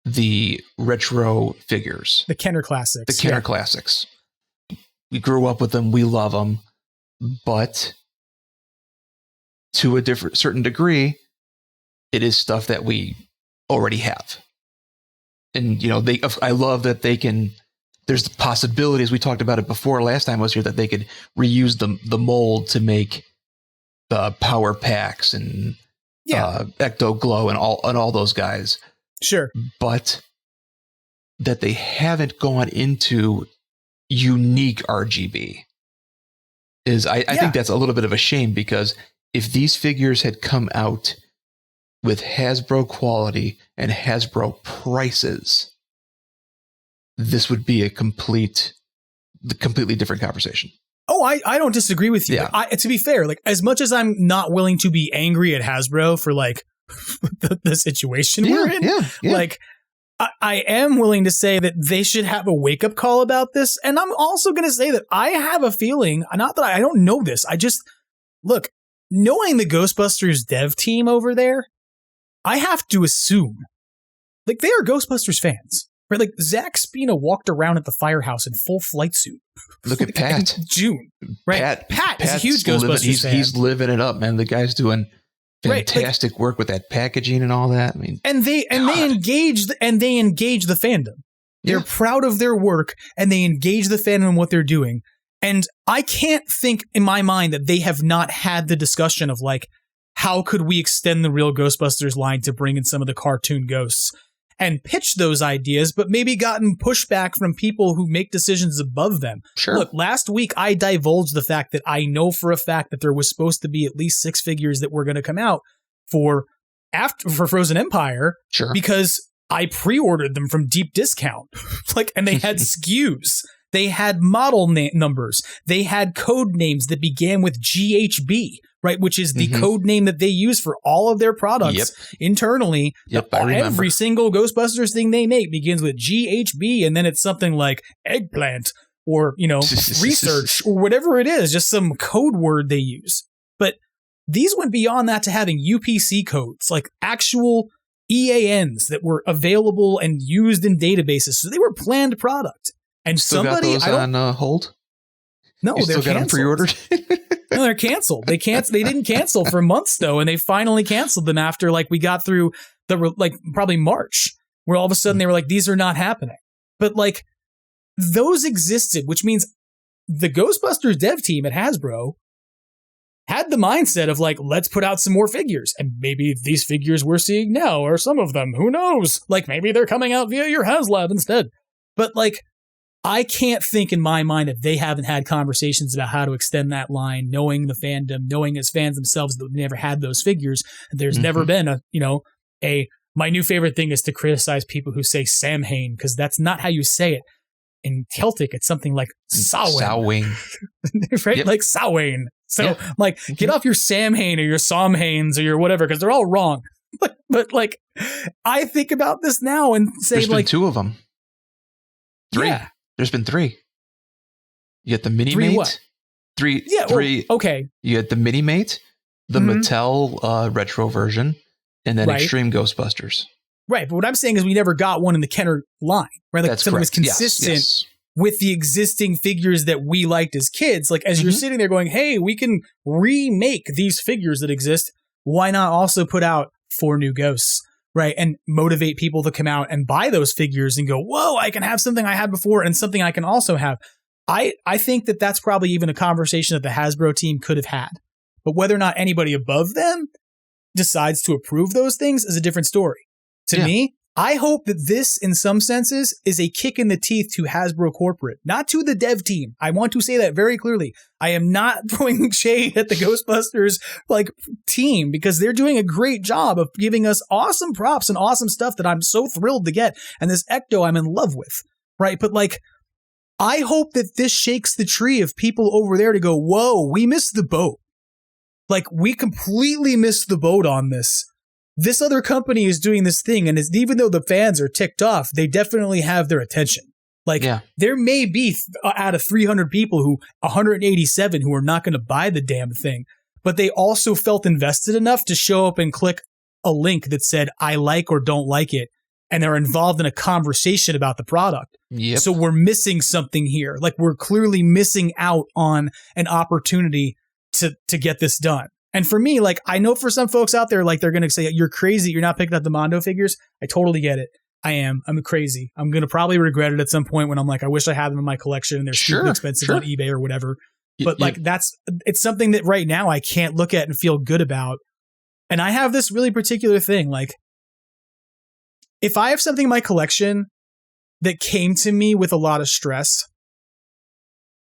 the retro figures. The Kenner Classics. The Kenner Classics. We grew up with them. We love them. But to a certain degree, it is stuff that we already have. And, I love that there's the possibilities. We talked about it before last time I was here, that they could reuse the mold to make power packs and Ecto Glow and all those guys. Sure. But that they haven't gone into unique RGB is, I think that's a little bit of a shame, because if these figures had come out with Hasbro quality and Hasbro prices, this would be a completely different conversation. Oh, I don't disagree with you. Yeah. To be fair, like, as much as I'm not willing to be angry at Hasbro for like the situation we're in, like, I am willing to say that they should have a wake up call about this. And I'm also going to say that I have a feeling, not that I don't know this, I just, look, knowing the Ghostbusters dev team over there, I have to assume, like, they are Ghostbusters fans, right? Like, Zach Spina walked around at the firehouse in full flight suit. Look at Pat. In June, right? Pat is a huge Ghostbusters fan. He's living it up, man. The guy's doing fantastic work with that packaging and all that. I mean, and they engage the fandom. They're proud of their work, and they engage the fandom in what they're doing. And I can't think in my mind that they have not had the discussion of, like, how could we extend the real Ghostbusters line to bring in some of the cartoon ghosts, and pitch those ideas, but maybe gotten pushback from people who make decisions above them. Sure. Look, last week I divulged the fact that I know for a fact that there was supposed to be at least 6 figures that were going to come out for Frozen Empire. Sure. Because I pre-ordered them from deep discount. And they had SKUs. They had model numbers. They had code names that began with GHB, right? Which is the code name that they use for all of their products internally. Every single Ghostbusters thing they make begins with GHB, and then it's something like eggplant or, research or whatever it is, just some code word they use. But these went beyond that to having UPC codes, like actual EANs that were available and used in databases. So they were planned product. And still got those on hold? No, you they're still got them pre-ordered? No, they're canceled. They didn't cancel for months though, and they finally canceled them after we got through probably March, where all of a sudden they were like, these are not happening. But those existed, which means the Ghostbusters dev team at Hasbro had the mindset of let's put out some more figures, and maybe these figures we're seeing now are some of them. Who knows? Maybe they're coming out via your HasLab instead. But I can't think in my mind that they haven't had conversations about how to extend that line, knowing the fandom, knowing as fans themselves that they never had those figures. There's never been my new favorite thing is to criticize people who say Samhain, because that's not how you say it. In Celtic, it's something like Samhain. Right? Yep. Samhain. So get off your Samhain or your Samhains or your whatever, because they're all wrong. But I think about this now and say there's been 2 of them. 3. Yeah. There's been 3. You got the Mini Mate. What? 3. Yeah. 3. Well, okay. You had the Mini Mate, the Mattel retro version, and then Extreme Ghostbusters. Right. But what I'm saying is we never got one in the Kenner line, right? That's something correct. was consistent Yes. with the existing figures that we liked as kids. As you're sitting there going, hey, we can remake these figures that exist. Why not also put out 4 new ghosts? Right. And motivate people to come out and buy those figures and go, whoa, I can have something I had before and something I can also have. I think that that's probably even a conversation that the Hasbro team could have had. But whether or not anybody above them decides to approve those things is a different story. To me, I hope that this, in some senses, is a kick in the teeth to Hasbro corporate, not to the dev team. I want to say that very clearly. I am not throwing shade at the Ghostbusters team, because they're doing a great job of giving us awesome props and awesome stuff that I'm so thrilled to get. And this Ecto I'm in love with, right? But I hope that this shakes the tree of people over there to go, whoa, we missed the boat. We completely missed the boat on this. This other company is doing this thing, and even though the fans are ticked off, they definitely have their attention. There may be out of 300 people 187 who are not going to buy the damn thing, but they also felt invested enough to show up and click a link that said, I like or don't like it. And they're involved in a conversation about the product. Yep. So we're missing something here. Like we're clearly missing out on an opportunity to get this done. And for me, like I know for some folks out there, like they're going to say, you're crazy. You're not picking up the Mondo figures. I totally get it. I am. I'm crazy. I'm going to probably regret it at some point when I'm like, I wish I had them in my collection and they're super expensive on eBay or whatever. But like it's something that right now I can't look at and feel good about. And I have this really particular thing. Like if I have something in my collection that came to me with a lot of stress,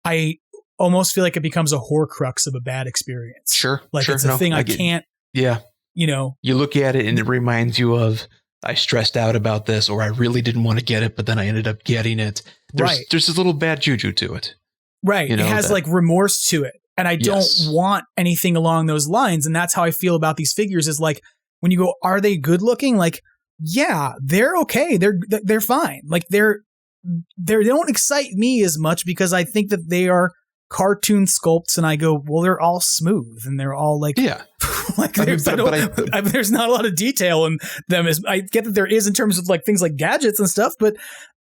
I almost feel like it becomes a horcrux of a bad experience. Sure. Like it's a thing I can't. Yeah. You know, you look at it and it reminds you of, I stressed out about this, or I really didn't want to get it, but then I ended up getting it. There's this little bad juju to it. Right. You know, it has like remorse to it. And I don't want anything along those lines. And that's how I feel about these figures is like, when you go, are they good looking? Like, yeah, they're okay. They're fine. Like they don't excite me as much because I think that they are cartoon sculpts and I go, well, they're all smooth and they're all like, like there's not a lot of detail in them. As I get that there is in terms of like things like gadgets and stuff, but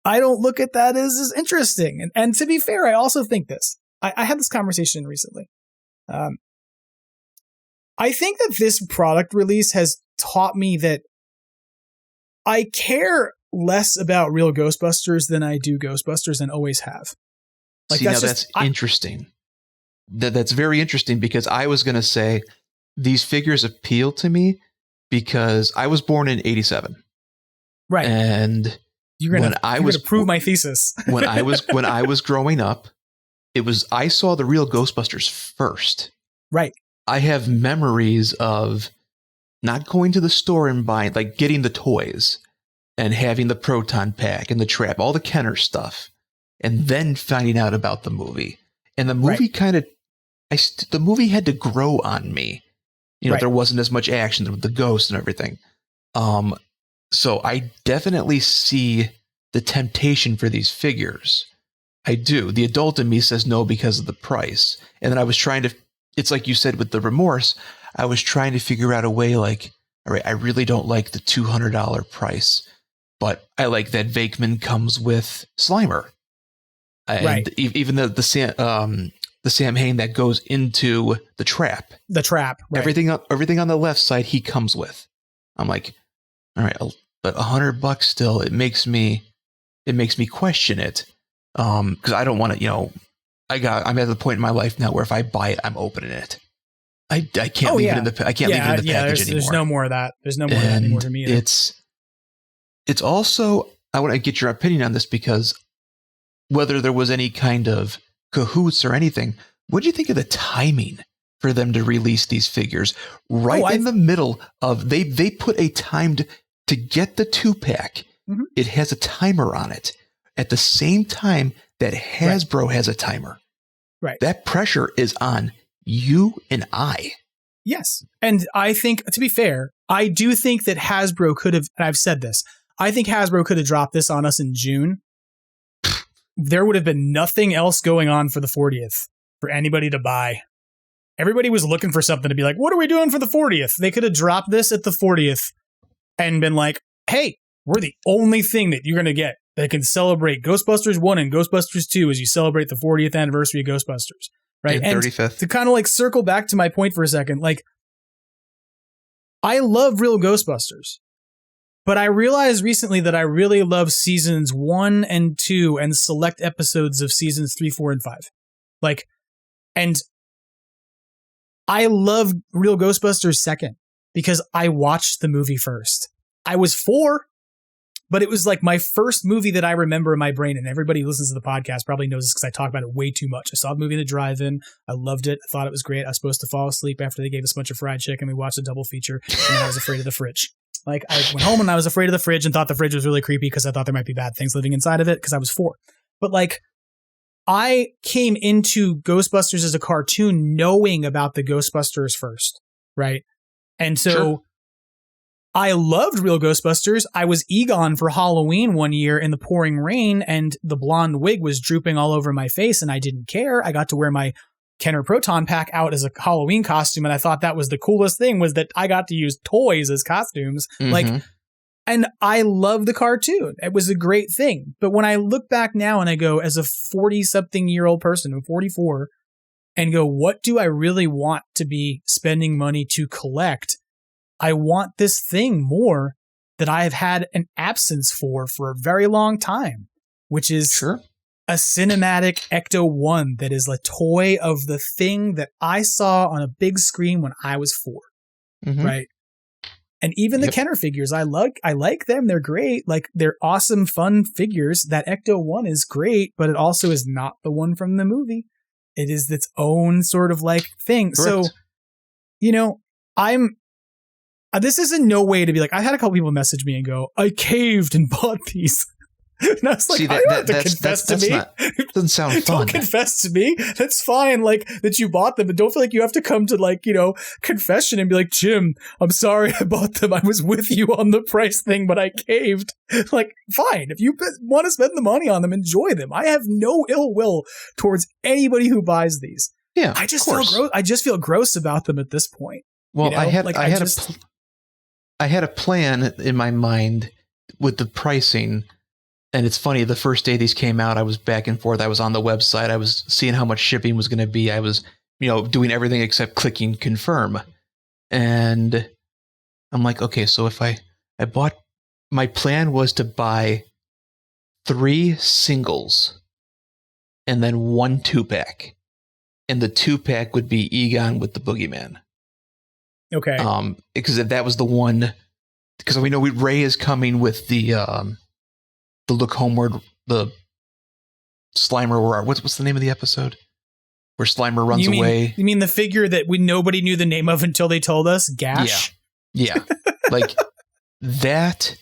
I don't look at that as interesting. And to be fair, I also think this. I had this conversation recently. I think that this product release has taught me that I care less about real Ghostbusters than I do Ghostbusters and always have. Like that's interesting. That's very interesting because I was going to say these figures appeal to me because I was born in 87. Right. And you're going to prove my thesis. when I was growing up, I saw the real Ghostbusters first. Right. I have memories of not going to the store and buying, like getting the toys and having the proton pack and the trap, all the Kenner stuff, and then finding out about the movie. And the movie the movie had to grow on me. You know, there wasn't as much action with the ghosts and everything. So I definitely see the temptation for these figures. I do. The adult in me says no because of the price. And then I was trying to, it's like you said with the remorse, I was trying to figure out a way like, all right, I really don't like the $200 price, but I like that Vakeman comes with Slimer. And even the Sam Hain that goes into the trap. The trap. Right. Everything on the left side he comes with. I'm like, all right, but $100 still, it makes me question it. Because I don't want to, you know, I'm at the point in my life now where if I buy it, I'm opening it. I can't leave it in the package anymore. There's no more of that. There's no more of that anymore for me. It's also, I want to get your opinion on this because whether there was any kind of cahoots or anything, what do you think of the timing for them to release these figures in the middle of they put a time to get the 2-pack. Mm-hmm. It has a timer on it at the same time that Hasbro has a timer. Right. That pressure is on you and I. Yes. And I think, to be fair, I do think that Hasbro could have, and I've said this, I think Hasbro could have dropped this on us in June. There would have been nothing else going on for the 40th for anybody to buy. Everybody was looking for something to be like, what are we doing for the 40th? They could have dropped this at the 40th and been like, hey, we're the only thing that you're going to get that can celebrate Ghostbusters 1 and Ghostbusters 2 as you celebrate the 40th anniversary of Ghostbusters. Right. And 35th. To kind of like circle back to my point for a second, like, I love real Ghostbusters, but I realized recently that I really love seasons 1 and 2 and select episodes of seasons 3, 4, and 5. Like, and I love real Ghostbusters second because I watched the movie first. I was 4, but it was like my first movie that I remember in my brain, and everybody who listens to the podcast probably knows this because I talk about it way too much. I saw the movie in the drive-in. I loved it. I thought it was great. I was supposed to fall asleep after they gave us a bunch of fried chicken. We watched a double feature, and then I was afraid of the fridge. Like, I went home and I was afraid of the fridge and thought the fridge was really creepy because I thought there might be bad things living inside of it because I was 4. But like, I came into Ghostbusters as a cartoon knowing about the Ghostbusters first, right? And so I loved real Ghostbusters. I was Egon for Halloween one year in the pouring rain and the blonde wig was drooping all over my face and I didn't care. I got to wear my Kenner Proton Pack out as a Halloween costume, and I thought that was the coolest thing, was that I got to use toys as costumes. Like, and I love the cartoon. It was a great thing. But when I look back now and I go, as a 40-something-year-old person, I'm 44, and go, what do I really want to be spending money to collect? I want this thing more that I have had an absence for a very long time, which is a cinematic Ecto-1 that is a toy of the thing that I saw on a big screen when I was 4, right? And even the Kenner figures, I like them. They're great. Like, they're awesome, fun figures. That Ecto-1 is great, but it also is not the one from the movie. It is its own sort of like thing. Correct. So, you know, this is in no way to be like, I had a couple people message me and go, I caved and bought these. And I was like, I don't have to confess to me. Doesn't sound fun. Don't confess to me. That's fine. Like, that you bought them, but don't feel like you have to come to, like, you know, confession and be like, Jim, I'm sorry I bought them. I was with you on the price thing, but I caved. Like, fine. If you want to spend the money on them, enjoy them. I have no ill will towards anybody who buys these. Yeah, I just feel gross. I just feel gross about them at this point. Well, you know? I had a plan in my mind with the pricing. And it's funny, the first day these came out, I was back and forth. I was on the website. I was seeing how much shipping was going to be. I was, you know, doing everything except clicking confirm. And I'm like, okay, so if I bought, my plan was to buy 3 singles and then 1 2-pack. And the 2-pack would be Egon with the Boogeyman. Okay. Because that was the one, because we know Ray is coming with the Look Homeward, the Slimer. What's the name of the episode where Slimer runs away? You mean the figure that nobody knew the name of until they told us? Gash? Yeah. Like that.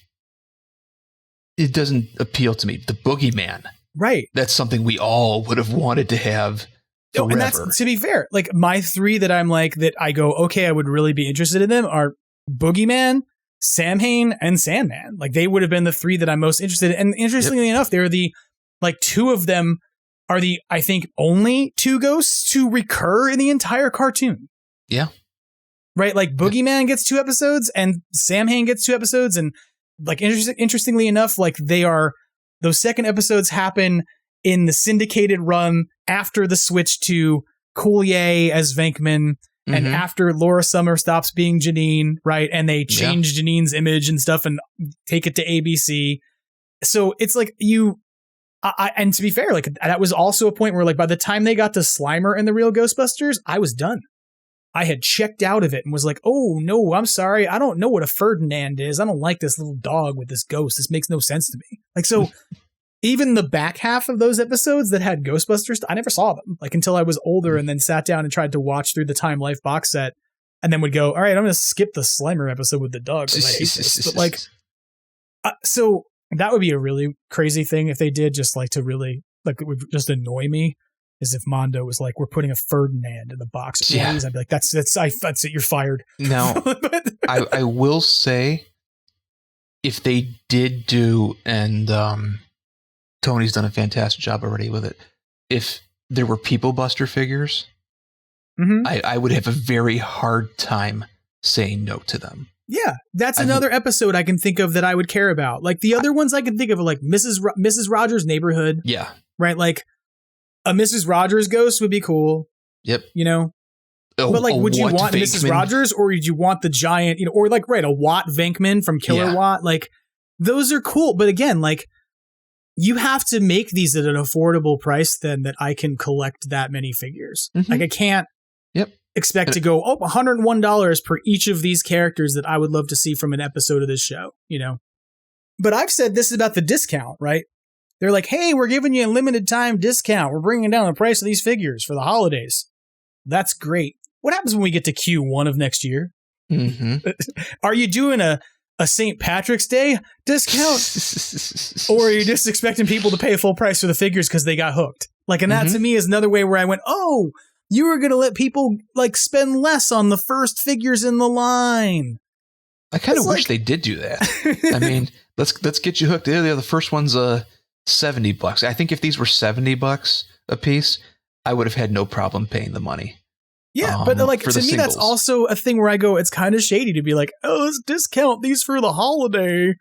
It doesn't appeal to me. The Boogeyman. Right. That's something we all would have wanted to have forever. And that's, to be fair, like my 3 that I'm like, that I go, okay, I would really be interested in them are Boogeyman, Samhain, and Sandman. Like, they would have been the 3 that I'm most interested in. And interestingly enough, they're the, like, 2 of them are the, I think, only 2 ghosts to recur in the entire cartoon. Yeah. Right? Like, Boogeyman gets 2 episodes and Samhain gets 2 episodes. And, like, interestingly enough, like, those second episodes happen in the syndicated run after the switch to Coulier as Venkman. And after Laura Summer stops being Janine, right? And they change Janine's image and stuff and take it to ABC. So it's like and to be fair, like, that was also a point where, like, by the time they got to Slimer and the Real Ghostbusters, I was done. I had checked out of it and was like, oh, no, I'm sorry. I don't know what a Ferdinand is. I don't like this little dog with this ghost. This makes no sense to me. Like, so even the back half of those episodes that had Ghostbusters, I never saw them, like, until I was older and then sat down and tried to watch through the Time Life box set and then would go, all right, I'm going to skip the Slimer episode with the dog because I hate this. But, like, so that would be a really crazy thing if they did, just like to really, like, it would just annoy me, is if Mondo was like, we're putting a Ferdinand in the box. I'd be like, that's it. You're fired. Now, I will say, if they did do, and Tony's done a fantastic job already with it, if there were People Buster figures, I would have a very hard time saying no to them. Yeah, that's another episode I can think of that I would care about. Like, the other ones I can think of are like Mrs. Rogers' Neighborhood. Yeah. Right? Like, a Mrs. Rogers ghost would be cool. Yep. You know? But, like, would you want Mrs. Rogers, or would you want the giant, you know, or like, right, a Watt Venkman from Killer Watt? Like, those are cool. But again, like, you have to make these at an affordable price then that I can collect that many figures. Like, I can't expect to go, $101 per each of these characters that I would love to see from an episode of this show, you know? But I've said this about the discount, right? They're like, hey, we're giving you a limited time discount. We're bringing down the price of these figures for the holidays. That's great. What happens when we get to Q1 of next year? Are you doing a St. Patrick's Day discount? Or are you just expecting people to pay full price for the figures because they got hooked? Like, and that to me is another way where I went, oh, you were going to let people, like, spend less on the first figures in the line. I kind of wish they did do that. I mean, let's get you hooked. The first one's $70. I think if these were $70 a piece, I would have had no problem paying the money. Yeah, but like to me, that's also a thing where I go, it's kind of shady to be like, oh, let's discount these for the holiday.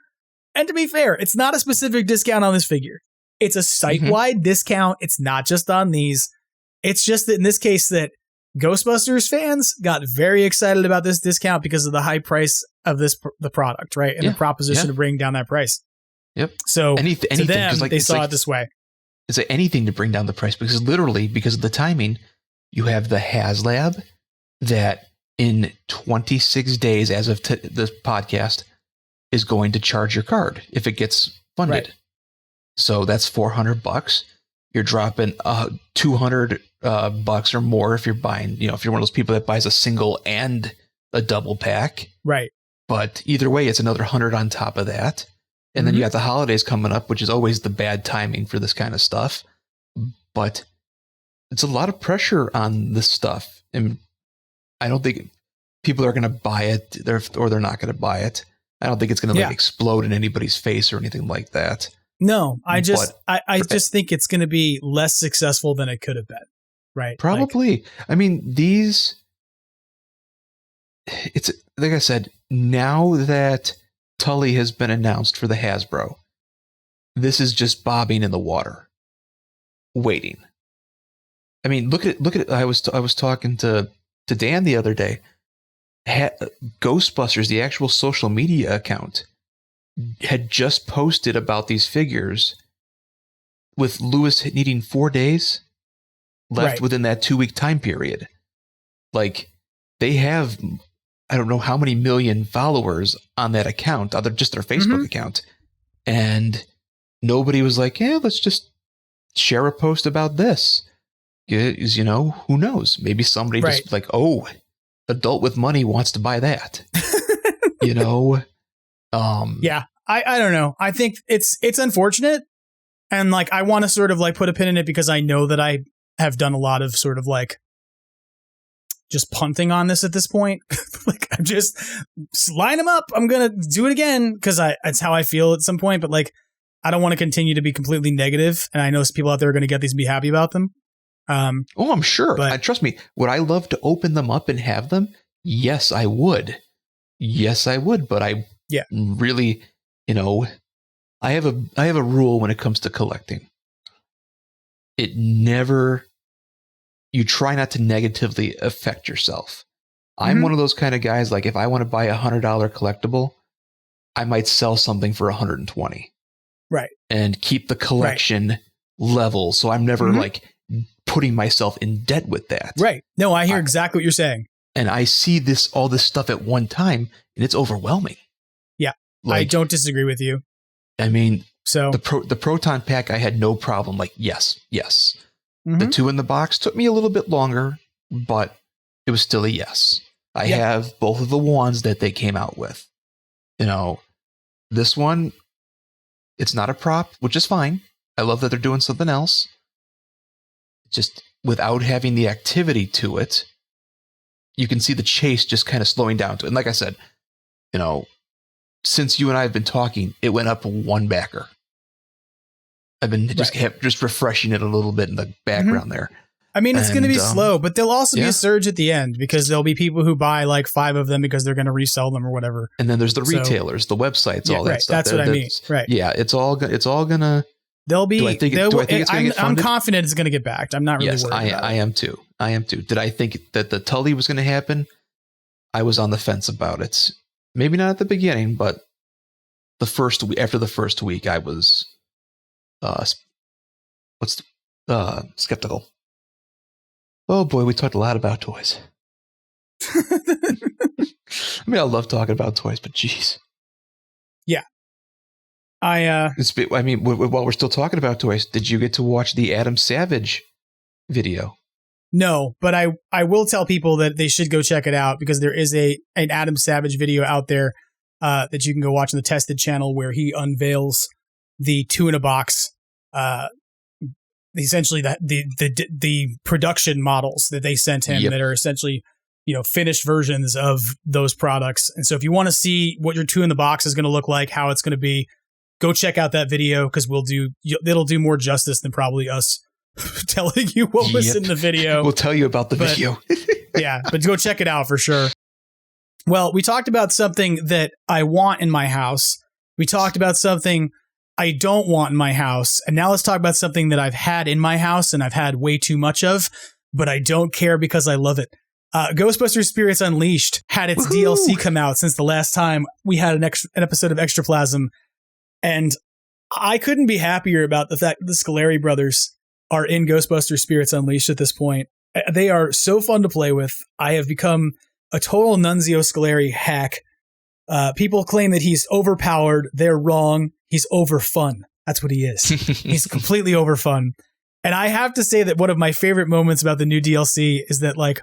And to be fair, it's not a specific discount on this figure. It's a site-wide discount. It's not just on these. It's just that in this case that Ghostbusters fans got very excited about this discount because of the high price of the product, right? And the proposition of bringing down that price. Yep. So anything, to them, like, they saw it this way. It's like anything to bring down the price because literally because of the timing, you have the HasLab that in 26 days as of this podcast is going to charge your card if it gets funded. Right. So that's $400. You're dropping $200 or more if you're buying, if you're one of those people that buys a single and a double pack. Right. But either way, it's another $100 on top of that. And then you got the holidays coming up, which is always the bad timing for this kind of stuff. But it's a lot of pressure on this stuff. And I don't think people are going to buy it or they're not going to buy it. I don't think it's going to explode in anybody's face or anything like that. No, I just think it's going to be less successful than it could have been. Right. Probably. I mean, it's like I said, now that Tully has been announced for the Hasbro, this is just bobbing in the water, waiting. I mean, look at it. I was talking to Dan the other day. Ghostbusters, the actual social media account, had just posted about these figures with Lewis needing 4 days left within that 2-week time period. Like, they have, I don't know how many million followers on that account, just their Facebook account. And nobody was like, yeah, let's just share a post about this. Who knows? Maybe somebody just like, oh, adult with money wants to buy that. Yeah, I don't know. I think it's unfortunate. And like, I want to sort of like put a pin in it because I know that I have done a lot of sort of like just punting on this at this point. Like, I'm just line them up. I'm going to do it again because it's how I feel at some point. But like, I don't want to continue to be completely negative. And I know some people out there are going to get these and be happy about them. I'm sure. But trust me, would I love to open them up and have them? Yes, I would. But I really, I have a rule when it comes to collecting. You try not to negatively affect yourself. I'm one of those kind of guys, like if I want to buy $100 collectible, I might sell something for $120. Right. And keep the collection level. So I'm never like putting myself in debt with that. Right. No, I hear exactly what you're saying. And I see all this stuff at one time and it's overwhelming. Yeah. Like, I don't disagree with you. I mean, so the Proton Pack, I had no problem. Like, yes. The 2 in the box took me a little bit longer, but it was still a yes. I have both of the wands that they came out with. This one, it's not a prop, which is fine. I love that they're doing something else. Just without having the activity to it, you can see the chase just kind of slowing down to it. And like I said, since you and I have been talking, it went up 1 backer. I've been just refreshing it a little bit in the background there. I mean, it's going to be slow, but there'll also be a surge at the end because there'll be people who buy like 5 of them because they're going to resell them or whatever. And then there's the retailers, the websites, all that stuff. That's what I mean. Right. Yeah, it's all gonna. There'll be. I'm funded? confident it's going to get backed. I'm not really worried about it. I am too. Did I think that the Tully was going to happen? I was on the fence about it. Maybe not at the beginning, but after the first week, I was skeptical. Oh boy, we talked a lot about toys. I mean, I love talking about toys, but geez. Yeah. I mean, while we're still talking about toys, did you get to watch the Adam Savage video? No, but I will tell people that they should go check it out because there is an Adam Savage video out there that you can go watch on the Tested channel where he unveils the 2-in-a-box, essentially the production models that they sent him that are essentially, finished versions of those products. And so if you want to see what your 2-in-the-box is going to look like, how it's going to be, go check out that video because it'll do more justice than probably us telling you what was in the video. We'll tell you about the video. Yeah, but go check it out for sure. Well, we talked about something that I want in my house. We talked about something I don't want in my house. And now let's talk about something that I've had in my house and I've had way too much of, but I don't care because I love it. Ghostbusters Spirits Unleashed had its DLC come out since the last time we had an episode of Extraplasm. And I couldn't be happier about the fact that the Scoleri brothers are in Ghostbusters Spirits Unleashed at this point. They are so fun to play with. I have become a total Nunzio Scoleri hack. People claim that he's overpowered. They're wrong. He's over fun. That's what he is. He's completely over fun. And I have to say that one of my favorite moments about the new DLC is that, like,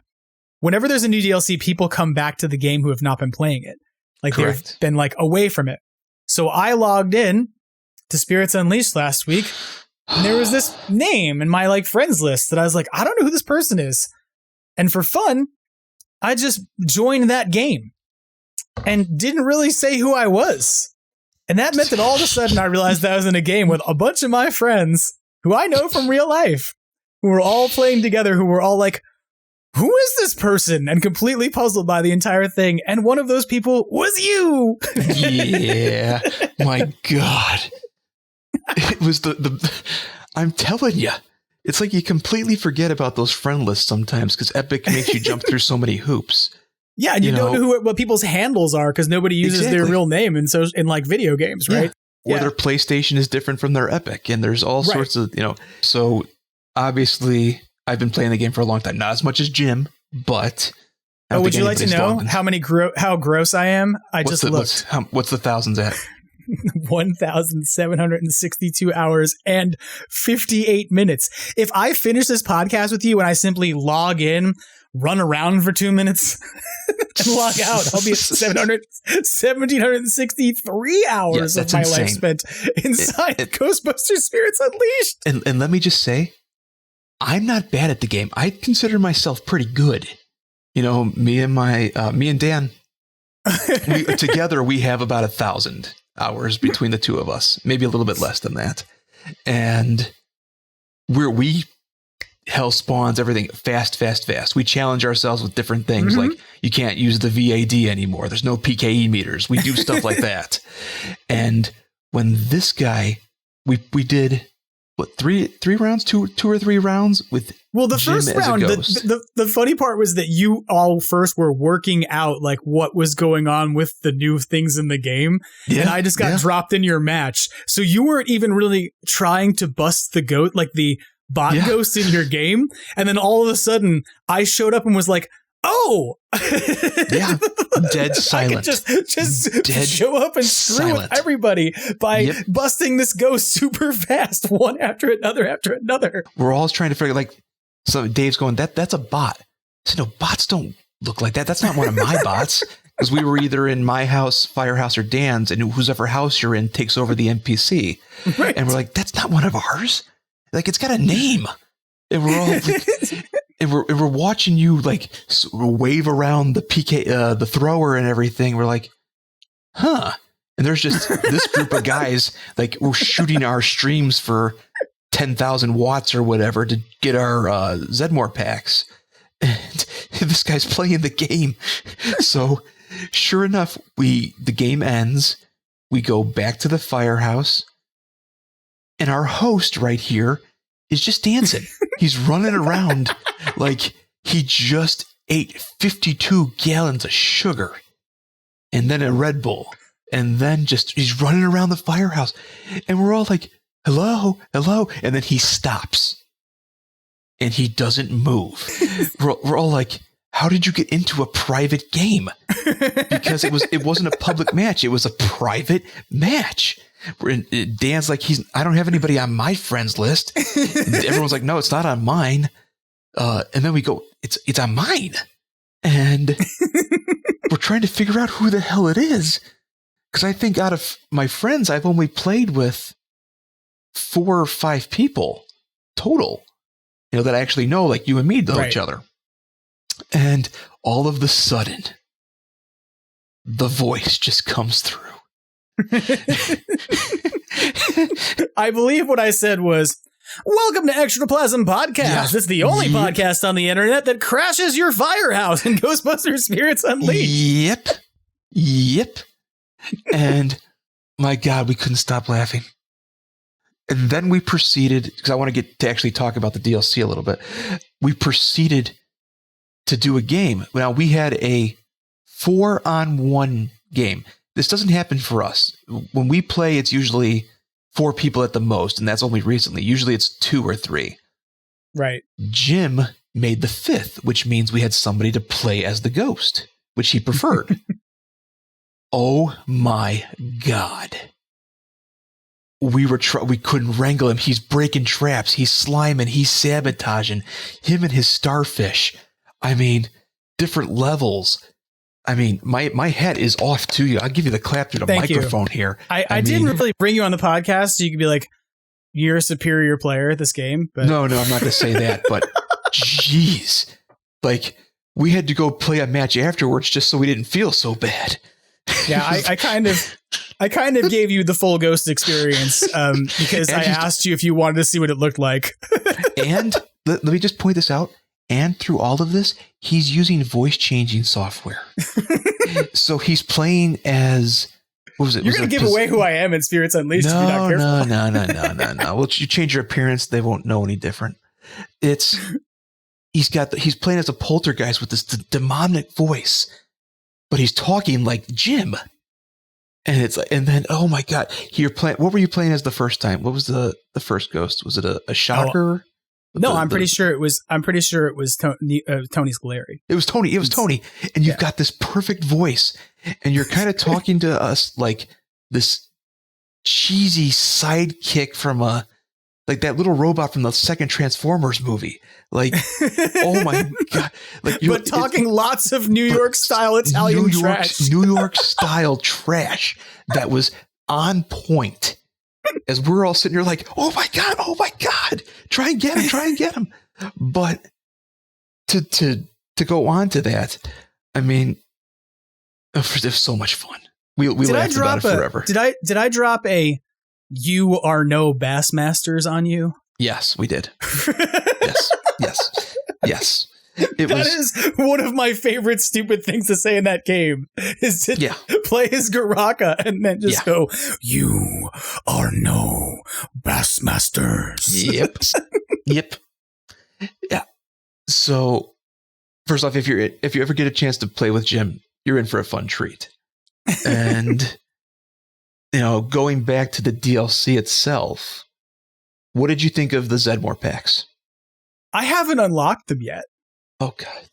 whenever there's a new DLC, people come back to the game who have not been playing it. Like, they've been, like, away from it. So I logged in to Spirits Unleashed last week, and there was this name in my, like, friends list that I was like, I don't know who this person is. And for fun, I just joined that game and didn't really say who I was. And that meant that all of a sudden I realized that I was in a game with a bunch of my friends who I know from real life, who were all playing together, who were all like, who is this person? And completely puzzled by the entire thing. And one of those people was you. Yeah. My God. It was I'm telling you, it's like you completely forget about those friend lists sometimes because Epic makes you jump through so many hoops. Yeah, and you don't know what people's handles are because nobody uses their real name in like video games, right? Or their PlayStation is different from their Epic, and there's all sorts of, So obviously, I've been playing the game for a long time, not as much as Jim, but. Would you like to know how gross I am? I just looked. What's the thousands at? 1,762 hours and 58 minutes. If I finish this podcast with you and I simply log in, run around for 2 minutes and log out, I'll be at 1,763 hours of my life spent inside Ghostbusters Spirits Unleashed. And let me just say, I'm not bad at the game. I consider myself pretty good. Me and Dan, together we have about 1,000 hours between the two of us, maybe a little bit less than that. And we hell spawns everything fast. We challenge ourselves with different things. Like you can't use the VAD anymore. There's no PKE meters. We do stuff like that. And when this guy, we did what, three rounds, two or three rounds with the Jim first round. The funny part was that you all first were working out like what was going on with the new things in the game, and I just got dropped in your match. So you weren't even really trying to bust the goat, like the bot ghost in your game, and then all of a sudden I showed up and was like, "Oh, dead silent." I could just show up and screw with everybody by busting this ghost super fast, one after another. We're all trying to figure so Dave's going, that's a bot. I said, no, bots don't look like that. That's not one of my bots. Because we were either in my house, Firehouse, or Dan's, and whoever house you're in takes over the NPC. Right. And we're like, that's not one of ours. Like, it's got a name. And we're all and we're watching you wave around the the thrower and everything. We're like, huh. And there's just this group of guys we're shooting our streams for 10,000 watts or whatever to get our Zedmore packs. And this guy's playing the game. So sure enough, the game ends. We go back to the firehouse, and our host right here is just dancing. He's running around like he just ate 52 gallons of sugar and then a Red Bull. And then he's running around the firehouse. And we're all like, hello. And then he stops. And he doesn't move. We're all like, how did you get into a private game? Because it wasn't a public match. It was a private match. Dan's like, I don't have anybody on my friends list. And everyone's like, no, it's not on mine. And then we go, it's on mine. And we're trying to figure out who the hell it is. Because I think out of my friends, I've only played with 4 or 5 people total, that I actually know, like you and me know each other. And all of a sudden, the voice just comes through. I believe what I said was, Welcome to Extraplasm Podcast. Yeah. It's the only podcast on the internet that crashes your firehouse in Ghostbusters Spirits Unleashed. Yep. And my God, we couldn't stop laughing. And then we proceeded, because I want to get to actually talk about the DLC a little bit. We proceeded to do a game. Now, we had a 4-on-1 game. This doesn't happen for us. When we play, it's usually 4 people at the most, and that's only recently. Usually it's 2 or 3. Right. Jim made the 5th, which means we had somebody to play as the ghost, which he preferred. Oh my God. We couldn't wrangle him. He's breaking traps. He's sliming. He's sabotaging. Him and his starfish. I mean, different levels. I mean, my hat is off to you. I'll give you the clap through the microphone here. I didn't really bring you on the podcast so you could be like, you're a superior player at this game. But No, I'm not going to say that. But jeez, like we had to go play a match afterwards just so we didn't feel so bad. Yeah, I kind of gave you the full ghost experience because I asked you if you wanted to see what it looked like. And let me just point this out. And through all of this, he's using voice changing software. So he's playing as, what was it? You're going to give away who I am in Spirits Unleashed if you're not careful. No. Well, you change your appearance, they won't know any different. He's playing as a poltergeist with this demonic voice, but he's talking like Jim. And it's like, and then, oh my God, what were you playing as the first time? What was the first ghost? Was it a shocker? No, I'm pretty sure it was Tony Scolari. It was Tony. And you've got this perfect voice and you're kind of talking to us like this cheesy sidekick from like that little robot from the second Transformers movie. Like, oh my God. Like but talking lots of New York style Italian trash. New York style trash that was on point. As we're all sitting here like, oh my God, try and get him. But to go on to that, I mean, it was so much fun. We laughed about it forever. Did I drop a "You are no Bassmasters" on you? Yes, we did. Yes. That is one of my favorite stupid things to say in that game is to play as Garaka and then just go, "You are no Bassmasters." Yep. Yeah. So first off, if you ever get a chance to play with Jim, you're in for a fun treat. And going back to the DLC itself, what did you think of the Zedmore packs? I haven't unlocked them yet. Oh God.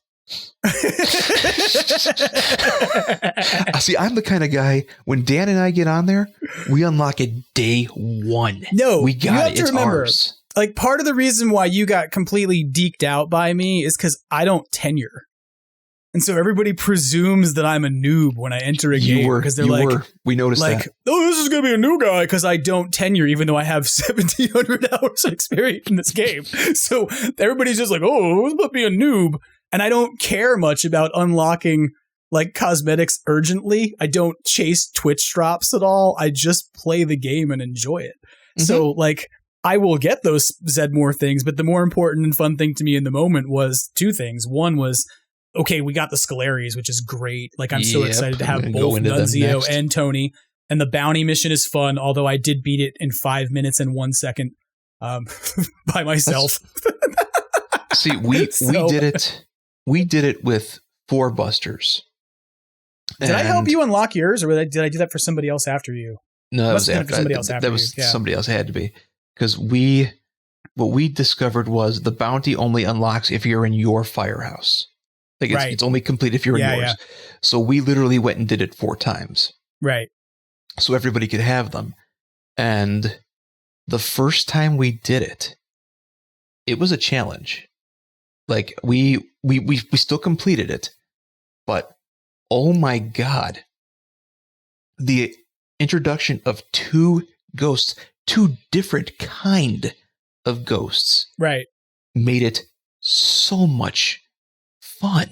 See, I'm the kind of guy, when Dan and I get on there, we unlock it day 1. No, we got it. It's remember, ours. Like, part of the reason why you got completely deked out by me is because I don't tenure. And so everybody presumes that I'm a noob when I enter a game because they're like, we noticed that. Oh, this is going to be a new guy because I don't tenure, even though I have 1,700 hours of experience in this game. So everybody's just like, oh, this must be a noob. And I don't care much about unlocking like cosmetics urgently. I don't chase Twitch drops at all. I just play the game and enjoy it. Mm-hmm. So like, I will get those Zedmore things, but the more important and fun thing to me in the moment was 2 things. One was, okay, we got the Scalaries, which is great. Like, I'm so excited to have both Nunzio and Tony. And the bounty mission is fun, although I did beat it in 5 minutes and 1 second by myself. See, we did it. We did it with 4 busters. Did I help you unlock yours, or did I do that for somebody else after you? No, that was after somebody else. That was somebody else. It had to be, because what we discovered was the bounty only unlocks if you're in your firehouse. Like it's only complete if you're in yours. Yeah. So we literally went and did it 4 times. Right. So everybody could have them. And the first time we did it, it was a challenge. Like we still completed it, but oh my God, the introduction of 2 ghosts, 2 different kind of ghosts, right, made it so much fun.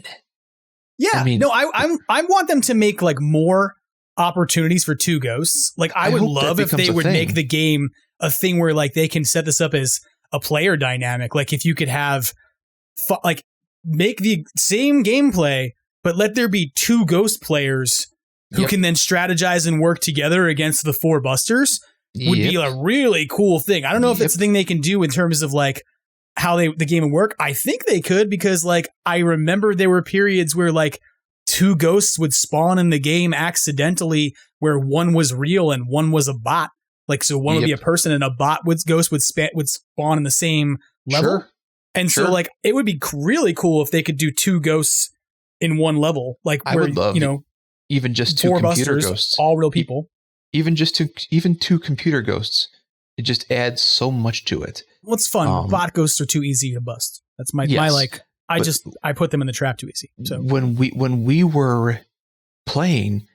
Yeah, I mean, no, I want them to make like more opportunities for 2 ghosts. Like I would love if they would make the game a thing where like they can set this up as a player dynamic. Like if you could have like make the same gameplay, but let there be 2 ghost players who can then strategize and work together against the 4 busters would be a really cool thing. I don't know if it's a thing they can do in terms of like how the game would work. I think they could, because like I remember there were periods where like 2 ghosts would spawn in the game accidentally, where one was real and one was a bot. Like, so one would be a person and a bot ghost would spawn in the same level. Sure. And so like it would be really cool if they could do 2 ghosts in one level. Like I where, would love even just 2 computer busters, ghosts, all real people. Even 2 computer ghosts. It just adds so much to it. What's fun? Bot ghosts are too easy to bust. That's my like. I put them in the trap too easy. So when we were playing,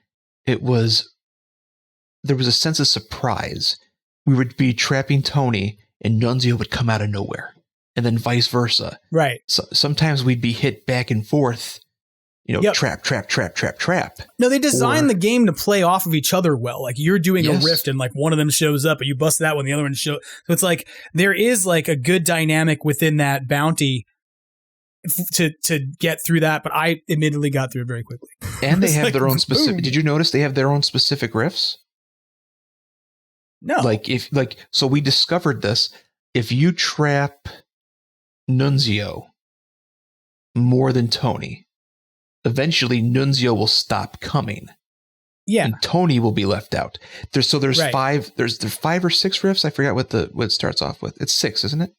there was a sense of surprise. We would be trapping Tony, and Nunzio would come out of nowhere, and then vice versa. Right. So sometimes we'd be hit back and forth. Trap. No, they designed the game to play off of each other well. Like you're doing a rift and like one of them shows up, and you bust that one, the other one shows. So it's like there is like a good dynamic within that bounty to get through that. But I admittedly got through it very quickly. And they have their own specific. Boom. Did you notice they have their own specific rifts? No. So we discovered this. If you trap Nunzio more than Tony, eventually Nunzio will stop coming. Yeah. And Tony will be left out. There's right. 5 or 6 rifts. I forgot what it starts off with. It's 6, isn't it?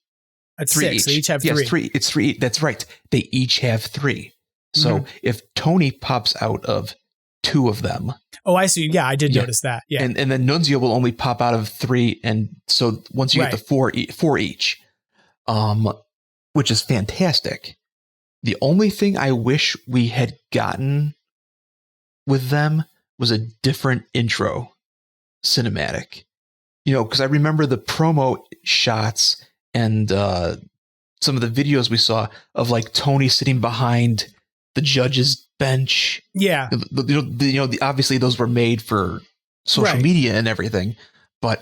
It's 3 6. each. They each have 3. Yes, 3. It's 3. That's right. They each have 3. So if Tony pops out of 2 of them. Oh, I see. Yeah, I did notice that. Yeah. And then Nunzio will only pop out of 3. And so once you get to 4 each, which is fantastic. The only thing I wish we had gotten with them was a different intro cinematic. Because I remember the promo shots and some of the videos we saw of like Tony sitting behind the judge's bench. Yeah. Obviously those were made for social media and everything, but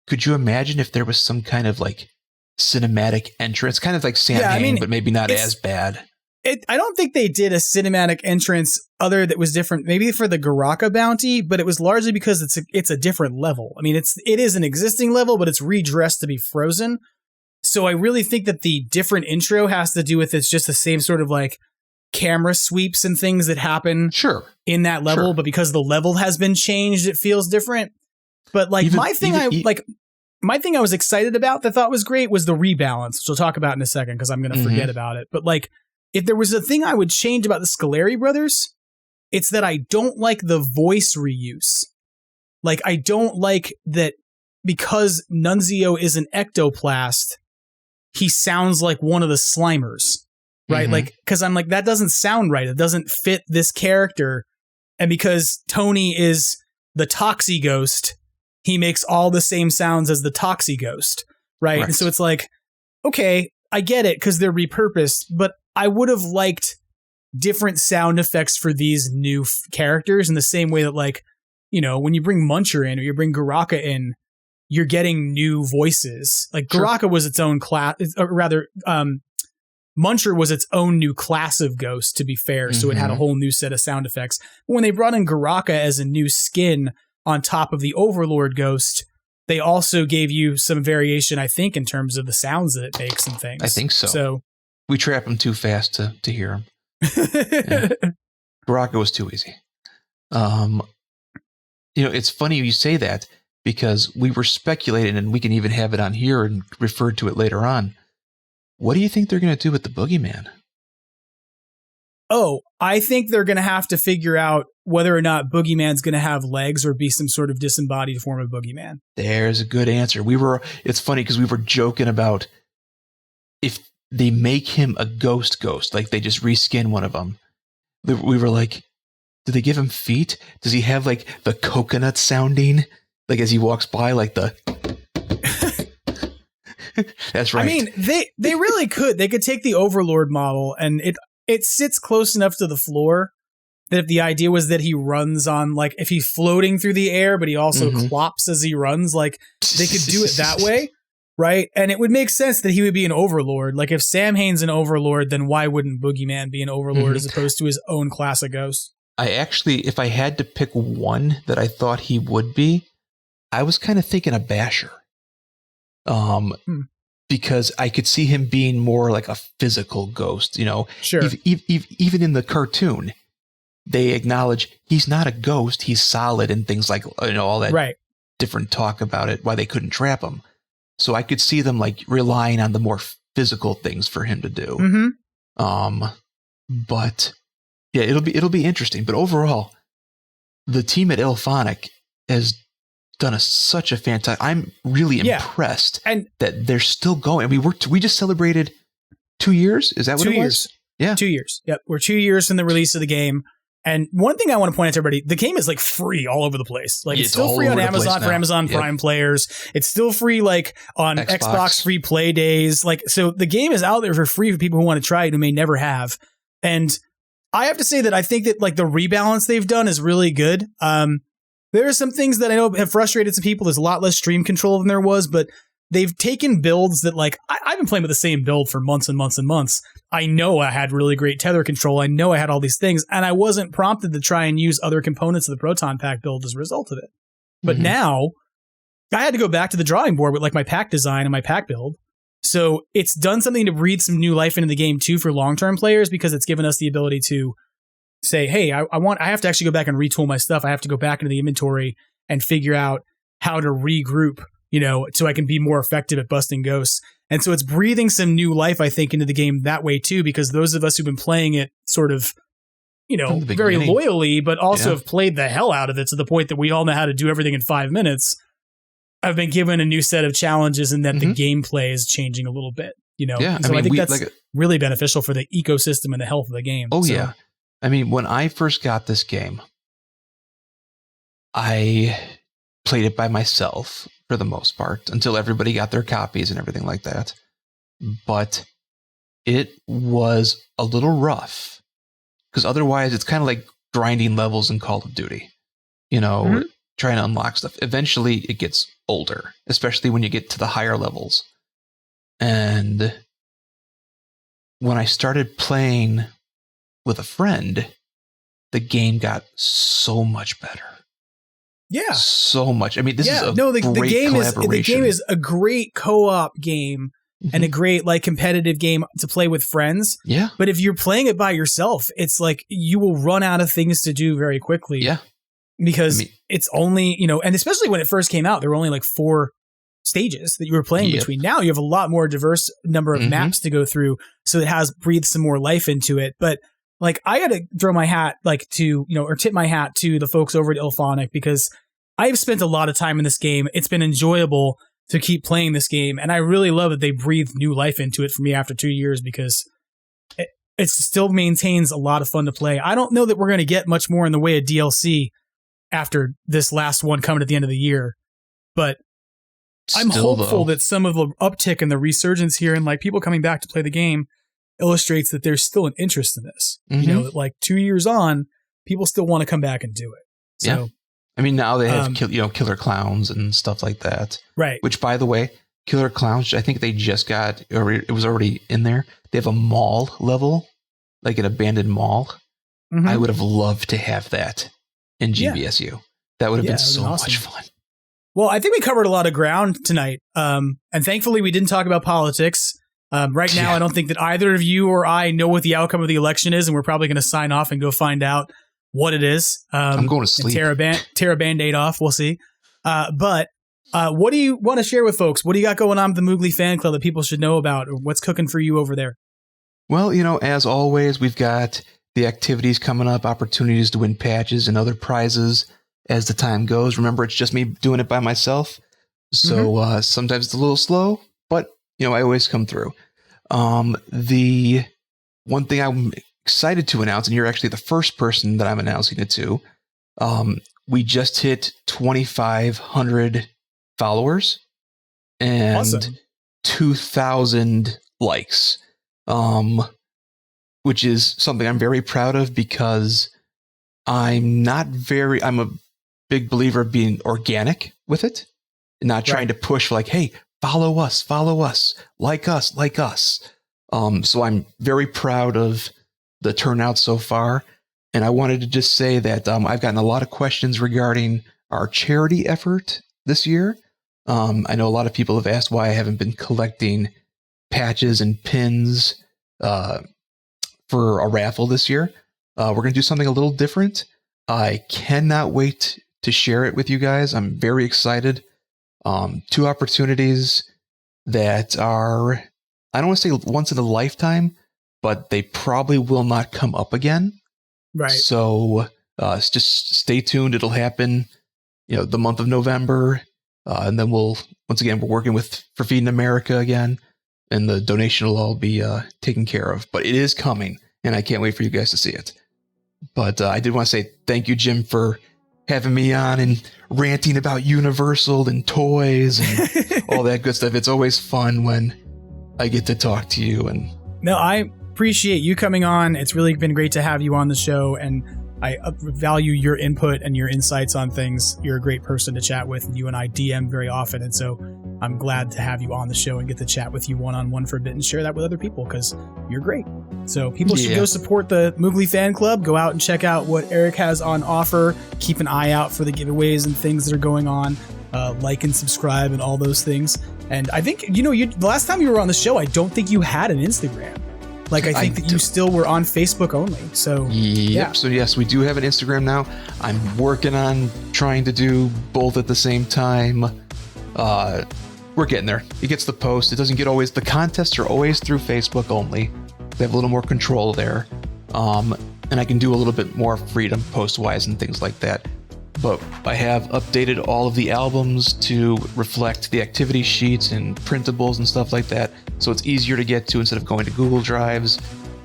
could you imagine if there was some kind of like cinematic entrance, kind of like Sam Hain, but maybe not as bad? I don't think they did a cinematic entrance that was different, maybe for the Garaka bounty, but it was largely because it's a different level. I mean, it is an existing level, but it's redressed to be frozen. So I really think that the different intro has to do with it's just the same sort of like camera sweeps and things that happen in that level, but because the level has been changed, it feels different. But like my thing I was excited about that I thought was great was the rebalance, which we'll talk about in a second because I'm going to forget about it. But like, if there was a thing I would change about the Scoleri brothers, it's that I don't like the voice reuse. Like, I don't like that because Nunzio is an ectoplast, he sounds like one of the Slimers, right? Like, because I'm like, that doesn't sound right. It doesn't fit this character. And because Tony is the Toxie Ghost, he makes all the same sounds as the Toxie Ghost, right? And so it's like, okay, I get it because they're repurposed, but I would have liked different sound effects for these new characters in the same way that, like, when you bring Muncher in or you bring Garaka in, you're getting new voices. Like Garaka was its own class, or rather, Muncher was its own new class of ghost, to be fair. So it had a whole new set of sound effects. But when they brought in Garaka as a new skin on top of the Overlord ghost, they also gave you some variation, I think, in terms of the sounds that it makes and things. I think so. So we trap him too fast to hear him. Garaka was too easy. It's funny you say that because we were speculating, and we can even have it on here and refer to it later on. What do you think they're going to do with the boogeyman? Oh, I think they're going to have to figure out whether or not Boogeyman's going to have legs or be some sort of disembodied form of Boogeyman. There's a good answer. It's funny because we were joking about if they make him a ghost, like they just reskin one of them. We were like, do they give him feet? Does he have like the coconut sounding? Like as he walks by, like the... That's right. I mean, they really could. They could take the Overlord model and it sits close enough to the floor that if the idea was that he runs on, like, if he's floating through the air, but he also clops as he runs, like, they could do it that way. Right? And it would make sense that he would be an overlord. Like if Sam Hain's an overlord, then why wouldn't Boogeyman be an overlord as opposed to his own class of ghost? I actually, if I had to pick one that I thought he would be, I was kind of thinking a Basher. Because I could see him being more like a physical ghost, you know. Sure. Even in the cartoon, they acknowledge he's not a ghost, he's solid, and things like, you know, all that different talk about it, why they couldn't trap him. So I could see them like relying on the more physical things for him to do. But yeah, it'll be interesting. But overall, the team at Ilphonic has done such a fantastic. I'm really impressed and that they're still going. I mean, we just celebrated 2 years. Is that what it was? 2 years. Yeah, 2 years. Yep, we're 2 years from the release of the game. And one thing I want to point out to everybody, the game is like free all over the place. Like it's still free on Amazon for Amazon Prime players. It's still free like on Xbox free play days. Like, so the game is out there for free for people who want to try it who may never have. And I have to say that I think that like the rebalance they've done is really good. There are some things that I know have frustrated some people. There's a lot less stream control than there was, but they've taken builds that like, I've been playing with the same build for months and months and months. I know I had really great tether control. I know I had all these things, and I wasn't prompted to try and use other components of the Proton Pack build as a result of it. But now I had to go back to the drawing board with like my pack design and my pack build. So it's done something to breathe some new life into the game too for long-term players, because it's given us the ability to say, hey, I have to actually go back and retool my stuff. I have to go back into the inventory and figure out how to regroup, you know, so I can be more effective at busting ghosts. And so it's breathing some new life, I think, into the game that way too, because those of us who've been playing it sort of, you know, very loyally, but also have played the hell out of it to the point that we all know how to do everything in 5 minutes, I've been given a new set of challenges, and that the gameplay is changing a little bit, you know? Yeah, so I think that's really beneficial for the ecosystem and the health of the game. Oh, yeah. I mean, when I first got this game, I played it by myself for the most part until everybody got their copies and everything like that. But it was a little rough because otherwise it's kind of like grinding levels in Call of Duty, you know, trying to unlock stuff. Eventually it gets older, especially when you get to the higher levels. And when I started playing with a friend, the game got so much better. Yeah. So much. I mean, this is a great collaboration. The game is a great co-op game and a great like competitive game to play with friends. Yeah. But if you're playing it by yourself, it's like you will run out of things to do very quickly. Yeah. Because it's only, you know, and especially when it first came out, there were only like 4 stages that you were playing between. Now you have a lot more diverse number of maps to go through. So it has breathed some more life into it. But like, I got to throw my hat like to, you know, or tip my hat to the folks over at Ilphonic, because I've spent a lot of time in this game. It's been enjoyable to keep playing this game. And I really love that they breathed new life into it for me after 2 years, because it still maintains a lot of fun to play. I don't know that we're going to get much more in the way of DLC after this last one coming at the end of the year, but I'm hopeful that some of the uptick and the resurgence here and like people coming back to play the game illustrates that there's still an interest in this. You know, that like 2 years on, people still want to come back and do it. So, I mean, now they have Killer Clowns and stuff like that. Right. Which, by the way, Killer Clowns, I think they just got, or it was already in there. They have a mall level, like an abandoned mall. I would have loved to have that in GBSU. That would have been so much fun. Well, I think we covered a lot of ground tonight. And thankfully, we didn't talk about politics. Right now, I don't think that either of you or I know what the outcome of the election is, and we're probably going to sign off and go find out what it is. I'm going to sleep. Tear a Band-Aid off. We'll see. But what do you want to share with folks? What do you got going on with the Mooglie fan club that people should know about? Or what's cooking for you over there? Well, you know, as always, we've got the activities coming up, opportunities to win patches and other prizes as the time goes. Remember, it's just me doing it by myself. So sometimes it's a little slow, but, you know, I always come through. The one thing I'm excited to announce, and you're actually the first person that I'm announcing it to, we just hit 2,500 followers and 2,000 likes, which is something I'm very proud of, because I'm a big believer of being organic with it and not trying to push like, hey, follow us, like us. So I'm very proud of the turnout so far. And I wanted to just say that I've gotten a lot of questions regarding our charity effort this year. I know a lot of people have asked why I haven't been collecting patches and pins for a raffle this year. We're going to do something a little different. I cannot wait to share it with you guys. I'm very excited. 2 opportunities that are, I don't want to say once in a lifetime, but they probably will not come up again. Right. So just stay tuned. It'll happen, the month of November. And then we're working for Feeding America again, and the donation will all be taken care of. But it is coming, and I can't wait for you guys to see it. But I did want to say thank you, Jim, for having me on and ranting about Universal and toys and all that good stuff. It's always fun when I get to talk to you. And no, I appreciate you coming on. It's really been great to have you on the show, and I value your input and your insights on things. You're a great person to chat with, and you and I DM very often, and so I'm glad to have you on the show and get to chat with you one-on-one for a bit and share that with other people, because you're great. So people should go support the Mooglie fan club. Go out and check out what Eric has on offer. Keep an eye out for the giveaways and things that are going on. Like and subscribe and all those things. And I think, the last time you were on the show, I don't think you had an Instagram. I think that you still were on Facebook only. So yep. So yes, we do have an Instagram now. I'm working on trying to do both at the same time. We're getting there. It gets the post. It doesn't get always. The contests are always through Facebook only. They have a little more control there, and I can do a little bit more freedom post-wise and things like that. But I have updated all of the albums to reflect the activity sheets and printables and stuff like that, so it's easier to get to instead of going to Google Drives.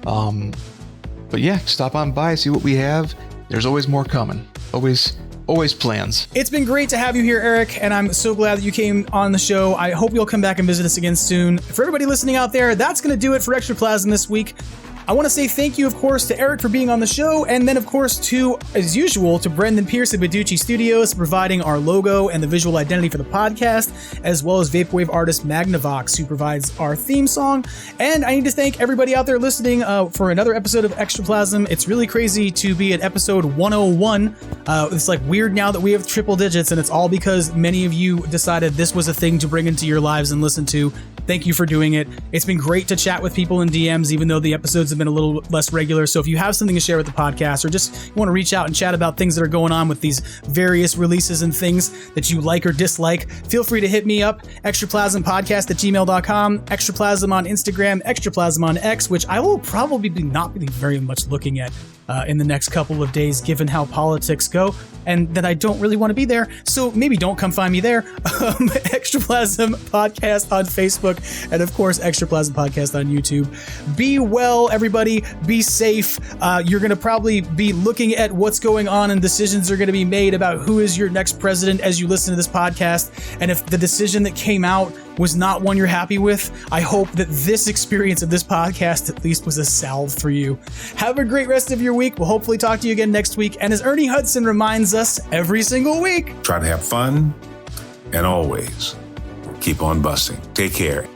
But yeah, stop on by, see what we have. There's always more coming. Always plans. It's been great to have you here, Eric, and I'm so glad that you came on the show. I hope you'll come back and visit us again soon. For everybody listening out there, that's going to do it for Extra Plasm this week. I want to say thank you, of course, to Eric for being on the show, and then, of course, as usual, to Brendan Pearce at Badoochi Studios for providing our logo and the visual identity for the podcast, as well as vaporwave artist MAGNAVOX, who provides our theme song. And I need to thank everybody out there listening for another episode of Extra Plasm. It's really crazy to be at episode 101. It's weird now that we have triple digits, and it's all because many of you decided this was a thing to bring into your lives and listen to. Thank you for doing it. It's been great to chat with people in DMs, even though the episodes have been a little less regular. So if you have something to share with the podcast, or just you want to reach out and chat about things that are going on with these various releases and things that you like or dislike, feel free to hit me up, extraplasmpodcast@gmail.com, extraplasm on Instagram, extraplasm on X, which I will probably not be very much looking at in the next couple of days, given how politics go, and that I don't really want to be there. So maybe don't come find me there. Extra Plasm Podcast on Facebook, and of course, Extra Plasm Podcast on YouTube. Be well, everybody. Be safe. You're going to probably be looking at what's going on, and decisions are going to be made about who is your next president as you listen to this podcast. And if the decision that came out was not one you're happy with, I hope that this experience of this podcast at least was a salve for you. Have a great rest of your week. We'll hopefully talk to you again next week. And as Ernie Hudson reminds us every single week, try to have fun and always keep on busting. Take care.